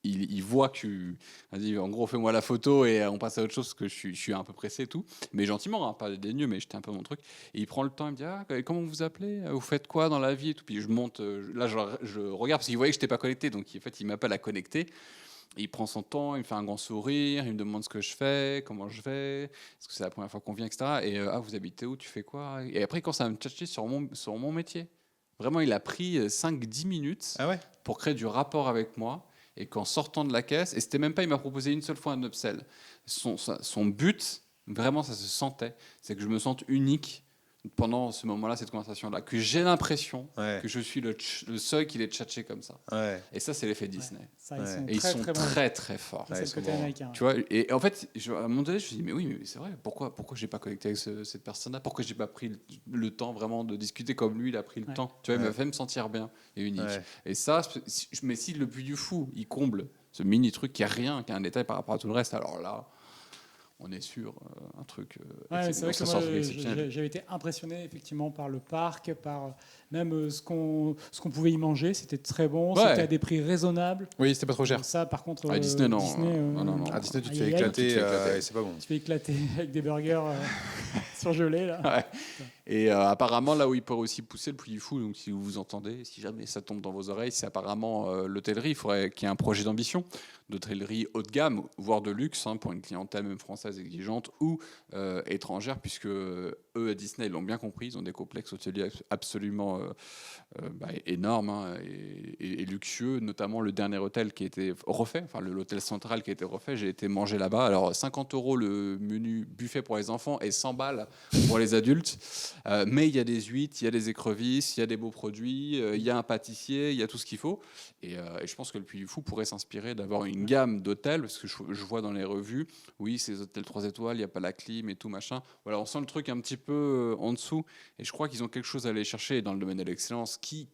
il voit que vas-y, en gros fais-moi la photo et on passe à autre chose parce que je suis un peu pressé et tout, mais gentiment, pas dédaigneux, mais j'étais un peu mon truc. Et il prend le temps, il me dit comment vous vous appelez, vous faites quoi dans la vie et tout. Puis je monte, là je regarde parce qu'il voyait que j'étais pas connecté, donc en fait il m'appelle à connecter. Et il prend son temps, il me fait un grand sourire, il me demande ce que je fais, comment je vais, est-ce que c'est la première fois qu'on vient, etc. Et vous habitez où, tu fais quoi? Et après il commence à me tchatcher sur mon métier. Vraiment, il a pris 5-10 minutes Ah ouais. pour créer du rapport avec moi. Et qu'en sortant de la caisse, et c'était même pas, il m'a proposé une seule fois un upsell. Son but, vraiment, ça se sentait, c'est que je me sente unique pendant ce moment-là, cette conversation-là, que j'ai l'impression Ouais. que je suis le seul qui l'ait tchatché comme ça. Ouais. Et ça, c'est l'effet Disney. Ça, Ouais. Et ils sont très très, très forts. C'est Ouais, le côté souvent. américain. Tu vois, et en fait, à un moment donné, je me suis dit, mais oui, mais c'est vrai, pourquoi j'ai pas connecté avec cette personne-là? Pourquoi j'ai pas pris le temps vraiment de discuter comme lui, il a pris le Ouais. temps? Tu vois, il Ouais. m'a fait me sentir bien et unique. Ouais. Et ça, mais si le Puy du Fou, il comble ce mini truc qui a rien, qui a un détail par rapport à tout le reste, alors là, on est sur un truc. Ouais, c'est vrai que ça moi, sort un truc exceptionnel. j'avais été impressionné effectivement par le parc, par même ce qu'on pouvait y manger. C'était très bon, Ouais. c'était à des prix raisonnables. Oui, c'était pas trop cher. Donc ça, par contre, À Disney, non. Disney, Non. À Disney, tu te aïe, fais aïe, aïe. éclater, Tu te fais éclater. et c'est pas bon. Tu te fais éclater avec des burgers surgelés là. Ouais. Et apparemment, là où il pourrait aussi pousser le Puy du Fou, donc si vous vous entendez, si jamais ça tombe dans vos oreilles, c'est apparemment l'hôtellerie. Il faudrait qu'il y ait un projet d'ambition d'hôtellerie haut de gamme, voire de luxe, pour une clientèle même française exigeante ou étrangère, puisque eux, à Disney, ils l'ont bien compris, ils ont des complexes hôteliers absolument énormes et luxueux, notamment le dernier hôtel qui a été refait, enfin l'hôtel central qui a été refait, j'ai été manger là-bas. Alors 50 € le menu buffet pour les enfants et 100 balles pour les adultes. Mais il y a des huîtres, il y a des écrevisses, il y a des beaux produits, il y a un pâtissier, il y a tout ce qu'il faut. Et je pense que le Puy du Fou pourrait s'inspirer d'avoir une gamme d'hôtels, parce que je vois dans les revues, oui, c'est des hôtels 3 étoiles, il n'y a pas la clim et tout, machin. Voilà, on sent le truc un petit peu en dessous. Et je crois qu'ils ont quelque chose à aller chercher dans le domaine de l'excellence. Qui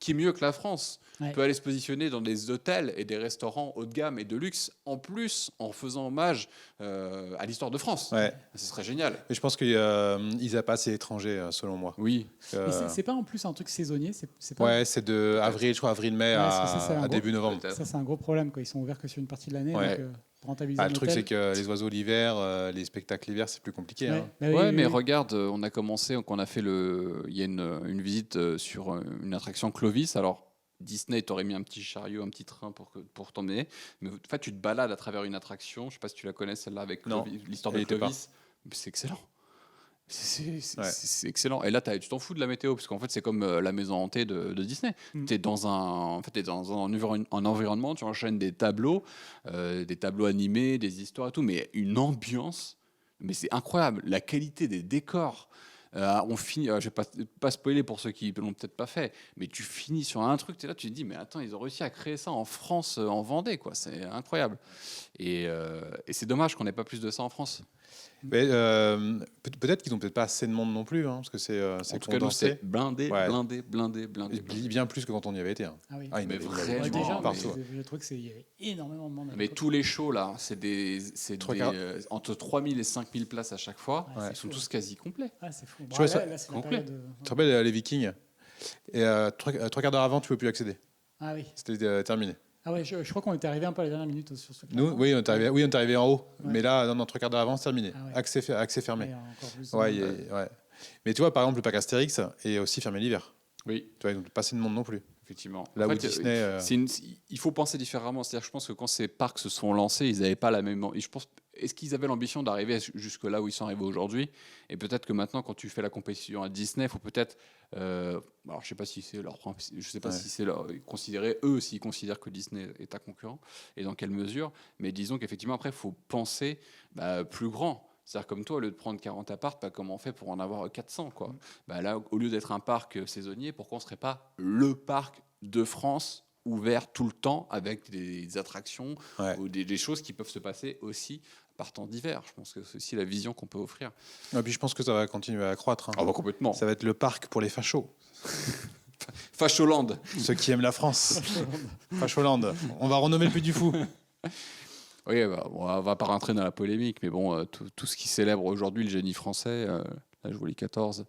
est mieux que la France Ouais. peut aller se positionner dans des hôtels et des restaurants haut de gamme et de luxe, en plus en faisant hommage à l'histoire de France. Ouais. Ce serait génial. Mais je pense qu'ils a pas assez étrangers, selon moi. Oui. Mais c'est pas en plus un truc saisonnier. C'est pas... Ouais, c'est de avril, je crois, avril-mai Ouais, c'est un à gros- début novembre. Peut-être. Ça, c'est un gros problème, quoi. Ils sont ouverts que sur une partie de l'année. Ouais. Donc, pour rentabiliser Ah, un le truc, hôtel. c'est que les oiseaux l'hiver, les spectacles l'hiver, c'est plus compliqué. Ouais. Hein. Bah oui, Ouais, oui, mais oui. regarde, on a commencé, donc on a fait il y a une visite sur une attraction Clovis. Alors, Disney t'aurait mis un petit chariot, un petit train pour t'emmener. Mais en fait, tu te balades à travers une attraction. Je sais pas si tu la connais, celle-là, avec Non, l'histoire de elle était pas. Clovis. Mais c'est excellent. Ouais. C'est excellent. Et là, tu t'en fous de la météo, parce qu'en fait, c'est comme la maison hantée de Disney. Mm. Tu es dans un environnement, tu enchaînes des tableaux animés, des histoires et tout, mais une ambiance. Mais c'est incroyable. La qualité des décors. On finit, je vais pas spoiler pour ceux qui l'ont peut-être pas fait, mais tu finis sur un truc, tu es là, tu te dis, mais attends, ils ont réussi à créer ça en France, en Vendée, quoi. C'est incroyable. Et c'est dommage qu'on n'ait pas plus de ça en France. Mais, peut-être qu'ils n'ont peut-être pas assez de monde non plus, hein, parce que c'est En tout cas, nous, condensé. c'est blindé, Ouais. blindé. Bien plus que quand on y avait été. Hein. Ah oui. Ah, il y en Mais avait- il y vraiment, avait du monde déjà, partout. je trouve qu'il y avait énormément de monde. à Mais l'époque. tous les shows, là, c'est Trois quarts. entre 3000 et 5000 places à chaque fois. Ouais, Ils c'est sont fou, tous quasi complets. Ah, c'est fou. Bon, Tu vois, ça- là, c'est la complet. période, Tu te rappelles les Vikings? Et trois quarts d'heure avant, tu ne peux plus accéder. Ah oui. C'était terminé. Ah ouais, je crois qu'on était arrivé un peu à la dernière minute sur ce Nous, plan. oui, on est arrivé en haut. Ouais. Mais là, non, trois quarts d'heure avant, c'est terminé. Ah ouais. Accès fermé. Ouais, encore plus. Ouais, ouais. Mais tu vois, par exemple, le parc Astérix est aussi fermé l'hiver. Oui, Tu vois, donc pas assez de monde non plus. effectivement. Là En où fait, Disney. il faut penser différemment. C'est-à-dire, je pense que quand ces parcs se sont lancés, ils n'avaient pas la même. Je pense. Est-ce qu'ils avaient l'ambition d'arriver jusque là où ils sont arrivés aujourd'hui? Et peut-être que maintenant, quand tu fais la compétition à Disney, il faut peut-être. Alors, je sais pas si c'est leur. Je sais pas Ouais. si c'est leur. Considérer eux, s'ils considèrent que Disney est un concurrent et dans quelle mesure. Mais disons qu'effectivement, après, il faut penser plus grand. C'est-à-dire comme toi, au lieu de prendre 40 apparts, comment on fait pour en avoir 400 quoi. Là, au lieu d'être un parc saisonnier, pourquoi on ne serait pas le parc de France ouvert tout le temps avec des attractions Ouais. ou des choses qui peuvent se passer aussi par temps d'hiver. Je pense que c'est aussi la vision qu'on peut offrir. Et puis je pense que ça va continuer à croître. Hein. Ah bah complètement. Ça va être le parc pour les fachos. Facholand. Ceux qui aiment la France. Facholand. On va renommer le Puy du Fou. Oui, on va pas rentrer dans la polémique, mais bon, tout ce qui célèbre aujourd'hui le génie français, là je vois les 14,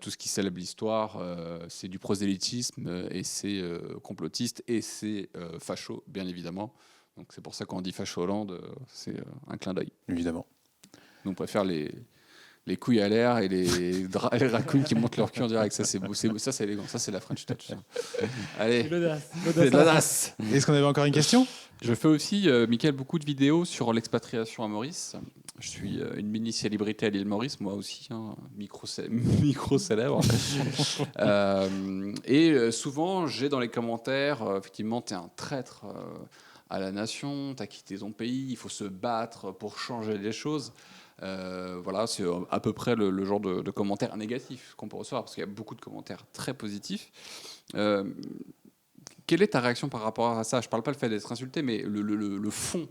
tout ce qui célèbre l'histoire, c'est du prosélytisme et c'est complotiste et c'est facho, bien évidemment. Donc c'est pour ça qu'on dit Facholand, c'est un clin d'œil. Évidemment. Nous on préfère les couilles à l'air et les raccoons qui montent leur cul en direct. Ça c'est beau, ça c'est élégant, ça c'est la French touch. Allez, C'est l'audace. c'est de l'audace. Est-ce qu'on avait encore une question? Je fais aussi, Mickaël, beaucoup de vidéos sur l'expatriation à Maurice. Je suis une mini-célébrité à l'île Maurice, moi aussi, hein, micro-célèbre. Souvent, j'ai dans les commentaires, effectivement, tu es un traître à la nation, tu as quitté ton pays, il faut se battre pour changer les choses. Voilà, c'est à peu près le genre de commentaires négatifs qu'on peut recevoir, parce qu'il y a beaucoup de commentaires très positifs. Quelle est ta réaction par rapport à ça? Je parle pas le fait d'être insulté, mais le fond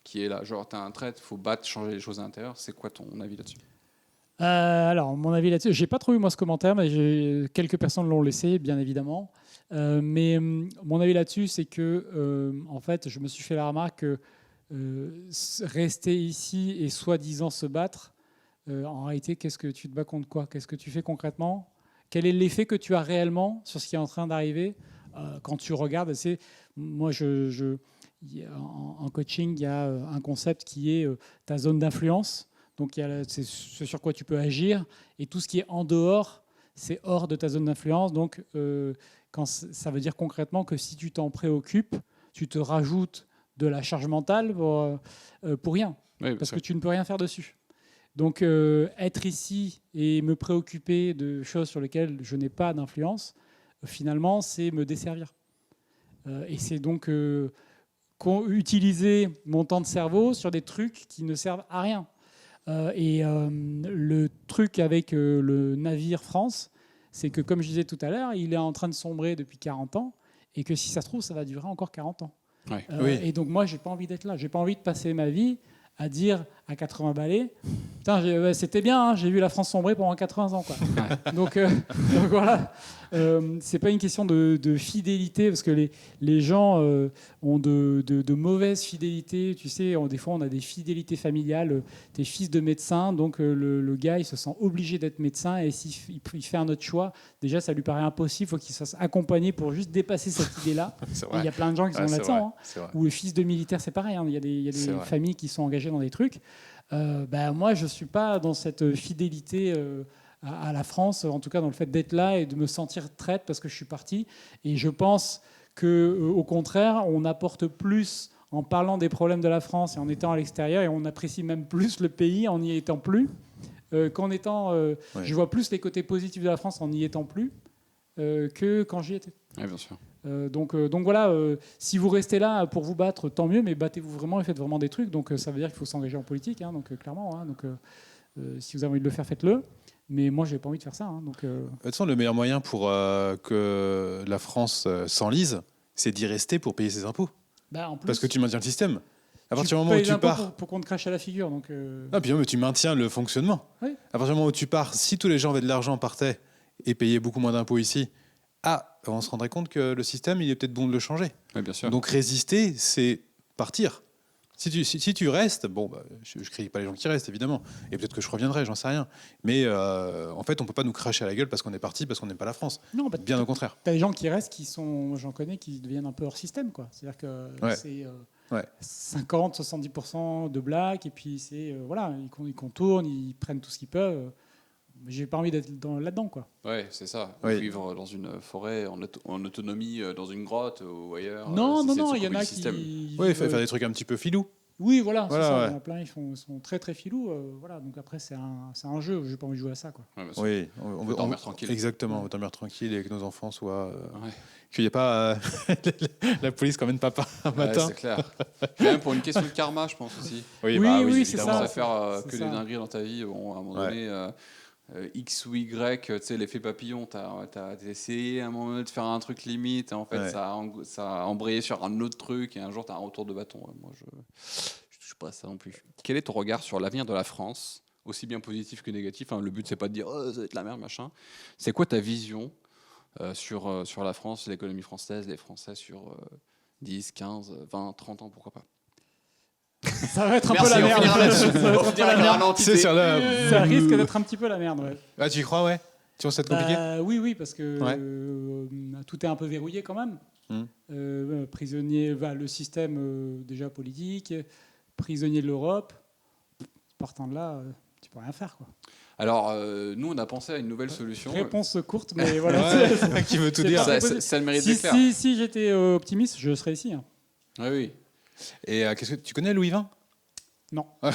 qui est là. Genre, tu as un traître, il faut battre, changer les choses à l'intérieur. C'est quoi ton avis là-dessus? Alors, mon avis là-dessus, j'ai pas trouvé moi ce commentaire, mais quelques personnes l'ont laissé, bien évidemment. Mon avis là-dessus, c'est que, en fait, je me suis fait la remarque que rester ici et soi-disant se battre, en réalité, qu'est-ce que tu te bats contre quoi? Qu'est-ce que tu fais concrètement? Quel est l'effet que tu as réellement sur ce qui est en train d'arriver? Quand tu regardes, moi, en coaching, il y a un concept qui est ta zone d'influence. Donc, c'est ce sur quoi tu peux agir. Et tout ce qui est en dehors, c'est hors de ta zone d'influence. Donc, ça veut dire concrètement que si tu t'en préoccupes, tu te rajoutes de la charge mentale pour rien. Oui, parce que tu ne peux rien faire dessus. Donc, être ici et me préoccuper de choses sur lesquelles je n'ai pas d'influence, finalement, c'est me desservir. Et c'est donc utiliser mon temps de cerveau sur des trucs qui ne servent à rien. Le truc avec le navire France, c'est que, comme je disais tout à l'heure, il est en train de sombrer depuis 40 ans et que si ça se trouve, ça va durer encore 40 ans. Ouais. Oui. Et donc, moi, je n'ai pas envie d'être là. Je n'ai pas envie de passer ma vie à dire à 80 balais, putain, c'était bien, hein, j'ai vu la France sombrer pendant 80 ans. Quoi. donc voilà, c'est pas une question de fidélité, parce que les gens ont de mauvaises fidélités. Tu sais, des fois, on a des fidélités familiales. T'es fils de médecin, donc le gars, il se sent obligé d'être médecin, et s'il fait un autre choix, déjà, ça lui paraît impossible, il faut qu'il se fasse accompagner pour juste dépasser cette idée-là. Il y a plein de gens qui sont là-dedans. Hein. Ou les fils de militaires, c'est pareil. Hein. Il y a des familles qui sont engagées dans des trucs. Moi, je ne suis pas dans cette fidélité à la France, en tout cas dans le fait d'être là et de me sentir traître parce que je suis parti. Et je pense qu'au contraire, on apporte plus en parlant des problèmes de la France et en étant à l'extérieur, et on apprécie même plus le pays en n'y étant plus qu'en étant... Je vois plus les côtés positifs de la France en n'y étant plus que quand j'y étais. Oui, bien sûr. Donc voilà, si vous restez là pour vous battre, tant mieux, mais battez-vous vraiment et faites vraiment des trucs. Donc ça veut dire qu'il faut s'engager en politique, hein, donc clairement. Hein, donc si vous avez envie de le faire, faites-le. Mais moi, j'ai pas envie de faire ça. Hein, donc. De toute façon, le meilleur moyen pour que la France s'enlise, c'est d'y rester pour payer ses impôts. En plus, parce que tu maintiens le système. À partir du moment payes où tu l'impôt pars, pour qu'on te crache à la figure. Donc. puis tu maintiens le fonctionnement. Oui. À partir du moment où tu pars, si tous les gens avaient de l'argent, partaient et payaient beaucoup moins d'impôts ici. On se rendrait compte que le système, il est peut-être bon de le changer. Oui, bien sûr. Donc résister, c'est partir. Si tu restes, bon, bah, je crie pas les gens qui restent, évidemment. Et peut-être que je reviendrai, j'en sais rien. Mais en fait, on peut pas nous cracher à la gueule parce qu'on est parti, parce qu'on n'aime pas la France. Non, bah, Bien au contraire. t'as des gens qui restent, j'en connais, qui deviennent un peu hors système, quoi. C'est-à-dire que c'est 50-70% de blagues, et puis voilà, ils contournent, ils prennent tout ce qu'ils peuvent. J'ai pas envie d'être là-dedans, quoi. Ouais, c'est ça. Oui. Vivre dans une forêt en autonomie, dans une grotte ou ailleurs. Non, c'est il y se en a couper du système. qui. Oui, il faut faire des trucs un petit peu filous. Oui, voilà, c'est ça. Ouais. Il y en a plein, ils sont très très filous. Voilà, donc après, c'est un jeu. J'ai pas envie de jouer à ça, quoi. Ouais, bien sûr. Oui, On veut dormir tranquille. Exactement, on veut dormir tranquille et que nos enfants soient. Ouais. Qu'il n'y ait pas la police qui emmène papa un matin. C'est clair. Même pour une question de karma, je pense aussi. Oui, c'est Tu ça. commences à faire c'est que ça. des dingueries dans ta vie, bon, à un moment donné, X ou Y, tu sais, l'effet papillon, t'as essayé à un moment donné de faire un truc limite, et en fait, ça a embrayé sur un autre truc, et un jour, t'as un retour de bâton. Ouais, moi, je touche pas à ça non plus. Quel est ton regard sur l'avenir de la France, aussi bien positif que négatif, hein? Le but, c'est pas de dire oh, ça va être la merde, machin. C'est quoi ta vision sur la France, l'économie française, les Français sur 10, 15, 20, 30 ans, pourquoi pas? Ça va être un peu Merci, la on merde. finira là-dessus. Ça va être On un peu finira la par merde. un entité. C'est sur la. Ça risque d'être un petit peu la merde, ouais. Ah, tu y crois, ouais. Tu penses que c'est compliqué. Oui, parce que Ouais. tout est un peu verrouillé quand même. Prisonnier, le système déjà politique, prisonnier de l'Europe. Partant de là, tu peux rien faire, quoi. Alors, nous, on a pensé à une nouvelle solution. Réponse courte, mais voilà. Ouais, qui veut tout c'est dire. pas- Ça a le mérite Si, d'être clair. si j'étais optimiste, je serais ici. Hein. Oui, oui. Et qu'est-ce que tu connais Louis XX? Non. Ça,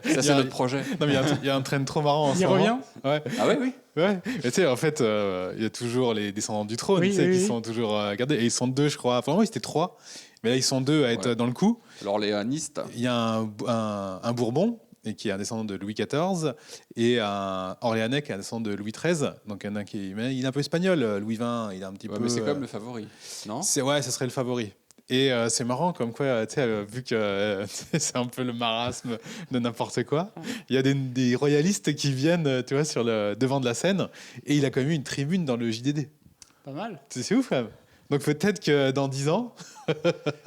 c'est a- notre projet. Non, mais il y a un train trop marrant en ce Il moment. revient. Ouais. Ah oui, oui. Ouais. Et tu sais, en fait, il y a toujours les descendants du trône, Oui, tu sais, oui, qui oui. sont toujours gardés. Et ils sont deux, je crois. Enfin, moi, ils étaient trois. Mais là, ils sont deux à être Ouais. dans le coup. L'Orléaniste. Il y a un Bourbon, et qui est un descendant de Louis XIV, et un Orléanais qui est un descendant de Louis XIII. Donc, il y en a un il est un peu espagnol, Louis XX. Il est un petit Ouais, peu. mais c'est comme le favori, non? Ouais, ça serait le favori. Et c'est marrant, comme quoi, tu sais, vu que c'est un peu le marasme de n'importe quoi, il y a des royalistes qui viennent, tu vois, sur le devant de la scène, et il a quand même eu une tribune dans le JDD. Pas mal. C'est ouf, quand même. Donc peut-être que dans 10 ans,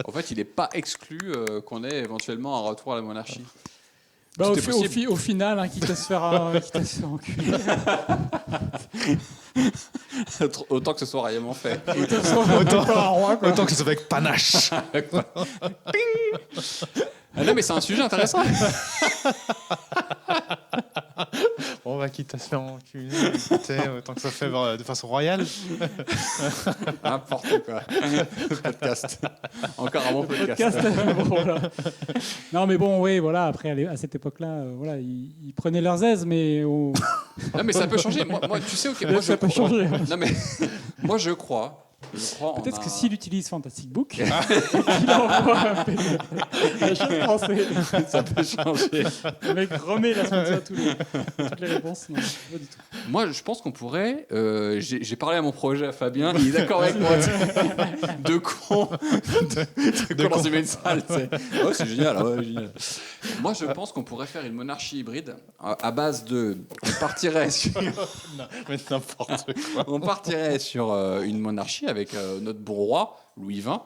En fait, il n'est pas exclu qu'on ait éventuellement un retour à la monarchie. Bah, Tout est possible. au final, hein, quitte à se faire enculer. Autant que ce soit réellement fait. Autant un roi, quoi. autant que ce soit avec panache. Ah non, mais c'est un sujet intéressant. On va quitte à se faire enculer, tu sais, autant que ça fait de façon royale. N'importe quoi. Podcast. Encore un bon podcast. Bon, voilà. Non, mais bon, oui, voilà. Après, à cette époque-là, voilà, ils prenaient leurs aises, mais Non, mais ça peut changer. Moi tu sais, ok, moi, ça peut changer. Non, mais moi, je crois en Peut-être que un- s'il utilise Fantastic Book, il envoie un PDF. La chose français. ça peut changer. Le mec remet la sponsor à toutes les réponses. Non, pas du tout. Moi, je pense qu'on pourrait. J'ai parlé à mon projet à Fabien, il est d'accord avec moi. De con. De con dans une salle. Tu sais. Oh, c'est génial. Ouais, génial. Moi, je pense qu'on pourrait faire une monarchie hybride à base de. On partirait sur, Non, mais n'importe quoi. on partirait sur une monarchie avec notre bon roi, Louis XX.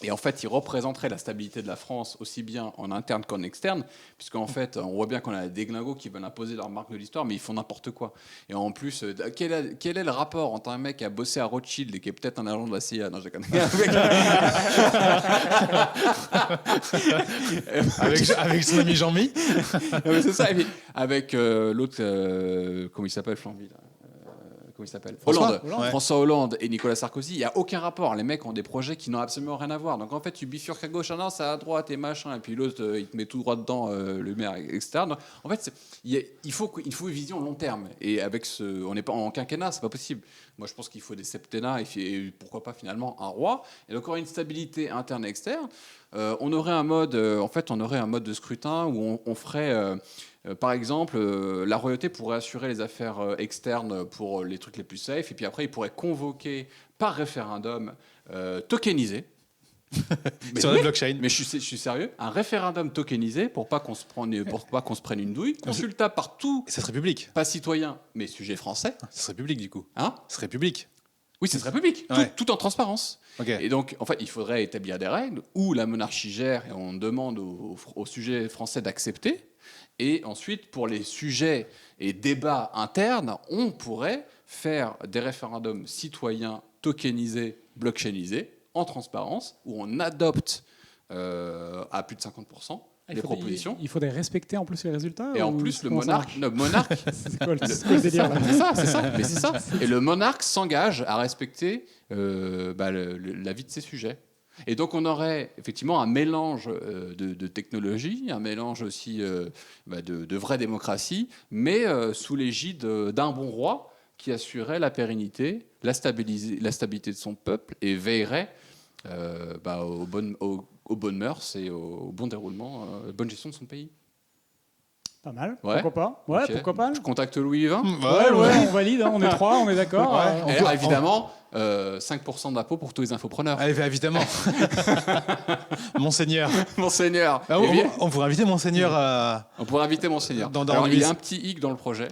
Et en fait, il représenterait la stabilité de la France aussi bien en interne qu'en externe, puisqu'en fait, on voit bien qu'on a des glingos qui veulent imposer leur marque de l'histoire, mais ils font n'importe quoi. Et en plus, quel est le rapport entre un mec qui a bossé à Rothschild et qui est peut-être un agent de la CIA? Non, je déconne. Avec son ami Jean-Mi. Non, mais c'est ça. Et puis, avec l'autre, comment il s'appelle, Flamby, là comment il s'appelle, François Hollande. Ouais. François Hollande et Nicolas Sarkozy, il n'y a aucun rapport. Les mecs ont des projets qui n'ont absolument rien à voir. Donc en fait, tu bifurques à gauche, ah non, c'est à droite et machin, et puis l'autre, il te met tout droit dedans, le maire, etc. Donc, en fait, il faut une vision long terme. Et avec on n'est pas en quinquennat, c'est pas possible. Moi, je pense qu'il faut des septennats et pourquoi pas finalement un roi. Et donc, on aurait une stabilité interne et externe. On aurait un mode, de scrutin où on ferait. Par exemple, la royauté pourrait assurer les affaires externes pour les trucs les plus safe, et puis après, il pourrait convoquer par référendum tokenisé. Sur la blockchain. Mais je suis sérieux, un référendum tokenisé pour pas qu'on se prenne une douille, consultable par tout, Ça serait public. pas citoyen, mais sujet français. Ça serait public, du coup. Hein? Ça serait public. Oui, ce serait public, Ouais. tout en transparence. Ok. Et donc, en fait, il faudrait établir des règles où la monarchie gère et on demande aux sujets français d'accepter. Et ensuite, pour les sujets et débats internes, on pourrait faire des référendums citoyens tokenisés, blockchainisés, en transparence, où on adopte à plus de 50% les propositions. Il faudrait respecter en plus les résultats. Et en ou plus, le comment ça marche monarque C'est quoi le délire là c'est ça. Mais c'est ça. Et le monarque s'engage à respecter l'avis de ses sujets. Et donc on aurait effectivement un mélange de technologie, un mélange aussi de vraie démocratie, mais sous l'égide d'un bon roi qui assurait la pérennité, la stabilité de son peuple et veillerait aux bonnes mœurs et au bon déroulement, bonne gestion de son pays. Pas mal. Ouais. Pourquoi pas Ouais, Ok. pourquoi pas Je contacte Louis XX. Ouais, on valide, hein, on est 3, on est d'accord. Ouais. Et alors, évidemment, 5% d'impôt pour tous les infopreneurs. Allez, évidemment. Monseigneur. Monseigneur. Ah, Eh bien, on pourrait inviter Monseigneur à... on pourrait inviter Monseigneur. Dans Alors, il y Louise. a un petit hic dans le projet.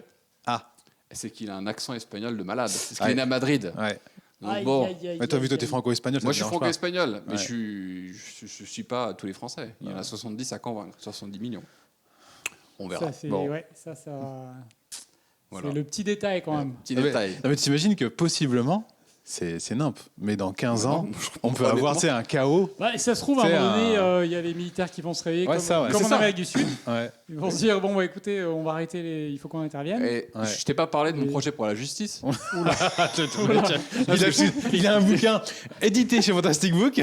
Ah, C'est qu'il a un accent espagnol de malade. Parce qu'il Ouais. est né à Madrid. ouais. Donc, bon, Mais toi, vu toi, t'es franco-espagnol, ça moi te je suis dérange pas. franco-espagnol, mais Ouais. je suis pas tous les Français. Il y en a 70 à convaincre, 70 millions. On verra. Ça, c'est Bon, c'est le petit détail quand même. petit Non, mais- détail. Non, mais t'imagines que possiblement, c'est nimp, mais dans 15 ans, Non, je on peut comprends avoir honnêtement. un chaos. Et ça se trouve, à un C'est moment donné, un- il y a les militaires qui vont se réveiller Ouais, comme, ça, ouais. comme C'est en ça. Amérique du Sud. Ouais. Ils vont se dire, bon, écoutez, on va arrêter, il faut qu'on intervienne. Et Ouais. je t'ai pas parlé de mon Et- projet pour la justice. Il a un bouquin édité chez Fantastic Book.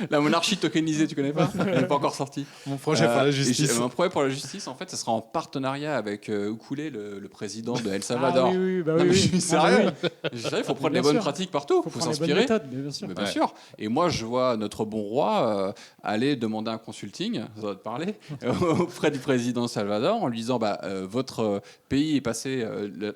La monarchie tokenisée, tu connais pas? Elle n'est pas encore sortie. Mon projet pour la Et justice. mon projet pour la justice, en fait, ça sera en partenariat avec Okoulé, le président de El Salvador. Ah oui, bah Non, oui, mais oui. je suis Ah, bah sérieux. oui. Je sais, il faut prendre Bien les bonnes sûr. pratiques partout, Faut il faut prendre les bonnes s'inspirer. méthodes, bien sûr. Mais bien sûr. Et moi, je vois notre bon roi aller demander un consulting, ça va te parler, auprès du président Salvador en lui disant votre pays est passé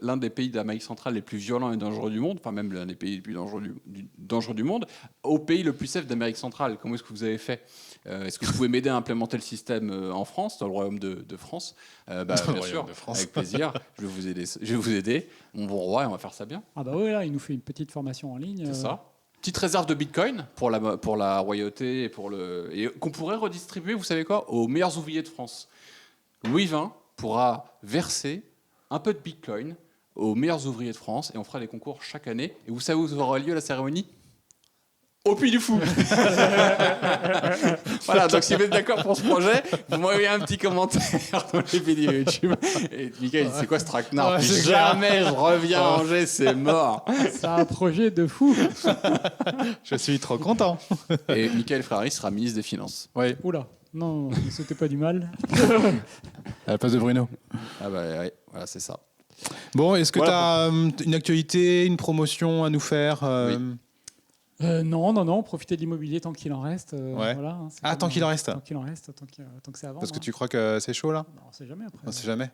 l'un des pays d'Amérique centrale les plus violents et dangereux du monde, enfin même l'un des pays les plus dangereux du monde, au pays le plus safe d'Amérique centrale. Comment est-ce que vous avez fait est-ce que vous pouvez m'aider à implémenter le système en France, dans le royaume de France Bien sûr, royaume de France. avec plaisir. Je vais vous aider, mon bon roi, et on va faire ça bien. Ah bah oui, là, il nous fait une petite formation en ligne. C'est ça. Petite réserve de Bitcoin pour la royauté et qu'on pourrait redistribuer, vous savez quoi, aux meilleurs ouvriers de France. Louis XX pourra verser un peu de Bitcoin aux meilleurs ouvriers de France et on fera des concours chaque année. Et vous savez où aura lieu la cérémonie? Au Puy du Fou. Voilà, donc si vous êtes d'accord pour ce projet, vous m'envoyez un petit commentaire dans les vidéos YouTube. Et Mickaël, c'est quoi ce traquenard? Ouais, Plus c'est clair. jamais je reviens à Angers, c'est mort. C'est un projet de fou. Je suis trop content. Et Mickaël Frary sera ministre des Finances. Oui, Oula, non, c'était pas du mal. à la place de Bruno. Ah bah ouais, voilà, c'est ça. Bon, est-ce que Voilà tu as une actualité, une promotion à nous faire Non, profitez de l'immobilier tant qu'il en reste. Ouais. Voilà, hein, c'est Ah, comme, tant qu'il en reste. Tant qu'il en reste, tant que c'est avant. Parce que tu crois que c'est chaud là On sait jamais après. On sait jamais.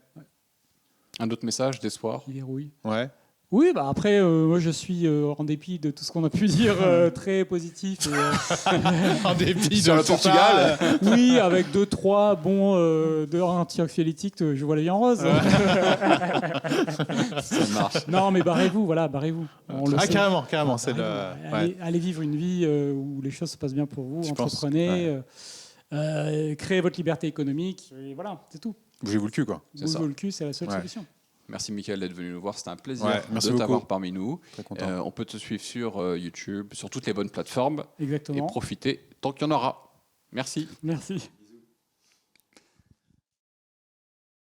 Un autre message d'espoir. Il verrouille. Ouais. Oui, après, moi je suis, en dépit de tout ce qu'on a pu dire, très positif. Et, En dépit Sur de le tout Portugal. ça, oui, avec 2-3 bons anti-anxiolytiques, je vois la vie en rose. Ça marche. Non, mais barrez-vous, voilà, barrez-vous. On le Ah, sait. carrément, c'est le. Allez vivre une vie où les choses se passent bien pour vous, Je pense, entreprenez, créez votre liberté économique, et voilà, c'est tout. Bougez-vous le cul, quoi. C'est Bougez ça. le cul, c'est la seule Ouais. solution. Merci Mickaël d'être venu nous voir, c'était un plaisir Ouais, merci de t'avoir beaucoup. parmi nous. Très content. On peut te suivre sur YouTube, sur toutes les bonnes plateformes et Exactement. profiter tant qu'il y en aura. Merci. Merci.